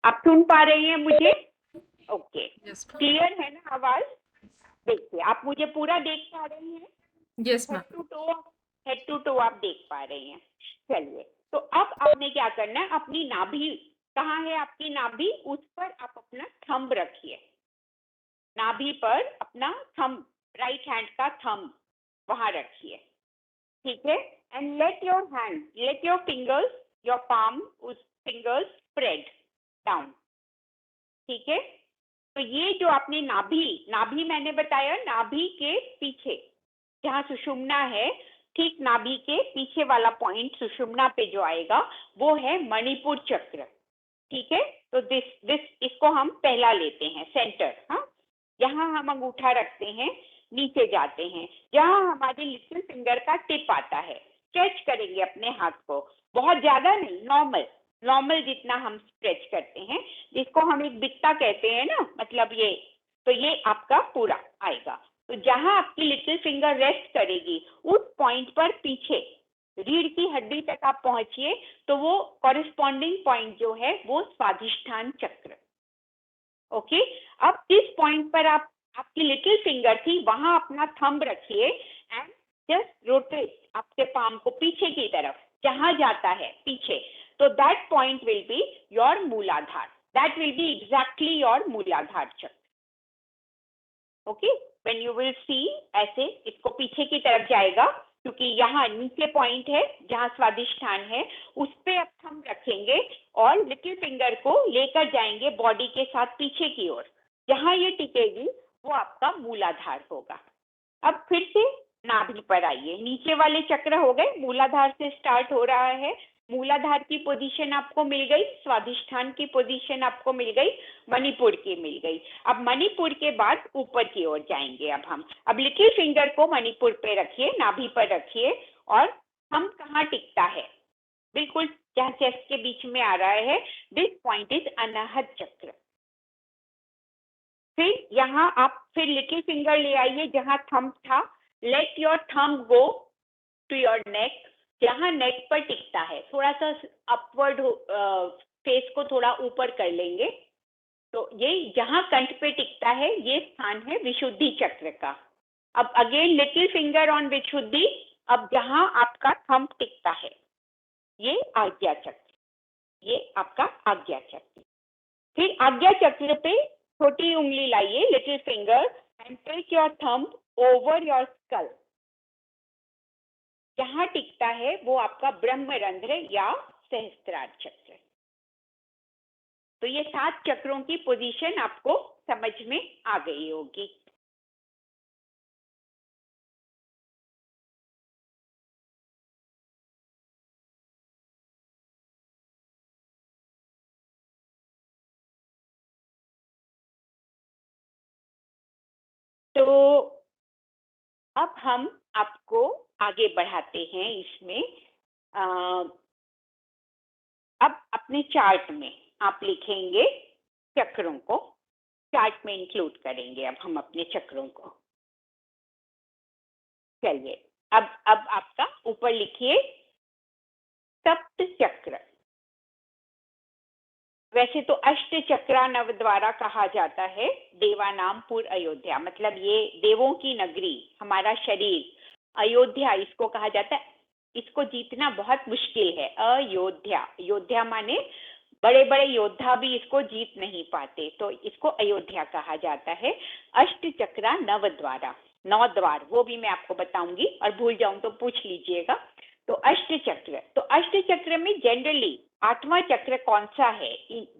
आप सुन पा रहे हैं मुझे? ओके, यस क्लियर है ना आवाज? देखिए आप मुझे पूरा देख पा रहे हैं? Yes ma'am. Head to toe आप देख पा रहे हैं। चलिए, तो अब आपने क्या करना है, अपनी नाभि, कहाँ है आपकी नाभि, उस पर आप अपना थंब रखिए, नाभि पर अपना थंब, राइट हैंड का थंब वहां रखिए, ठीक है। And let your fingers, your palm, उस फिंगर्स स्प्रेड डाउन, ठीक है। तो ये जो आपने नाभि मैंने बताया, नाभि के पीछे जहाँ सुषुम्ना है, ठीक नाभि के पीछे वाला पॉइंट सुषुम्ना पे जो आएगा वो है मणिपुर चक्र, ठीक है। तो दिस इसको हम पहला लेते हैं, सेंटर, हाँ। यहाँ हम अंगूठा रखते हैं, नीचे जाते हैं, जहाँ हमारी लिटिल फिंगर का टिप आता है, स्ट्रेच करेंगे अपने हाथ को, बहुत ज्यादा नहीं, नॉर्मल जितना हम स्ट्रेच करते हैं, जिसको हम एक बित्ता कहते हैं ना, मतलब ये, तो ये आपका पूरा आएगा। तो जहां आपकी लिटिल फिंगर रेस्ट करेगी उस पॉइंट पर पीछे रीढ़ की हड्डी तक आप पहुंचिए, तो वो कॉरेस्पॉन्डिंग पॉइंट जो है वो स्वाधिष्ठान चक्र। ओके, अब इस पॉइंट पर आपकी लिटिल फिंगर थी, वहां अपना थंब रखिए एंड जस्ट रोटेट आपके पाम को पीछे की तरफ, जहां जाता है पीछे, तो that point will be your muladhara, that will be exactly your muladhara chakra. Okay, when you will see, ऐसे इसको पीछे की तरफ जाएगा, क्योंकि यहाँ नीचे पॉइंट है जहाँ स्वाधिष्ठान है, उस पे अब हम रखेंगे और लिटिल फिंगर को लेकर जाएंगे बॉडी के साथ पीछे की ओर, जहाँ ये टिकेगी वो आपका मूलाधार होगा। अब फिर से नाभि पर आइए, नीचे वाले चक्र हो गए, मूलाधार से स्टार्ट हो रहा है, मूलाधार की पोजीशन आपको मिल गई, स्वाधिष्ठान की पोजीशन आपको मिल गई, मणिपुर की मिल गई। अब मणिपुर के बाद ऊपर की ओर जाएंगे अब लिटिल फिंगर को मणिपुर पे रखिए, नाभि पर रखिए, और हम कहाँ टिकता है, बिल्कुल जहाँ चेस्ट के बीच में आ रहा है, दिस पॉइंट इज अनाहत चक्र। फिर यहाँ आप फिर लिटिल फिंगर ले आइए जहाँ थंब था, let your thumb go to your neck, जहाँ नेक पर टिकता है, थोड़ा सा अपवर्ड फेस को थोड़ा ऊपर कर लेंगे, तो ये जहाँ कंठ पे टिकता है ये स्थान है विशुद्धि चक्र का। अब अगेन लिटिल फिंगर ऑन विशुद्धि, अब जहाँ आपका थंब टिकता है ये आज्ञा चक्र, ये आपका आज्ञा चक्र। फिर आज्ञा चक्र पे छोटी उंगली लाइए, little finger, and take your thumb over your skull, जहां टिकता है वो आपका ब्रह्मरंध्र या सहस्त्रार चक्र। तो ये 7 चक्रों की पोजीशन आपको समझ में आ गई होगी। तो अब हम आपको आगे बढ़ाते हैं इसमें। अब अपने चार्ट में आप लिखेंगे चक्रों को, चार्ट में इंक्लूड करेंगे अब हम अपने चक्रों को। चलिए, अब आपका ऊपर लिखिए सप्त चक्र। वैसे तो अष्ट चक्रा नवद्वारा कहा जाता है, देवानामपुर अयोध्या, मतलब ये देवों की नगरी, हमारा शरीर अयोध्या इसको कहा जाता है। इसको जीतना बहुत मुश्किल है, अयोध्या, अयोध्या माने बड़े बड़े योद्धा भी इसको जीत नहीं पाते, तो इसको अयोध्या कहा जाता है। अष्ट चक्रा नवद्वारा, 9 द्वार, वो भी मैं आपको बताऊंगी, और भूल जाऊं तो पूछ लीजिएगा। तो अष्ट चक्र, तो अष्ट चक्र में जनरली 8वां चक्र कौन सा है,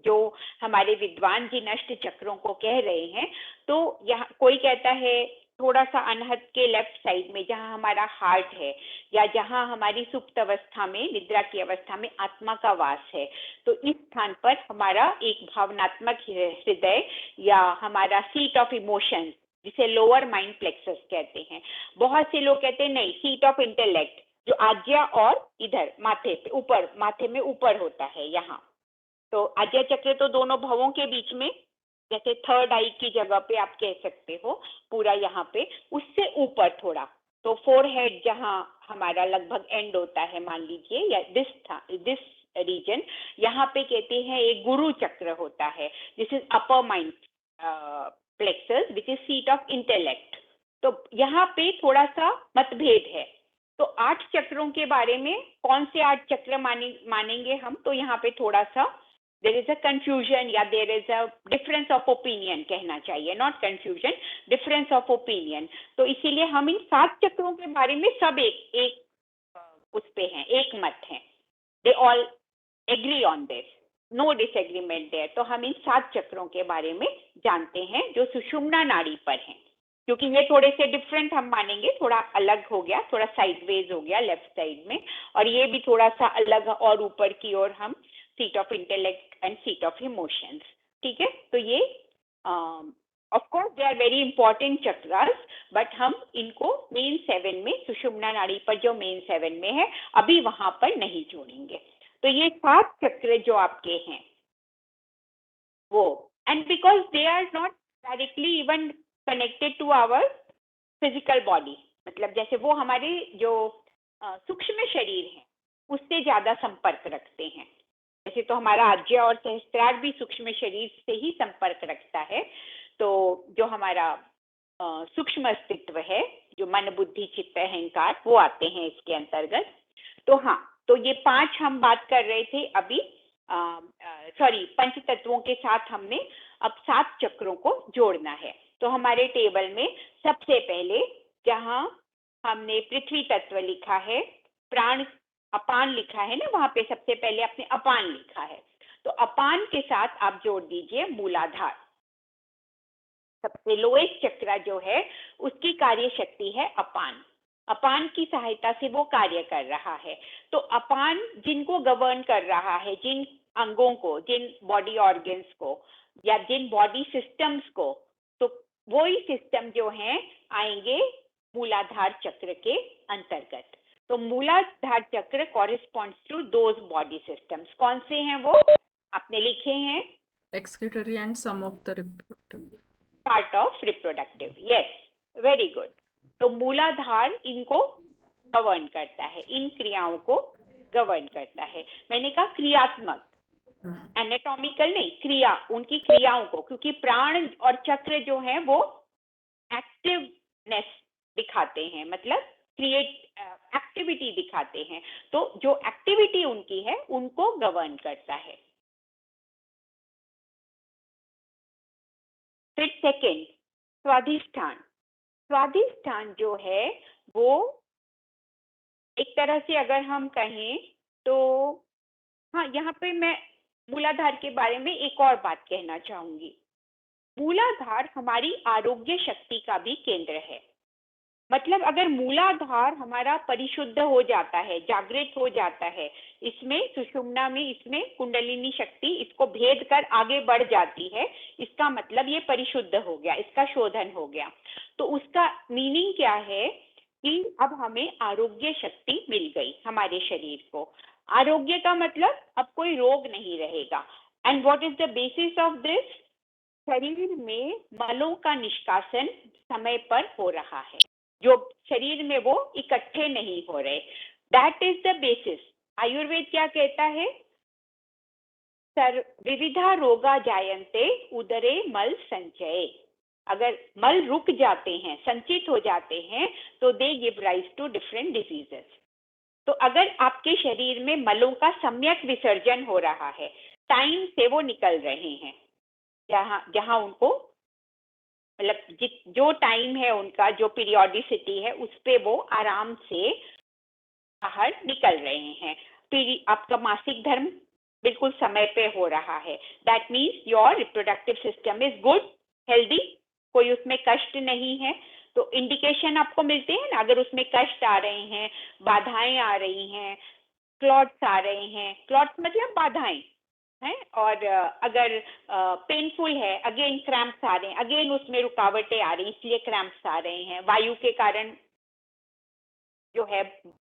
जो हमारे विद्वान जिन अष्ट चक्रों को कह रहे हैं, तो यहाँ कोई कहता है थोड़ा सा अनहद के लेफ्ट साइड में, जहाँ हमारा हार्ट है, या जहाँ हमारी सुप्त अवस्था में, निद्रा की अवस्था में आत्मा का वास है, तो इस स्थान पर हमारा एक भावनात्मक हृदय या हमारा सीट ऑफ इमोशंस, जिसे लोअर माइंड प्लेक्सस कहते हैं। बहुत से लोग कहते हैं नहीं, सीट ऑफ इंटेलेक्ट, जो आज्ञा और इधर माथे पे ऊपर, माथे में ऊपर होता है यहाँ। तो आज्ञा चक्र तो दोनों भवों के बीच में, जैसे थर्ड आई की जगह पे आप कह सकते हो, पूरा यहाँ पे, उससे ऊपर थोड़ा, तो फोरहेड जहाँ हमारा लगभग एंड होता है, मान लीजिए, या दिस रीजन, यहाँ पे कहते हैं एक गुरु चक्र होता है, this is upper mind plexus which is seat of intellect. तो यहाँ पे थोड़ा सा मतभेद है। तो 8 चक्रों के बारे में कौन से 8 चक्र मानेंगे हम, तो यहाँ पे थोड़ा सा देयर इज अ कंफ्यूजन, या there is a difference of opinion कहना चाहिए, not confusion, difference of opinion. तो इसीलिए हम इन 7 चक्रों के बारे में सब एक उस पे हैं, एक मत हैं, they all agree on this, no disagreement there. तो हम इन 7 चक्रों के बारे में जानते हैं जो सुषुम्ना नाड़ी पर हैं, क्योंकि ये थोड़े से डिफरेंट हम मानेंगे, थोड़ा अलग हो गया, थोड़ा साइडवेज हो गया लेफ्ट साइड में, और ये भी थोड़ा सा अलग और ऊपर की ओर हम seat of intellect and seat of emotions. ठीक है, तो ये of course they are very important chakras, but हम इनको मेन 7 में, सुषुम्ना नाड़ी पर जो मेन 7 में है, अभी वहां पर नहीं जोड़ेंगे। तो ये 7 चक्र जो आपके हैं वो, and because they are not directly even connected to our physical body, मतलब जैसे वो हमारे जो सूक्ष्म शरीर है उससे ज्यादा संपर्क रखते हैं। वैसे तो हमारा आज्य और सहस्त्रार भी सूक्ष्म शरीर से ही संपर्क रखता है, तो जो हमारा सूक्ष्म अस्तित्व है, जो मन बुद्धि चित्त अहंकार, वो आते हैं इसके अंतर्गत। तो हाँ, तो ये 5 हम बात कर रहे थे अभी, सॉरी, 5 तत्वों के साथ हमने अब 7 चक्रों को जोड़ना है। तो हमारे टेबल में सबसे पहले जहां हमने पृथ्वी तत्व लिखा है, प्राण अपान लिखा है ना, वहां पे सबसे पहले आपने अपान लिखा है, तो अपान के साथ आप जोड़ दीजिए मूलाधार। सबसे लोएस्ट चक्र जो है उसकी कार्य शक्ति है अपान। अपान की सहायता से वो कार्य कर रहा है। तो अपान जिनको गवर्न कर रहा है, जिन अंगों को, जिन बॉडी ऑर्गन्स को या जिन बॉडी सिस्टम्स को, तो वही सिस्टम जो हैं आएंगे मूलाधार चक्र के अंतर्गत। तो मूलाधार चक्र कॉरिस्पॉन्ड्स टू दोज बॉडी सिस्टम्स। कौन से हैं वो? आपने लिखे हैं, excretory and some of the reproductive. Part of reproductive, yes, very good. तो मूलाधार इनको गवर्न करता है, इन क्रियाओं को गवर्न करता है। मैंने कहा क्रियात्मक, एनाटॉमिकल नहीं, क्रिया, उनकी क्रियाओं को, क्योंकि प्राण और चक्र जो है वो एक्टिवनेस दिखाते हैं, मतलब क्रिएट एक्टिविटी दिखाते हैं। तो जो एक्टिविटी उनकी है उनको गवर्न करता है। फिर सेकेंड, स्वाधिष्ठान। स्वाधिष्ठान जो है वो एक तरह से अगर हम कहें तो, हाँ, यहाँ पे मैं मूलाधार के बारे में एक और बात कहना चाहूंगी। मूलाधार हमारी आरोग्य शक्ति का भी केंद्र है। मतलब अगर मूलाधार हमारा परिशुद्ध हो जाता है, जागृत हो जाता है, इसमें सुषुम्ना में, इसमें कुंडलिनी शक्ति इसको भेद कर आगे बढ़ जाती है, इसका मतलब ये परिशुद्ध हो गया, इसका शोधन हो गया। तो उसका मीनिंग क्या है कि अब हमें आरोग्य शक्ति मिल गई हमारे शरीर को। आरोग्य का मतलब अब कोई रोग नहीं रहेगा। And what is the basis of this? शरीर में मलों का निष्कासन समय पर हो रहा है, जो शरीर में वो इकट्ठे नहीं हो रहे। That is the basis. Ayurveda क्या कहता है? विविधा रोगा जायन्ते उदरे मल संचय। अगर मल रुक जाते हैं, संचित हो जाते हैं, तो they give rise to different diseases. तो अगर आपके शरीर में मलों का सम्यक विसर्जन हो रहा है, टाइम से वो निकल रहे हैं, जहां उनको, मतलब जो टाइम है उनका, जो पीरियोडिसिटी है, उस पे वो आराम से बाहर निकल रहे हैं, आपका मासिक धर्म बिल्कुल समय पे हो रहा है, that means your reproductive system is good, healthy, कोई उसमें कष्ट नहीं है। तो इंडिकेशन आपको मिलते हैं ना, अगर उसमें कष्ट आ रहे हैं, बाधाएं आ रही हैं, क्लॉट्स आ रहे हैं, क्लॉट्स मतलब बाधाएं हैं, और अगर पेनफुल है, अगेन क्रैम्प्स आ रहे हैं, अगेन उसमें रुकावटें आ रही हैं, इसलिए क्रैम्प्स आ रहे हैं, वायु के कारण जो है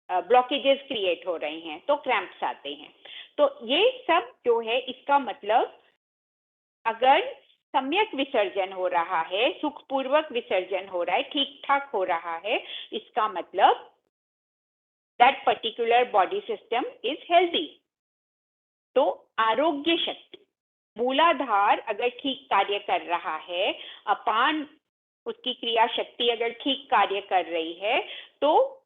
ब्लॉकेजेस क्रिएट हो रहे हैं, तो क्रैम्प्स आते हैं। तो ये सब जो है, इसका मतलब अगर सम्यक विसर्जन हो रहा है, सुखपूर्वक विसर्जन हो रहा है, ठीक ठाक हो रहा है, इसका मतलब that particular body system is healthy. तो आरोग्य शक्ति, मूलाधार अगर ठीक कार्य कर रहा है, अपान उसकी क्रिया शक्ति अगर ठीक कार्य कर रही है, तो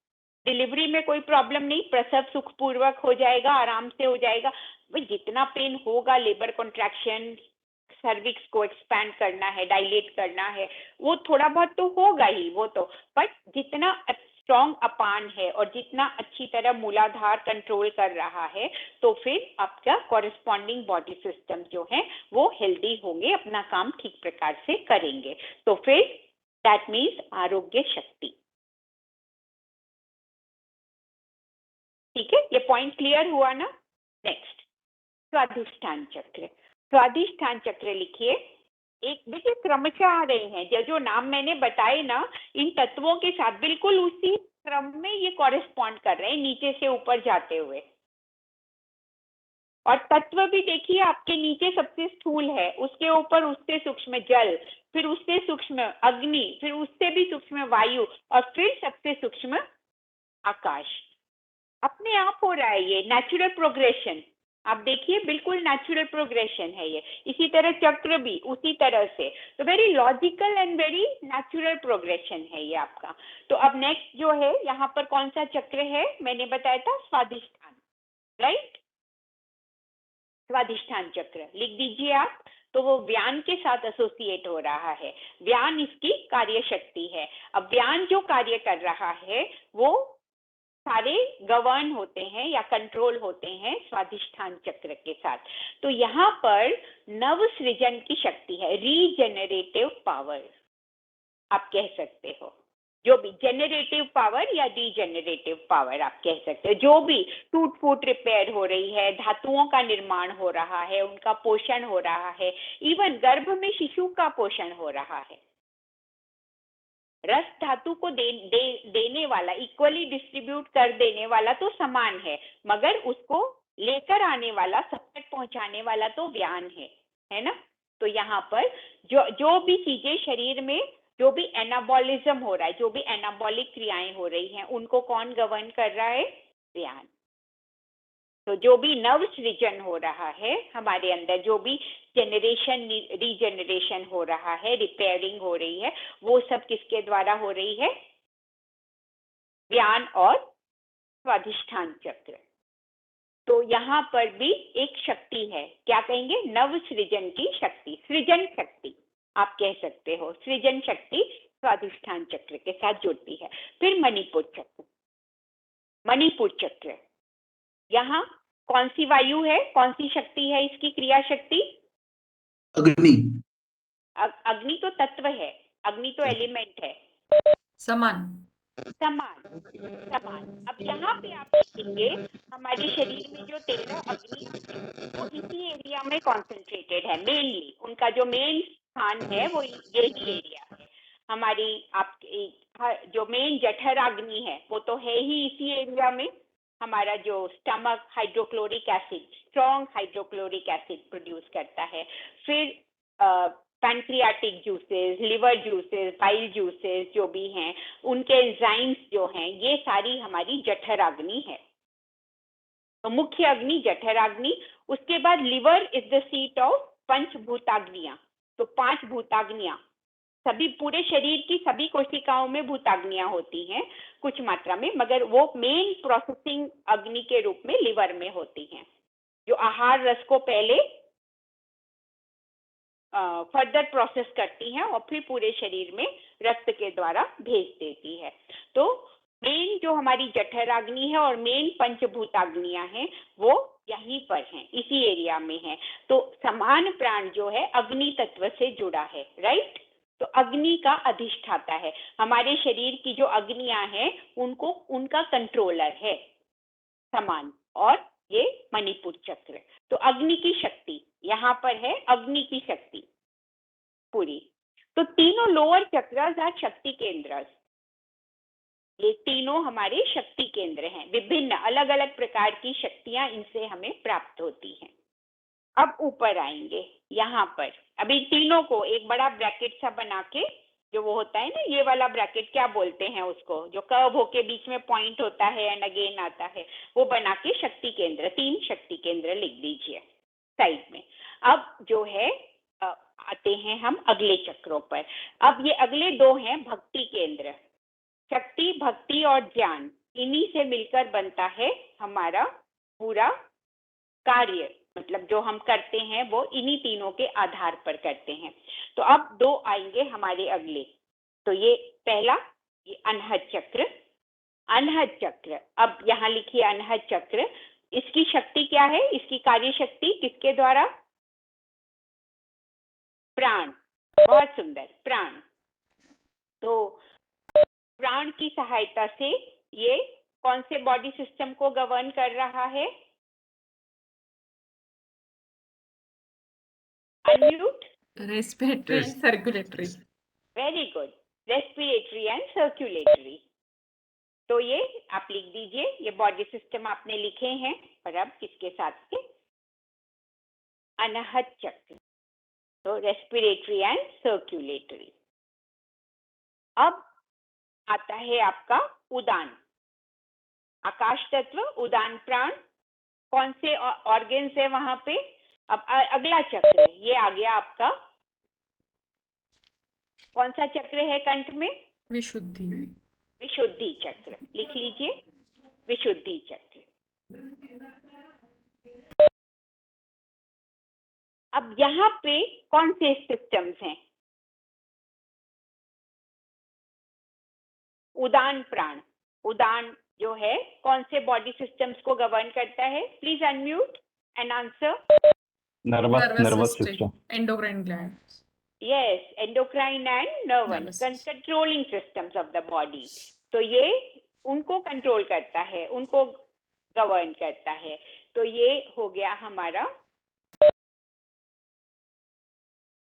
डिलीवरी में कोई प्रॉब्लम नहीं, प्रसव सुखपूर्वक हो जाएगा, आराम से हो जाएगा। भाई जितना पेन होगा, लेबर कॉन्ट्रैक्शन, सर्विक्स को एक्सपैंड करना है, डायलेट करना है, वो थोड़ा बहुत तो होगा ही, वो तो, बट जितना स्ट्रॉन्ग अपान है और जितना अच्छी तरह मूलाधार कंट्रोल कर रहा है, तो फिर आपका कॉरेस्पॉन्डिंग बॉडी सिस्टम जो है वो हेल्दी होंगे, अपना काम ठीक प्रकार से करेंगे। तो फिर दैट मीन्स आरोग्य शक्ति। ठीक है, ये पॉइंट क्लियर हुआ ना? नेक्स्ट, स्वाधिष्ठान चक्र। स्वाधिष्ठान चक्र लिखिए, एक देखिए क्रमशः आ रहे हैं, जो जो नाम मैंने बताए ना, इन तत्वों के साथ बिल्कुल उसी क्रम में ये कॉरेस्पॉन्ड कर रहे हैं, नीचे से ऊपर जाते हुए। और तत्व भी देखिए आपके नीचे सबसे स्थूल है, उसके ऊपर उससे सूक्ष्म जल, फिर उससे सूक्ष्म अग्नि, फिर उससे भी सूक्ष्म वायु, और फिर सबसे सूक्ष्म आकाश। अपने आप हो रहा है ये नेचुरल प्रोग्रेशन। आप देखिए बिल्कुल नेचुरल प्रोग्रेशन है ये। इसी तरह चक्र भी उसी तरह से, तो very logical and very natural progression है ये आपका। तो अब नेक्स्ट जो है यहाँ पर कौन सा चक्र है, मैंने बताया था स्वादिष्ठान, राइट। स्वादिष्ठान चक्र लिख दीजिए आप। तो वो व्यान के साथ एसोसिएट हो रहा है, व्यान इसकी कार्य शक्ति है। अब व्यान जो कार्य कर रहा है वो सारे गवर्न होते हैं या कंट्रोल होते हैं स्वादिष्ठान चक्र के साथ। तो यहाँ पर नव सृजन की शक्ति है, रीजेनरेटिव पावर आप कह सकते हो। जो भी जेनरेटिव पावर या रीजेनरेटिव पावर आप कह सकते हो, जो भी टूट फूट रिपेयर हो रही है, धातुओं का निर्माण हो रहा है, उनका पोषण हो रहा है, इवन गर्भ में शिशु का पोषण हो रहा है। रस धातु को देने वाला, इक्वली डिस्ट्रीब्यूट कर देने वाला तो समान है, मगर उसको लेकर आने वाला, सब तक पहुंचाने वाला तो व्यान है ना। तो यहाँ पर जो भी चीजें शरीर में, जो भी एनाबॉलिज्म हो रहा है, जो भी एनाबॉलिक क्रियाएं हो रही हैं, उनको कौन गवर्न कर रहा है, व्यान। तो जो भी नव सृजन हो रहा है हमारे अंदर, जो भी जेनरेशन रीजेनरेशन हो रहा है, रिपेयरिंग हो रही है, वो सब किसके द्वारा हो रही है, व्यान और स्वादिष्ठान चक्र। तो यहाँ पर भी एक शक्ति है, क्या कहेंगे, नव सृजन की शक्ति, सृजन शक्ति आप कह सकते हो। सृजन शक्ति स्वादिष्ठान चक्र के साथ जुड़ती है। फिर मणिपुर चक्र, मणिपुर चक्र, यहाँ कौन सी वायु है, कौन सी शक्ति है इसकी क्रिया शक्ति, अग्नि। अग्नि तो तत्व है, अग्नि तो एलिमेंट है, समान। समान समान। अब यहाँ पे आप देखेंगे हमारे शरीर में जो 13 अग्नियां हैं वो इसी एरिया में कॉन्सेंट्रेटेड है, मेनली उनका जो मेन स्थान है वो यही एरिया है। हमारी आपकी जो मेन जठर अग्नि है वो तो है ही इसी एरिया में। हमारा जो stomach hydrochloric acid, strong hydrochloric acid produce करता है। फिर pancreatic juices, liver juices, bile juices जो भी हैं, उनके एंजाइम्स जो हैं, ये सारी हमारी जठराग्नि है। तो मुख्य अग्नि जठराग्नि। उसके बाद liver is the seat of पंचभूताग्नियां। तो 5 भूताग्नियां, सभी पूरे शरीर की सभी कोशिकाओं में भूताग्नियां होती हैं कुछ मात्रा में, मगर वो मेन प्रोसेसिंग अग्नि के रूप में लिवर में होती हैं, जो आहार रस को पहले फर्दर प्रोसेस करती हैं और फिर पूरे शरीर में रक्त के द्वारा भेज देती है। तो मेन जो हमारी जठराग्नि है और मेन पंचभूताग्नियां हैं वो यहीं पर हैं, इसी एरिया में है। तो समान प्राण जो है अग्नि तत्व से जुड़ा है, राइट। तो अग्नि का अधिष्ठाता है, हमारे शरीर की जो अग्नियां हैं उनको, उनका कंट्रोलर है समान। और ये मणिपुर चक्र, तो अग्नि की शक्ति यहाँ पर है, अग्नि की शक्ति पूरी। तो तीनों लोअर चक्रस आर शक्ति केंद्र, ये तीनों हमारे शक्ति केंद्र हैं। विभिन्न अलग अलग प्रकार की शक्तियां इनसे हमें प्राप्त होती हैं। अब ऊपर आएंगे यहाँ पर, अभी तीनों को एक बड़ा ब्रैकेट सा बना के, जो वो होता है ना ये वाला ब्रैकेट, क्या बोलते हैं उसको, जो कर्व होके बीच में पॉइंट होता है एंड अगेन आता है, वो बना के शक्ति केंद्र, 3 शक्ति केंद्र लिख दीजिए साइड में। अब जो है आते हैं हम अगले चक्रों पर। अब ये अगले 2 हैं भक्ति केंद्र। शक्ति, भक्ति और ज्ञान, इन्हीं से मिलकर बनता है हमारा पूरा कार्य, मतलब जो हम करते हैं वो इन्हीं तीनों के आधार पर करते हैं। तो अब 2 आएंगे हमारे अगले। तो ये पहला, ये अनहद चक्र, अनहद चक्र। अब यहाँ लिखिए अनहद चक्र, इसकी शक्ति क्या है, इसकी कार्य शक्ति किसके द्वारा, प्राण। बहुत सुंदर, प्राण। तो प्राण की सहायता से ये कौन से बॉडी सिस्टम को गवर्न कर रहा है, unmute, respiratory and circulatory. Very good, respiratory and circulatory. तो ये आप लिख दीजिए, ये बॉडी सिस्टम आपने लिखे हैं। और अब इसके साथ से अनाहत चक्र, तो रेस्पिरेटरी एंड सर्कुलेटरी। अब आता है आपका उदान, आकाश तत्व, उदान प्राण। कौन से ऑर्गन्स है वहां पे? अब अगला चक्र ये आ गया आपका, कौन सा चक्र है कंठ में? विशुद्धि। विशुद्धि चक्र, लिख लीजिए, विशुद्धि चक्र। अब यहाँ पे कौन से सिस्टम्स हैं? उदान प्राण, उदान जो है कौन से बॉडी सिस्टम्स को गवर्न करता है? Please unmute and answer. Nervous system. Endocrine glands. Yes, endocrine and nervous, Nervous. controlling systems of the body. तो ये उनको कंट्रोल करता है, उनको गवर्न करता है। तो ये हो गया हमारा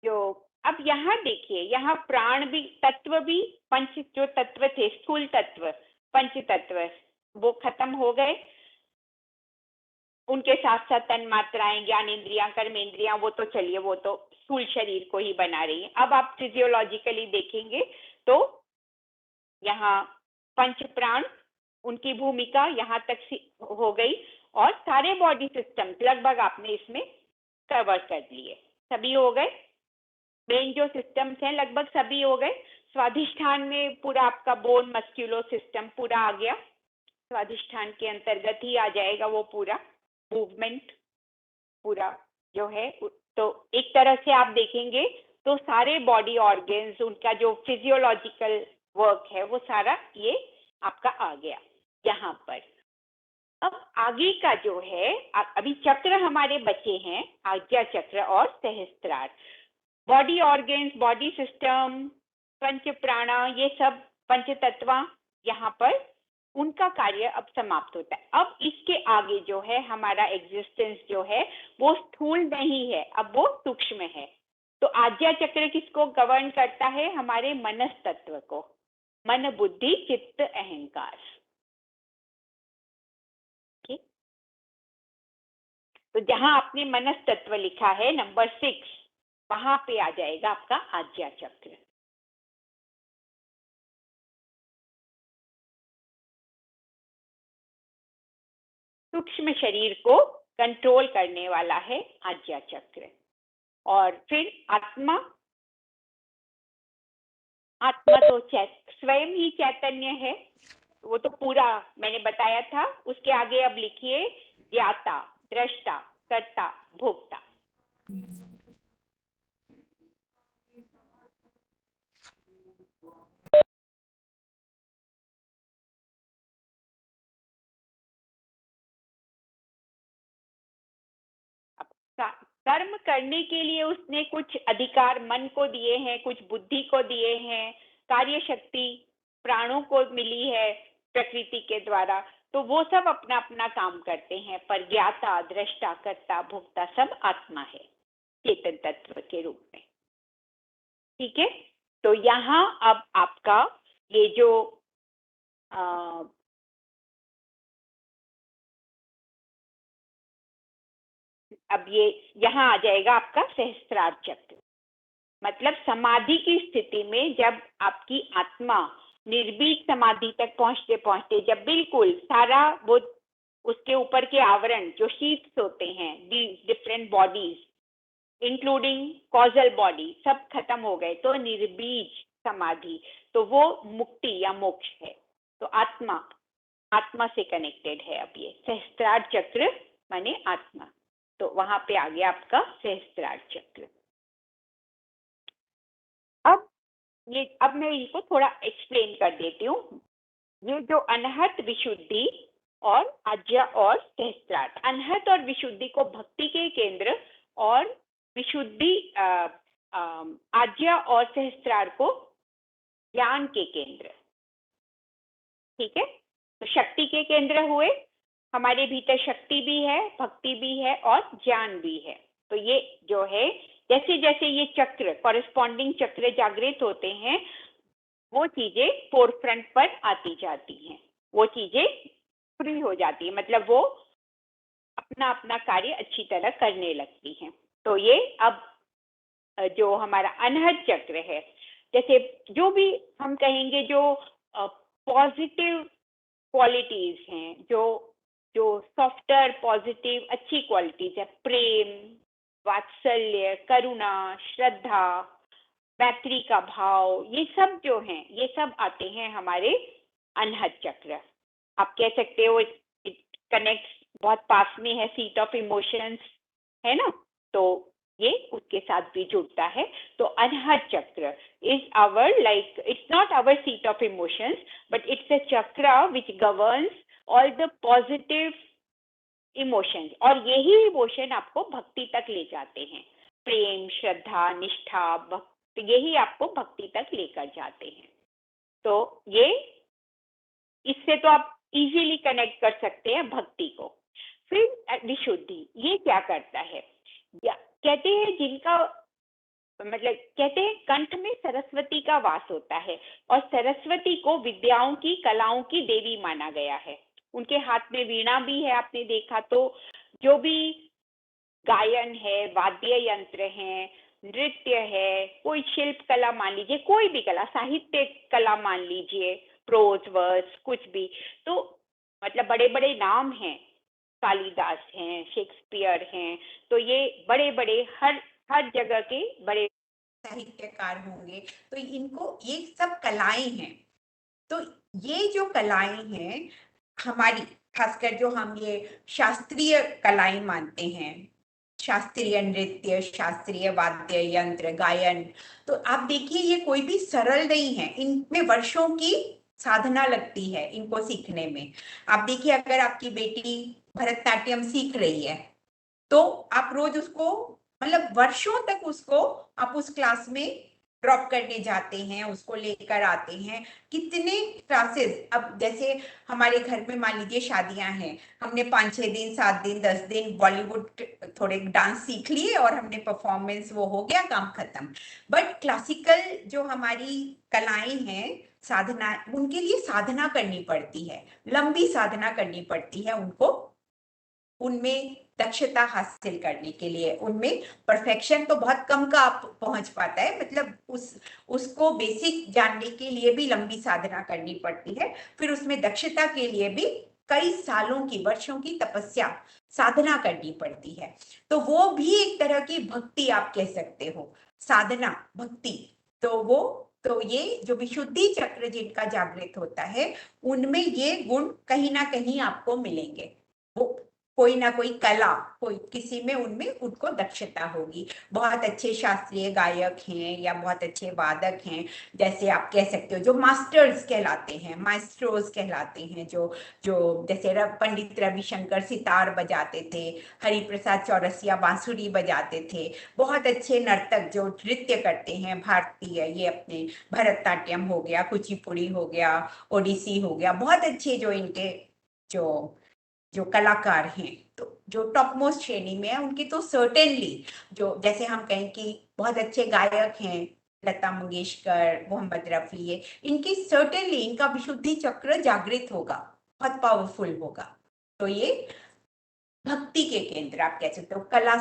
जो। अब यहाँ देखिए, यहाँ प्राण भी, तत्व भी, पंच जो तत्व थे, स्थूल तत्व, पंच तत्व, वो खत्म हो गए। उनके साथ साथ तन मात्राएं, ज्ञानेंद्रियां, कर्मेंद्रियां, वो तो चलिए, वो तो स्थूल शरीर को ही बना रही है। अब आप फिजियोलॉजिकली देखेंगे तो यहाँ पंच प्राण, उनकी भूमिका यहाँ तक हो गई। और सारे बॉडी सिस्टम लगभग आपने इसमें कवर कर लिए, सभी हो गए। मेन जो सिस्टम्स हैं लगभग सभी हो गए। स्वाधिष्ठान में पूरा आपका बोन मस्क्यूलो सिस्टम पूरा आ गया, स्वाधिष्ठान के अंतर्गत ही आ जाएगा वो पूरा मूवमेंट पूरा जो है। तो एक तरह से आप देखेंगे तो सारे बॉडी ऑर्गन्स, उनका जो फिजियोलॉजिकल वर्क है वो सारा ये आपका आ गया यहाँ पर। अब आगे का जो है, अभी चक्र हमारे बचे हैं, आज्ञा चक्र और सहस्त्रार। बॉडी ऑर्गन्स, बॉडी सिस्टम, पंच प्राणा, ये सब पंच तत्वा यहाँ पर उनका कार्य अब समाप्त होता है। अब इसके आगे जो है हमारा एग्जिस्टेंस जो है वो स्थूल नहीं है, अब वो सूक्ष्म है। तो आज्ञा चक्र किसको गवर्न करता है? हमारे मनस तत्व को, मन बुद्धि चित्त अहंकार। ठीक, तो जहां आपने मनस तत्व लिखा है नंबर 6, वहां पे आ जाएगा आपका आज्ञा चक्र। सूक्ष्म शरीर को कंट्रोल करने वाला है आज्ञा चक्र। और फिर आत्मा, आत्मा तो स्वयं ही चैतन्य है, वो तो पूरा मैंने बताया था। उसके आगे अब लिखिए ज्ञाता, दृष्टा, कर्ता, भोक्ता। कर्म करने के लिए उसने कुछ अधिकार मन को दिए हैं, कुछ बुद्धि को दिए हैं, कार्य शक्ति प्राणों को मिली है प्रकृति के द्वारा, तो वो सब अपना अपना काम करते हैं। पर ज्ञाता, दृष्टा, कर्ता, भोक्ता सब आत्मा है चेतन तत्व के रूप में। ठीक है, तो यहाँ अब आपका ये जो अब ये यहाँ आ जाएगा आपका सहस्त्रार चक्र। मतलब समाधि की स्थिति में जब आपकी आत्मा निर्भीक समाधि तक पहुंचते पहुंचते जब बिल्कुल सारा वो उसके ऊपर के आवरण जो शीट्स होते हैं, different bodies including causal body सब खत्म हो गए, तो निर्बीज समाधि, तो वो मुक्ति या मोक्ष है। तो आत्मा से कनेक्टेड है। अब ये सहस्त्रार चक्र माने आत्मा, तो वहां पे आ गया आपका सहस्त्रार चक्र। अब मैं इसको थोड़ा एक्सप्लेन कर देती हूँ। ये जो अनहत, विशुद्धि और आज्ञा और सहस्त्रार, अनहत और विशुद्धि को भक्ति के केंद्र और विशुद्धि आज्ञा और सहस्त्रार को ज्ञान के केंद्र। ठीक है, तो शक्ति के केंद्र हुए, हमारे भीतर शक्ति भी है, भक्ति भी है और ज्ञान भी है। तो ये जो है जैसे जैसे ये चक्र, कॉरेस्पॉन्डिंग चक्र जागृत होते हैं, वो चीजें फोरफ्रंट पर आती जाती हैं, वो चीजें फ्री हो जाती है, मतलब वो अपना अपना कार्य अच्छी तरह करने लगती हैं। तो ये अब जो हमारा अनहद चक्र है, जैसे जो भी हम कहेंगे जो पॉजिटिव क्वालिटीज हैं, जो जो सॉफ्टवेयर पॉजिटिव अच्छी क्वालिटीज है, प्रेम, वात्सल्य, करुणा, श्रद्धा, मैत्री का भाव, ये सब जो हैं, ये सब आते हैं हमारे अनहद चक्र। आप कह सकते हो इट कनेक्ट्स, बहुत पास में है, सीट ऑफ इमोशंस है ना, तो ये उसके साथ भी जुड़ता है। तो Anahad chakra is our, like it's not our seat of emotions, but it's a chakra which governs all the positive emotions, और यही इमोशन आपको भक्ति तक ले जाते हैं। प्रेम, श्रद्धा, निष्ठा, भक्ति, यही आपको भक्ति तक लेकर जाते हैं। तो ये, इससे तो आप इजीली कनेक्ट कर सकते हैं भक्ति को। फिर विशुद्धि, ये क्या करता है? कहते हैं जिनका, मतलब कहते हैं कंठ में सरस्वती का वास होता है, और सरस्वती को विद्याओं की, कलाओं की देवी माना गया है। उनके हाथ में वीणा भी है, आपने देखा तो। जो भी गायन है, वाद्य यंत्र है, नृत्य है, कोई शिल्प कला मान लीजिए, कोई भी कला, साहित्य कला मान लीजिए, प्रोज वर्स, कुछ भी, तो मतलब बड़े बड़े नाम हैं, कालिदास हैं, शेक्सपियर हैं, तो ये बड़े बड़े हर जगह के बड़े साहित्यकार होंगे। तो इनको, ये सब कलाएं हैं। तो ये जो कलाएं हैं हमारी, खासकर जो हम ये शास्त्रीय कलाएं मानते हैं, शास्त्रीय नृत्य, शास्त्रीय वाद्य यंत्र, गायन, तो आप देखिए ये कोई भी सरल नहीं है, इनमें वर्षों की साधना लगती है इनको सीखने में। आप देखिए, अगर आपकी बेटी भरतनाट्यम सीख रही है तो आप रोज उसको, मतलब वर्षों तक उसको आप उस क्लास में ड्रॉप करने जाते हैं, उसको लेकर आते हैं। कितने क्लासेस, अब जैसे हमारे घर में मान लीजिए शादियां हैं, हमने 5-6 दिन, 7 दिन, 10 दिन बॉलीवुड थोड़े डांस सीख लिए और हमने परफॉर्मेंस, वो हो गया, काम खत्म। बट क्लासिकल जो हमारी कलाएं हैं, साधना, उनके लिए साधना करनी पड़ती है, लंबी साधना करनी पड़ती है उनको, उनमें दक्षता हासिल करने के लिए। उनमें परफेक्शन तो बहुत कम का आप पहुंच पाता है, मतलब उसको बेसिक जानने के लिए भी लंबी साधना करनी पड़ती है। फिर उसमें दक्षता के लिए भी कई सालों की, वर्षों की तपस्या, साधना करनी पड़ती है। तो वो भी एक तरह की भक्ति आप कह सकते हो, साधना, भक्ति। तो ये जो विशुद्धि चक्र जिनका जागृत होता है, उनमें ये गुण कहीं ना कहीं आपको मिलेंगे। वो कोई ना कोई कला, कोई किसी में, उनमें उनको दक्षता होगी। बहुत अच्छे शास्त्रीय गायक हैं या बहुत अच्छे वादक हैं, जैसे आप कह सकते हो जो मास्टर्स कहलाते हैं, माइस्ट्रोस कहलाते हैं, जो जो जैसे पंडित रविशंकर सितार बजाते थे, हरिप्रसाद चौरसिया बांसुरी बजाते थे। बहुत अच्छे नर्तक जो नृत्य करते हैं भारतीय, ये अपने भरतनाट्यम हो गया, कुचिपुड़ी हो गया, ओडिसी हो गया, बहुत अच्छे जो इनके जो कलाकार हैं, तो जो टॉप मोस्ट श्रेणी में है, उनकी तो सर्टेनली, जो जैसे हम कहें कि बहुत अच्छे गायक हैं, लता मंगेशकर, मोहम्मद रफी, ये इनकी सर्टेनली, इनका विशुद्धि चक्र जागृत होगा, बहुत पावरफुल होगा। तो ये भक्ति के केंद्र आप कह सकते हो, कला,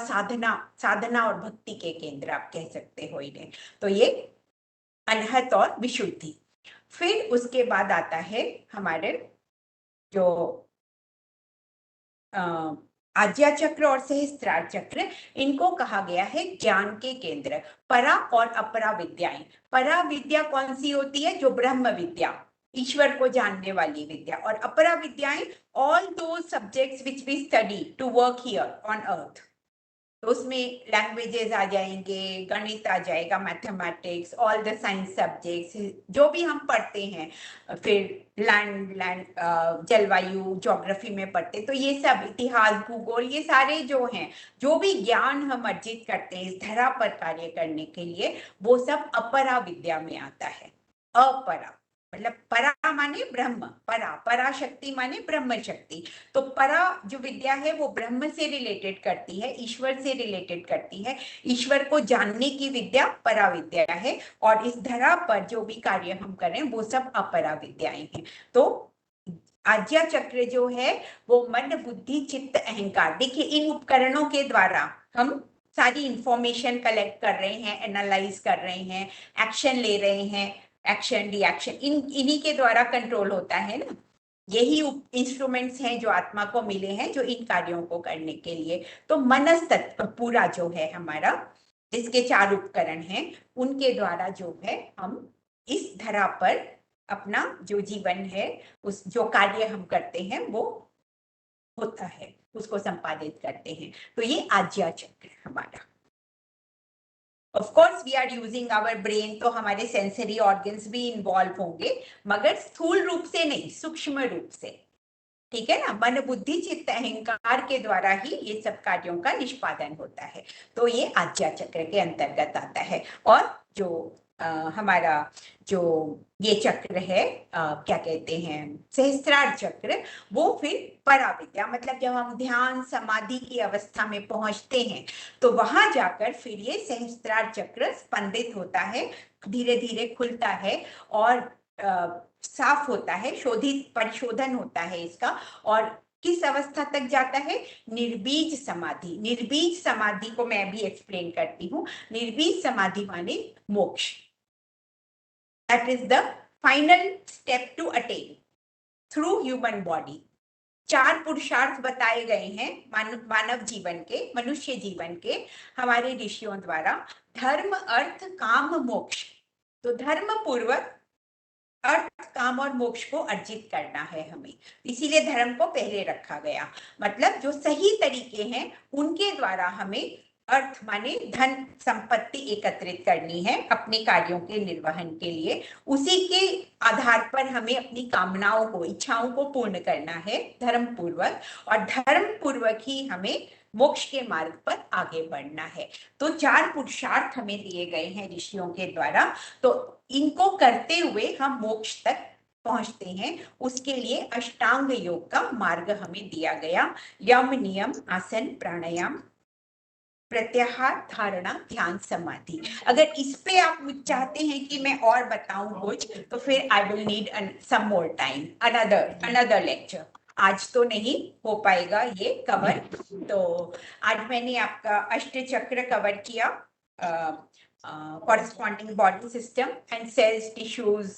साधना और भक्ति के केंद्र आप कह सकते हो इन्हें। तो ये अनहत और विशुद्धि। फिर उसके बाद आता है हमारे जो आज्ञा चक्र और सहस्त्रार चक्र, इनको कहा गया है ज्ञान के केंद्र। परा और अपरा विद्याएं। परा विद्या कौन सी होती है? जो ब्रह्म विद्या, ईश्वर को जानने वाली विद्या। और अपरा विद्याएं, all those subjects which we study to work here on earth. तो उसमें लैंग्वेजेस आ जाएंगे, गणित आ जाएगा, mathematics, all the science subjects जो भी हम पढ़ते हैं, फिर लैंड जलवायु, ज्योग्राफी में पढ़ते, तो ये सब, इतिहास, भूगोल, ये सारे जो हैं, जो भी ज्ञान हम अर्जित करते हैं इस धरा पर कार्य करने के लिए, वो सब अपरा विद्या में आता है। अपरा, मतलब परा माने ब्रह्म, पराशक्ति माने ब्रह्म शक्ति। तो परा जो विद्या है वो ब्रह्म से रिलेटेड करती है, ईश्वर से रिलेटेड करती है। ईश्वर को जानने की विद्या परा विद्या है, और इस धरा पर जो भी कार्य हम कर रहे हैं वो सब अपरा विद्याएं हैं। तो आज्ञा चक्र जो है वो मन, बुद्धि, चित्त, अहंकार, देखिए इन उपकरणों के द्वारा हम सारी इंफॉर्मेशन कलेक्ट कर रहे हैं, एनालाइज कर रहे हैं, एक्शन ले रहे हैं, एक्शन रिएक्शन इन्हीं के द्वारा कंट्रोल होता है ना। यही इंस्ट्रूमेंट्स हैं जो आत्मा को मिले हैं जो इन कार्यों को करने के लिए। तो मनस तत्व पूरा जो है हमारा, जिसके 4 उपकरण हैं, उनके द्वारा जो है हम इस धरा पर अपना जो जीवन है, उस जो कार्य हम करते हैं वो होता है, उसको संपादित करते हैं। तो ये आज्ञा चक्र हमारा। Of course we are using our brain, तो हमारे सेंसरी ऑर्गन्स भी इन्वॉल्व होंगे, मगर स्थूल रूप से नहीं, सूक्ष्म रूप से, ठीक है ना। मन, बुद्धि, चित्त, अहंकार के द्वारा ही ये सब कार्यों का निष्पादन होता है। तो ये आज्ञा चक्र के अंतर्गत आता है। और जो हमारा जो ये चक्र है, क्या कहते हैं, सहस्त्रार चक्र, वो फिर पराविद्या, मतलब जब हम ध्यान समाधि की अवस्था में पहुंचते हैं तो वहां जाकर फिर ये सहस्त्रार चक्र स्पंदित होता है, धीरे धीरे खुलता है और साफ होता है, शोधित परिशोधन होता है इसका। और किस अवस्था तक जाता है? निर्बीज समाधि। निर्बीज समाधि को मैं भी एक्सप्लेन करती हूँ। निर्बीज समाधि माने मोक्ष। That is the final step to attain through human body. 4 पुरुषार्थ बताए गए हैं मानव जीवन के, मनुष्य जीवन के, हमारे ऋषियों द्वारा। धर्म, अर्थ, काम, मोक्ष। तो धर्म पूर्वक अर्थ, काम और मोक्ष को अर्जित करना है हमें, इसीलिए धर्म को पहले रखा गया। मतलब जो सही तरीके हैं उनके द्वारा हमें अर्थ माने धन संपत्ति एकत्रित करनी है अपने कार्यों के निर्वहन के लिए। उसी के आधार पर हमें अपनी कामनाओं को, इच्छाओं को पूर्ण करना है धर्म पूर्वक, और धर्म पूर्वक ही हमें मोक्ष के मार्ग पर आगे बढ़ना है। तो 4 पुरुषार्थ हमें दिए गए हैं ऋषियों के द्वारा। तो इनको करते हुए हम मोक्ष तक पहुंचते हैं। उसके लिए अष्टांग योग का मार्ग हमें दिया गया। यम, नियम, आसन, प्राणायाम, प्रत्याहार, धारणा, ध्यान, समाधि। अगर इस पे आप चाहते हैं कि मैं और बताऊं कुछ, तो फिर I will need some more time, another lecture. आज तो नहीं हो पाएगा ये कवर। तो आज मैंने आपका अष्ट चक्र कवर किया, corresponding body system and cells, tissues,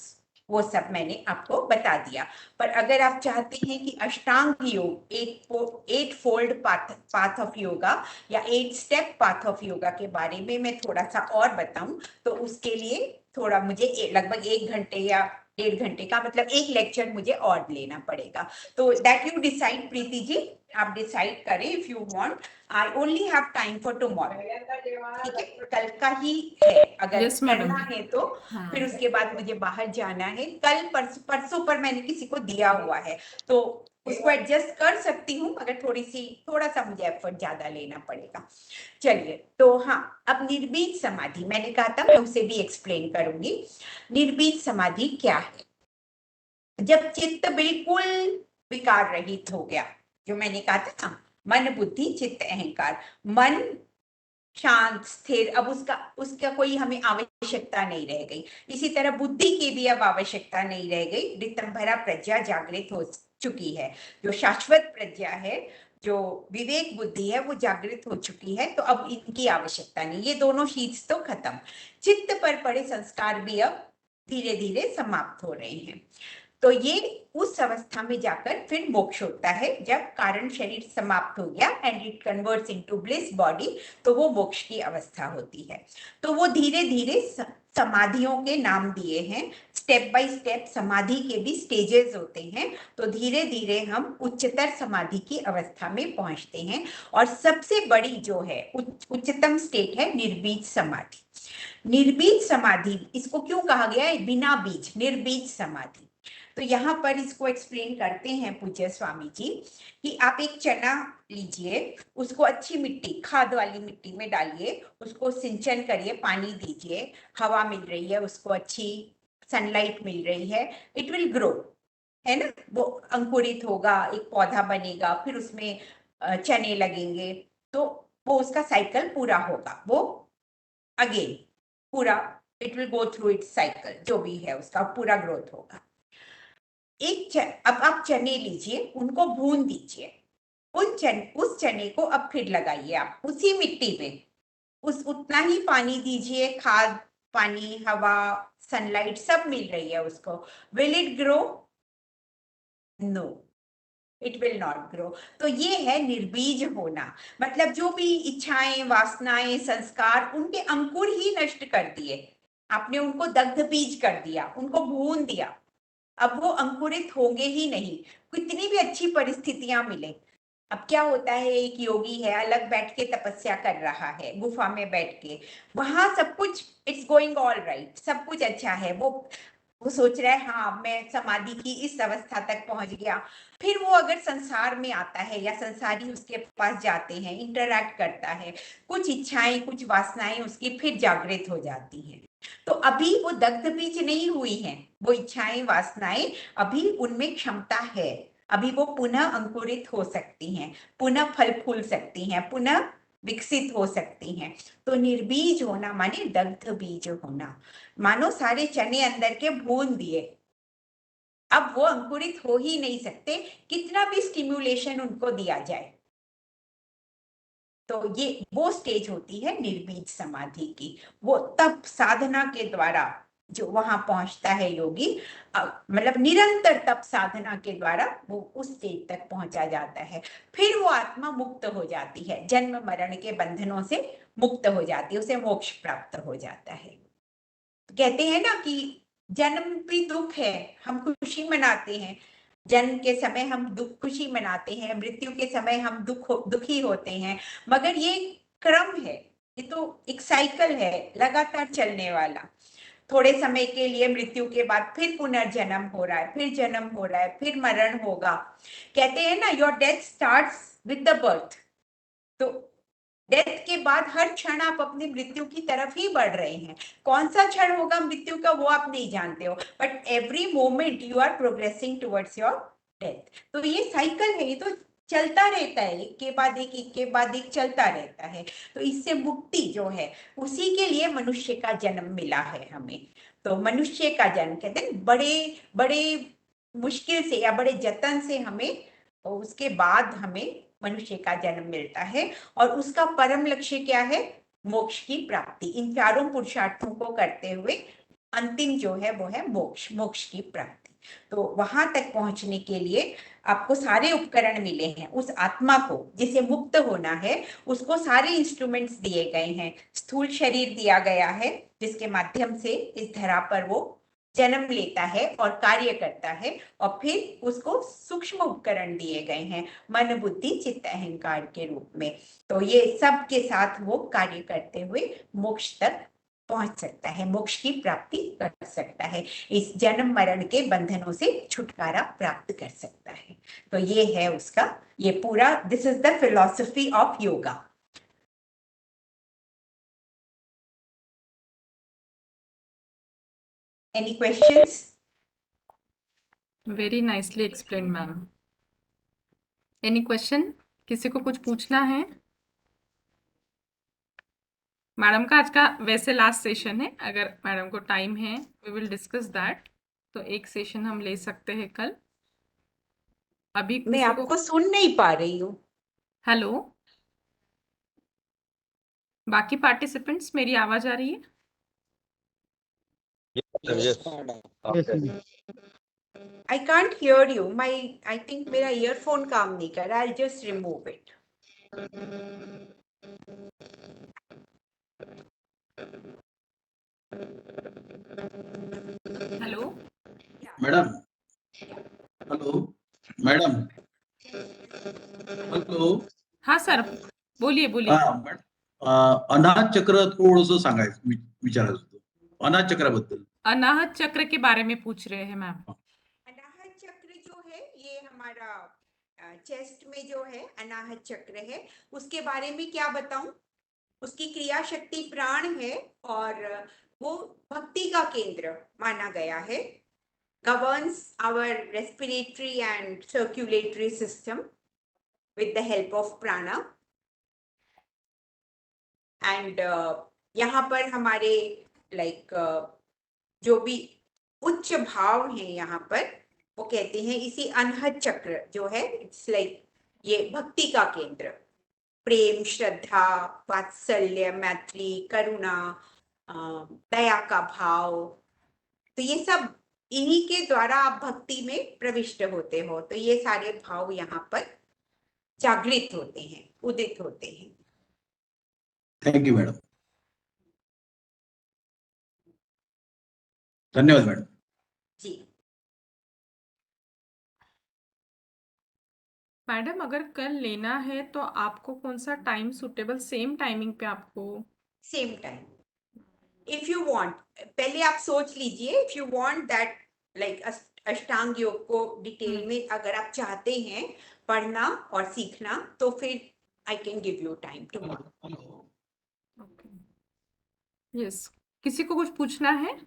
वो सब मैंने आपको बता दिया। पर अगर आप चाहते हैं कि अष्टांग योग, 8 फोल्ड पाथ ऑफ योगा या 8 स्टेप पाथ ऑफ योगा के बारे में मैं थोड़ा सा और बताऊं, तो उसके लिए थोड़ा मुझे लगभग 1 घंटे या 1.5 घंटे का, मतलब एक लेक्चर मुझे और लेना पड़ेगा। तो that you decide, Preeti ji, आप डिसाइड करें if you want. I only have time for tomorrow, ठीक है, कल का ही है। अगर Yes, madam. करना है तो फिर उसके बाद मुझे बाहर जाना है। कल परसों पर मैंने किसी को दिया हुआ है, तो उसको एडजस्ट कर सकती हूँ, मगर थोड़ा सा मुझे एफर्ट ज्यादा लेना पड़ेगा। चलिए, तो हाँ, अब निर्बीज समाधि मैंने कहा था, मैं उसे भी एक्सप्लेन करूंगी। निर्बीज समाधि क्या है? जब चित्त बिल्कुल विकार रहित हो गया, जो मैंने कहा था ना, मन, बुद्धि, चित्त, अहंकार। मन शांत, स्थिर, अब उसका कोई हमें आवश्यकता नहीं रह गई। इसी तरह बुद्धि की भी अब आवश्यकता नहीं रह गई। ऋतंभरा प्रज्ञा जागृत हो चुकी है। जो शाश्वत प्रज्ञा है, जो विवेक बुद्धि है, वो जागृत हो चुकी है। तो अब इनकी आवश्यकता नहीं, ये दोनों शीट्स तो खत्म। चित्त पर पड़े संस्कार भी अब धीरे धीरे समाप्त हो रहे हैं। तो ये उस अवस्था में जाकर फिर मोक्ष होता है, जब कारण शरीर समाप्त हो गया and it converts into bliss body, तो वो मोक्ष की अवस्था होती है। तो वो धीरे धीरे समाधियों के नाम दिए हैं, स्टेप बाय स्टेप समाधि के भी स्टेजेस होते हैं। तो धीरे धीरे हम उच्चतर समाधि की अवस्था में पहुंचते हैं, और सबसे बड़ी जो है उच्चतम स्टेट है निर्बीज समाधि। निर्बीज समाधि इसको क्यों कहा गया है? बिना बीज, निर्बीज समाधि। तो यहाँ पर इसको एक्सप्लेन करते हैं पूज्य स्वामी जी कि आप एक चना लीजिए, उसको अच्छी मिट्टी, खाद वाली मिट्टी में डालिए, उसको सिंचन करिए, पानी दीजिए, हवा मिल रही है, उसको अच्छी सनलाइट मिल रही है, इट विल ग्रो, है ना, वो अंकुरित होगा, एक पौधा बनेगा, फिर उसमें चने लगेंगे, तो वो उसका साइकिल पूरा होगा, वो अगेन पूरा it will go through it's cycle, जो भी है उसका पूरा ग्रोथ होगा। अब आप चने लीजिए, उनको भून दीजिए, उस चने को अब फिर लगाइए आप उसी मिट्टी में, उतना ही पानी दीजिए, खाद, पानी, हवा, सनलाइट सब मिल रही है उसको। Will it grow? No, it will not grow. तो ये है निर्बीज होना, मतलब जो भी इच्छाएं, वासनाएं, संस्कार, उनके अंकुर ही नष्ट कर दिए आपने, उनको दग्ध बीज कर दिया, उनको भून दिया, अब वो अंकुरित होंगे ही नहीं, कितनी भी अच्छी परिस्थितियां मिले। अब क्या होता है, एक योगी है, अलग बैठ के तपस्या कर रहा है, गुफा में बैठ के, वहां सब कुछ इट्स गोइंग ऑल राइट, सब कुछ अच्छा है, वो सोच रहा है हाँ मैं समाधि की इस अवस्था तक पहुंच गया। फिर वो अगर संसार में आता है या संसारी उसके पास जाते हैं, इंटरैक्ट करता है, कुछ इच्छाएं, कुछ वासनाएं उसकी फिर जागृत हो जाती हैं, तो अभी वो दग्ध बीज नहीं हुई हैं, वो इच्छाएं, वासनाएं अभी उनमें क्षमता है, अभी वो पुनः अंकुरित हो सकती हैं, पुनः फल फूल सकती हैं, पुनः विकसित हो सकती हैं। तो निर्बीज होना माने दग्ध बीज होना, मानो सारे चने अंदर के भून दिए, अब वो अंकुरित हो ही नहीं सकते, कितना भी स्टिम्युलेशन उनको दिया जाए। तो ये वो स्टेज होती है निर्बीज समाधि की, वो तप साधना के द्वारा जो वहां पहुंचता है योगी, मतलब निरंतर तप साधना के द्वारा वो उस स्टेज तक पहुंचा जाता है, फिर वो आत्मा मुक्त हो जाती है, जन्म मरण के बंधनों से मुक्त हो जाती है, उसे मोक्ष प्राप्त हो जाता है। तो कहते हैं ना कि जन्म भी दुख है, हम खुशी मनाते हैं, जन्म के समय हम दुख खुशी मनाते हैं, मृत्यु के समय हम दुखी होते हैं, मगर ये क्रम है, ये तो एक साइकिल है लगातार चलने वाला। थोड़े समय के लिए मृत्यु के बाद फिर पुनर्जन्म हो रहा है, फिर जन्म हो रहा है, फिर मरण होगा। कहते हैं ना your death starts with the birth, तो डेथ के बाद हर क्षण आप अपनी मृत्यु की तरफ ही बढ़ रहे हैं, कौन सा क्षण होगा मृत्यु का वो आप नहीं जानते हो, but every moment you are progressing towards your death. तो ये साइकिल है, ये तो चलता रहता है, एक के बाद एक चलता रहता है। तो इससे मुक्ति जो है, उसी के लिए मनुष्य का जन्म मिला है हमें। तो मनुष्य का जन्म कहते हैं बड़े बड़े मुश्किल से या बड़े जतन से हमें, उसके बाद हमें मनुष्य का जन्म मिलता है, और उसका परम लक्ष्य क्या है? मोक्ष की प्राप्ति। इन चारों पुरुषार्थों को करते हुए अंतिम जो है वो है मोक्ष, मोक्ष की प्राप्ति। तो वहां तक पहुंचने के लिए आपको सारे उपकरण मिले हैं, उस आत्मा को जिसे मुक्त होना है उसको सारे इंस्ट्रूमेंट्स दिए गए हैं, स्थूल शरीर दिया गया है जिसके माध्यम से इस धरा पर वो जन्म लेता है और कार्य करता है, और फिर उसको सूक्ष्म उपकरण दिए गए हैं मन, बुद्धि, चित्त, अहंकार के रूप में। तो ये सब के साथ वो कार्य करते हुए मोक्ष तक पहुंच सकता है, मोक्ष की प्राप्ति कर सकता है, इस जन्म मरण के बंधनों से छुटकारा प्राप्त कर सकता है। तो ये है उसका, ये पूरा, this is the philosophy of yoga. Any questions? Very nicely explain ma'am. Any question? किसी को कुछ पूछना है? मैडम का आज का वैसे लास्ट सेशन है, अगर मैडम को टाइम है वी विल डिस्कस दैट, तो एक सेशन हम ले सकते हैं कल। अभी मैं किसी को, आपको सुन नहीं पा रही हूँ। हेलो, बाकी पार्टिसिपेंट्स, मेरी आवाज आ रही है? I can't hear you. I think मेरा ईयरफोन काम नहीं कर रहा। I'll just remove it. Hello madam, hello madam, hello. हाँ सर, बोलिए बोलिए। हा मॅडम, अनाहत चक्र थोडंसं सांगायचं, विचारायचं होतं अनाहत चक्राबद्दल. अनाहत चक्र के बारे में पूछ रहे हैं मैम। अनाहत चक्र जो है ये हमारा चेस्ट में जो है अनाहत चक्र है, उसके बारे में क्या बताऊं? उसकी क्रिया शक्ति प्राण है, और वो भक्ति का केंद्र माना गया है, governs our respiratory and circulatory system with the help of prana. And यहाँ पर हमारे जो भी उच्च भाव हैं यहाँ पर, वो कहते हैं इसी अनहद चक्र जो है, इट्स ये भक्ति का केंद्र, प्रेम, श्रद्धा, वात्सल्य, मैत्री, करुणा, दया का भाव, तो ये सब इन्हीं के द्वारा आप भक्ति में प्रविष्ट होते हो। तो ये सारे भाव यहाँ पर जागृत होते हैं, उदित होते हैं। थैंक यू मैडम, धन्यवाद मैडम। जी मैडम अगर कल लेना है तो आपको कौन सा टाइम सूटेबल, सेम टाइमिंग पे आपको? Same time, if you want, पहले आप सोच लीजिए, इफ यू वांट दैट अष्टांग योग को डिटेल में अगर आप चाहते हैं पढ़ना और सीखना, तो फिर I can give you time tomorrow. Okay, yes. किसी को कुछ पूछना है?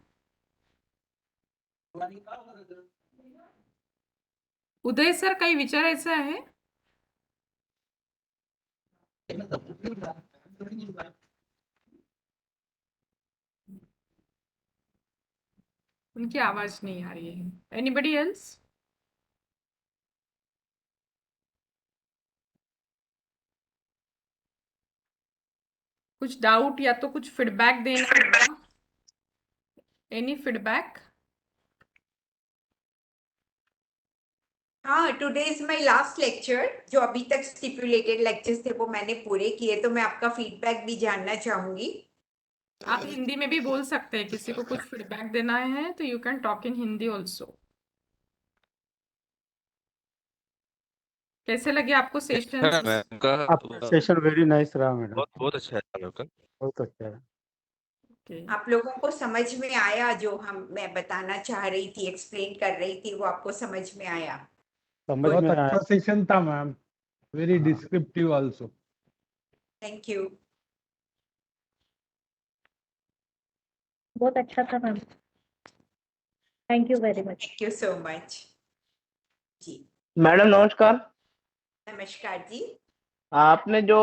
उदय सर, काही विचारायचं आहे? उनकी आवाज नहीं आ रही है। Anybody else? कुछ डाउट या तो कुछ फीडबैक देना होगा? Any feedback? हाँ, today is my last lecture. जो अभी तक स्टिपुलेटेड लेक्चर्स थे वो मैंने पूरे किए, तो मैं आपका फीडबैक भी जानना चाहूंगी। आप हिंदी में भी बोल सकते हैं, किसी को कुछ फीडबैक देना है तो you can talk in Hindi also. कैसे लगे आपको सेशन? आपका सेशन वेरी नाइस रहा मैडम, बहुत अच्छा है आपका। बहुत अच्छा है। आप लोगों को समझ में आया जो मैं बताना चाह रही थी, एक्सप्लेन कर रही थी, वो आपको समझ में आया? समझ बहुत में आया। अच्छा सेशन था ma'am, very descriptive also. Thank you. बहुत अच्छा था ma'am, thank you very much. Thank you so much. जी मैडम नमस्कार। नमस्कार जी। आपने जो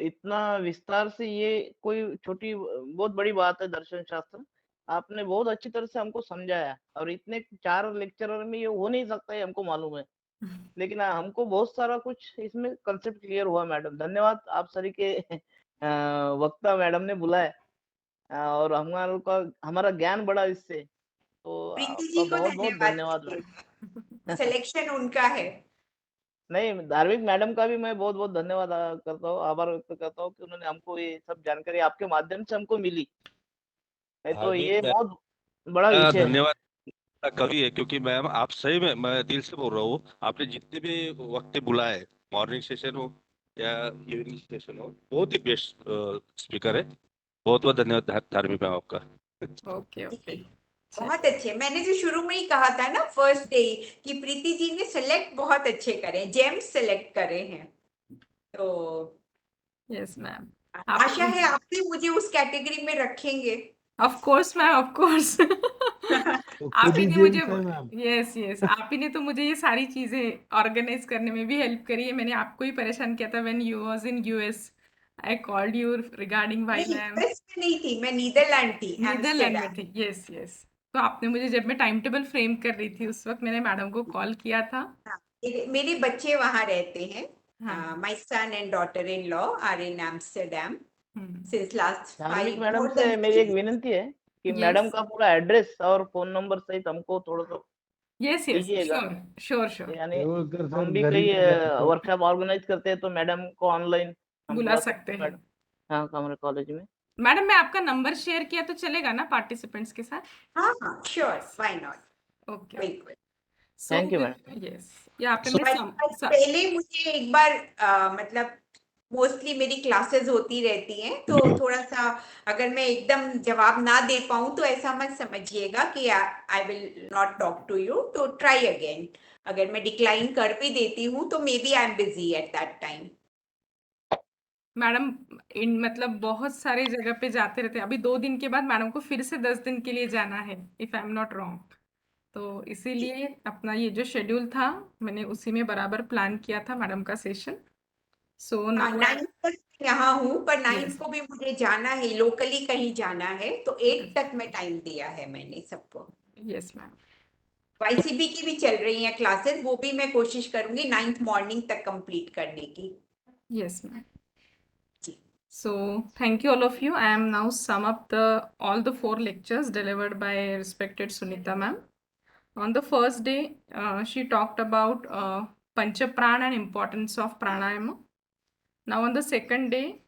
इतना विस्तार से, ये कोई छोटी बहुत बड़ी बात है दर्शन शास्त्र, आपने बहुत अच्छी तरह से हमको समझाया, और इतने 4 लेक्चर में ये हो नहीं सकता है, हमको मालूम है, लेकिन हमको बहुत सारा कुछ इसमें कंसेप्ट क्लियर हुआ। मैडम धन्यवाद, आप सभी के वक्ता मैडम ने बुलाया और हमारा ज्ञान बढ़ा इससे, तो प्रीति आपका जी को बहुत बहुत धन्यवाद मैडम। सिलेक्शन उनका है। नहीं, धार्मिक मैडम का भी मैं बहुत बहुत धन्यवाद करता हूँ, आभार व्यक्त करता हूँ कि उन्होंने हमको ये सब जानकारी आपके माध्यम से हमको मिली, नहीं तो ये बहुत बड़ा विषय है। धन्यवाद कवि है, क्योंकि मैम आप सही में, मैं दिल से बोल रहा हूँ, आपने जितने भी वक्त बुलाए, मॉर्निंग सेशन हो या इवनिंग सेशन हो, बहुत ही बेस्ट स्पीकर है। बहुत बहुत धन्यवाद धार्मिक मैम आपका। ओके ओके, बहुत अच्छे। मैंने जो शुरू में ही कहा था ना फर्स्ट डे, कि प्रीति जी ने सिलेक्ट बहुत अच्छे करे, जेम्स सिलेक्ट करे हैं, तो यस मैम। आशा है आप भी मुझे उस कैटेगरी में रखेंगे। Of course ma'am, of course. आप ही ने मुझे, यस यस, आप ही ने तो मुझे ये सारी चीजें ऑर्गेनाइज करने में भी हेल्प करी है। मैंने आपको ही परेशान किया था when you was in US. I called you regarding while I am. नहीं थी, मैं नीदरलैंड थी, नीदरलैंड में थी, यस यस। तो आपने मुझे, जब मैं टाइम टेबल फ्रेम कर रही थी उस वक्त मैंने मैडम को कॉल किया था। मेरे बच्चे वहां रहते हैं। My son and daughter in law are in Amsterdam since last धार्मिक 5 मैडम से मेरी एक विनती है कि मैडम का पूरा एड्रेस और फोन नंबर सहित हमको थोड़ा सा यस यस, श्योर श्योर, यानी हम भी कई वर्कशॉप ऑर्गेनाइज करते हैं, तो मैडम को ऑनलाइन बुला सकते हैं। हाँ, हमारे कॉलेज में। मैडम मैं आपका नंबर शेयर किया तो चलेगा ना पार्टिसिपेंट्स के साथ? हाँ हाँ श्योर, व्हाई नॉट। ओके, बिल्कुल। Thank you madam. यस, या आपने पहले मुझे एक बार मतलब मोस्टली मेरी क्लासेस होती रहती हैं, तो थोड़ा सा अगर मैं एकदम जवाब ना दे पाऊं तो ऐसा मत समझिएगा कि I will not talk to you, तो ट्राई अगेन। अगर मैं डिक्लाइन कर भी देती हूँ तो maybe I am busy at that time. Madam इन मतलब बहुत सारे जगह पे जाते रहते हैं। अभी 2 दिन के बाद मैडम को फिर से 10 दिन के लिए जाना है, if I am not wrong. तो इसीलिए अपना ये जो शेड्यूल था मैंने उसी में बराबर प्लान किया था मैडम का सेशन। सो हाँ, नाउ 9 तक यहाँ हूँ, पर 9 यस को भी मुझे जाना है, लोकली कहीं जाना है, तो 8 तक मैं टाइम दिया है मैंने सबको। Yes ma'am. YCB की भी चल रही हैं क्लासेस, वो भी मैं कोशिश करूंगी 9th मॉर्निंग तक कंप्लीट करने की। Yes, ma'am. Ji. So, thank you all of you. I am now sum up all the 4 lectures delivered by respected Sunita ma'am. On the first day, she talked about Pancha Prana and importance of pranayama. Now on the second day,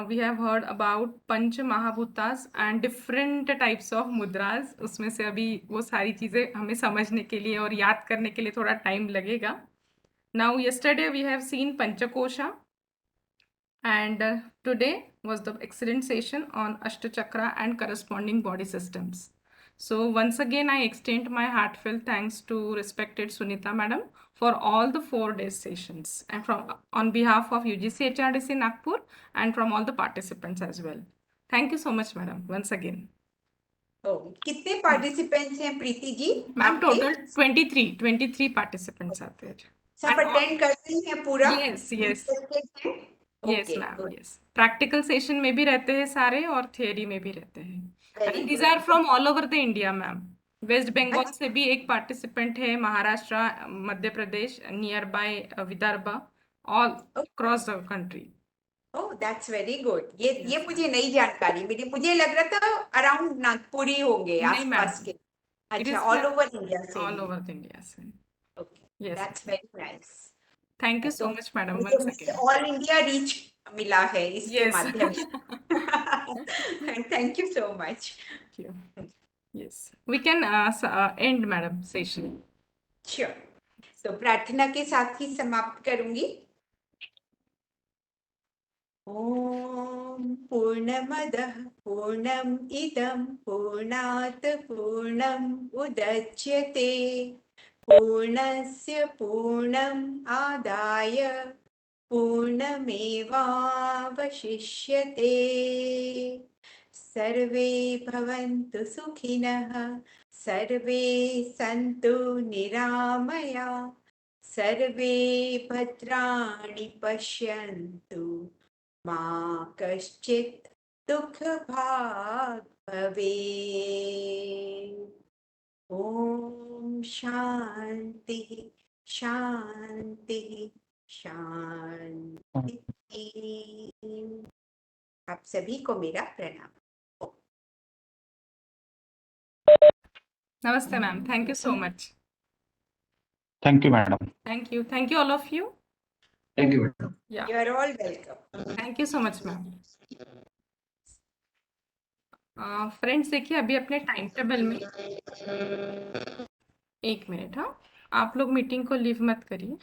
we have heard about Panch Mahabhutas and different types of mudras. उसमें से अभी वो सारी चीज़ें हमें समझने के लिए और याद करने के लिए थोड़ा टाइम लगेगा. Now yesterday we have seen Panchakosha. And today was the excellent session on Ashtachakra and corresponding body systems. So once again, I extend my heartfelt thanks to respected Sunita madam for all the 4 days sessions and on behalf of UGC HRDC Nagpur and from all the participants as well. Thank you so much, madam, once again. कितने participants हैं Preeti ji? Ma'am total 23 participants आते हैं. सब attend करते हैं पूरा? Yes yes yes Okay, ma'am good. Yes. Practical session में भी रहते हैं सारे और थियरी में भी रहते हैं. Very and these good. Are from all over the India ma'am. West Bengal से भी एक पार्टिसिपेंट है, Maharashtra, Madhya Pradesh, nearby Vidarbha, all across the country. Oh that's very good. ये मुझे नई जानकारी मिली. मुझे लग रहा था अराउंड नागपुर ही होंगे, नहीं मैम, आसपास के. इट अच्छा, इज ऑल ओवर इंडिया से. ऑल ओवर द इंडिया से. Okay, yes, that's very nice. Thank you so much madam मुझे वंस उससे अगेन. ऑल इंडिया रीच मिला है इसके Yes. माध्यम से. Thank you so much. Yes, we can end madam session. Sure. तो प्रार्थना के साथ ही समाप्त करूंगी. ओम पूर्णमदः पूर्णम इदं पूर्णात् पूर्णम् उदच्यते पूर्णस्य पूर्णम् आदाय पूर्णमेवावशिष्यते. सर्वे भवन्तु सुखिनः, सर्वे सन्तु निरामया, सर्वे भद्राणि पश्यन्तु, मा कश्चित् दुःखभाग् भवेत्. ओम शांति शांति शांति. आप सभी को मेरा प्रणाम. Namaste ma'am, thank you so much. Thank you, madam. Thank you all of you. Thank you, madam. Yeah, You are all welcome. thank you so much ma'am. Friends देखिए अभी अपने टाइम टेबल में 1 मिनट. हाँ, आप लोग meeting को leave मत करिए.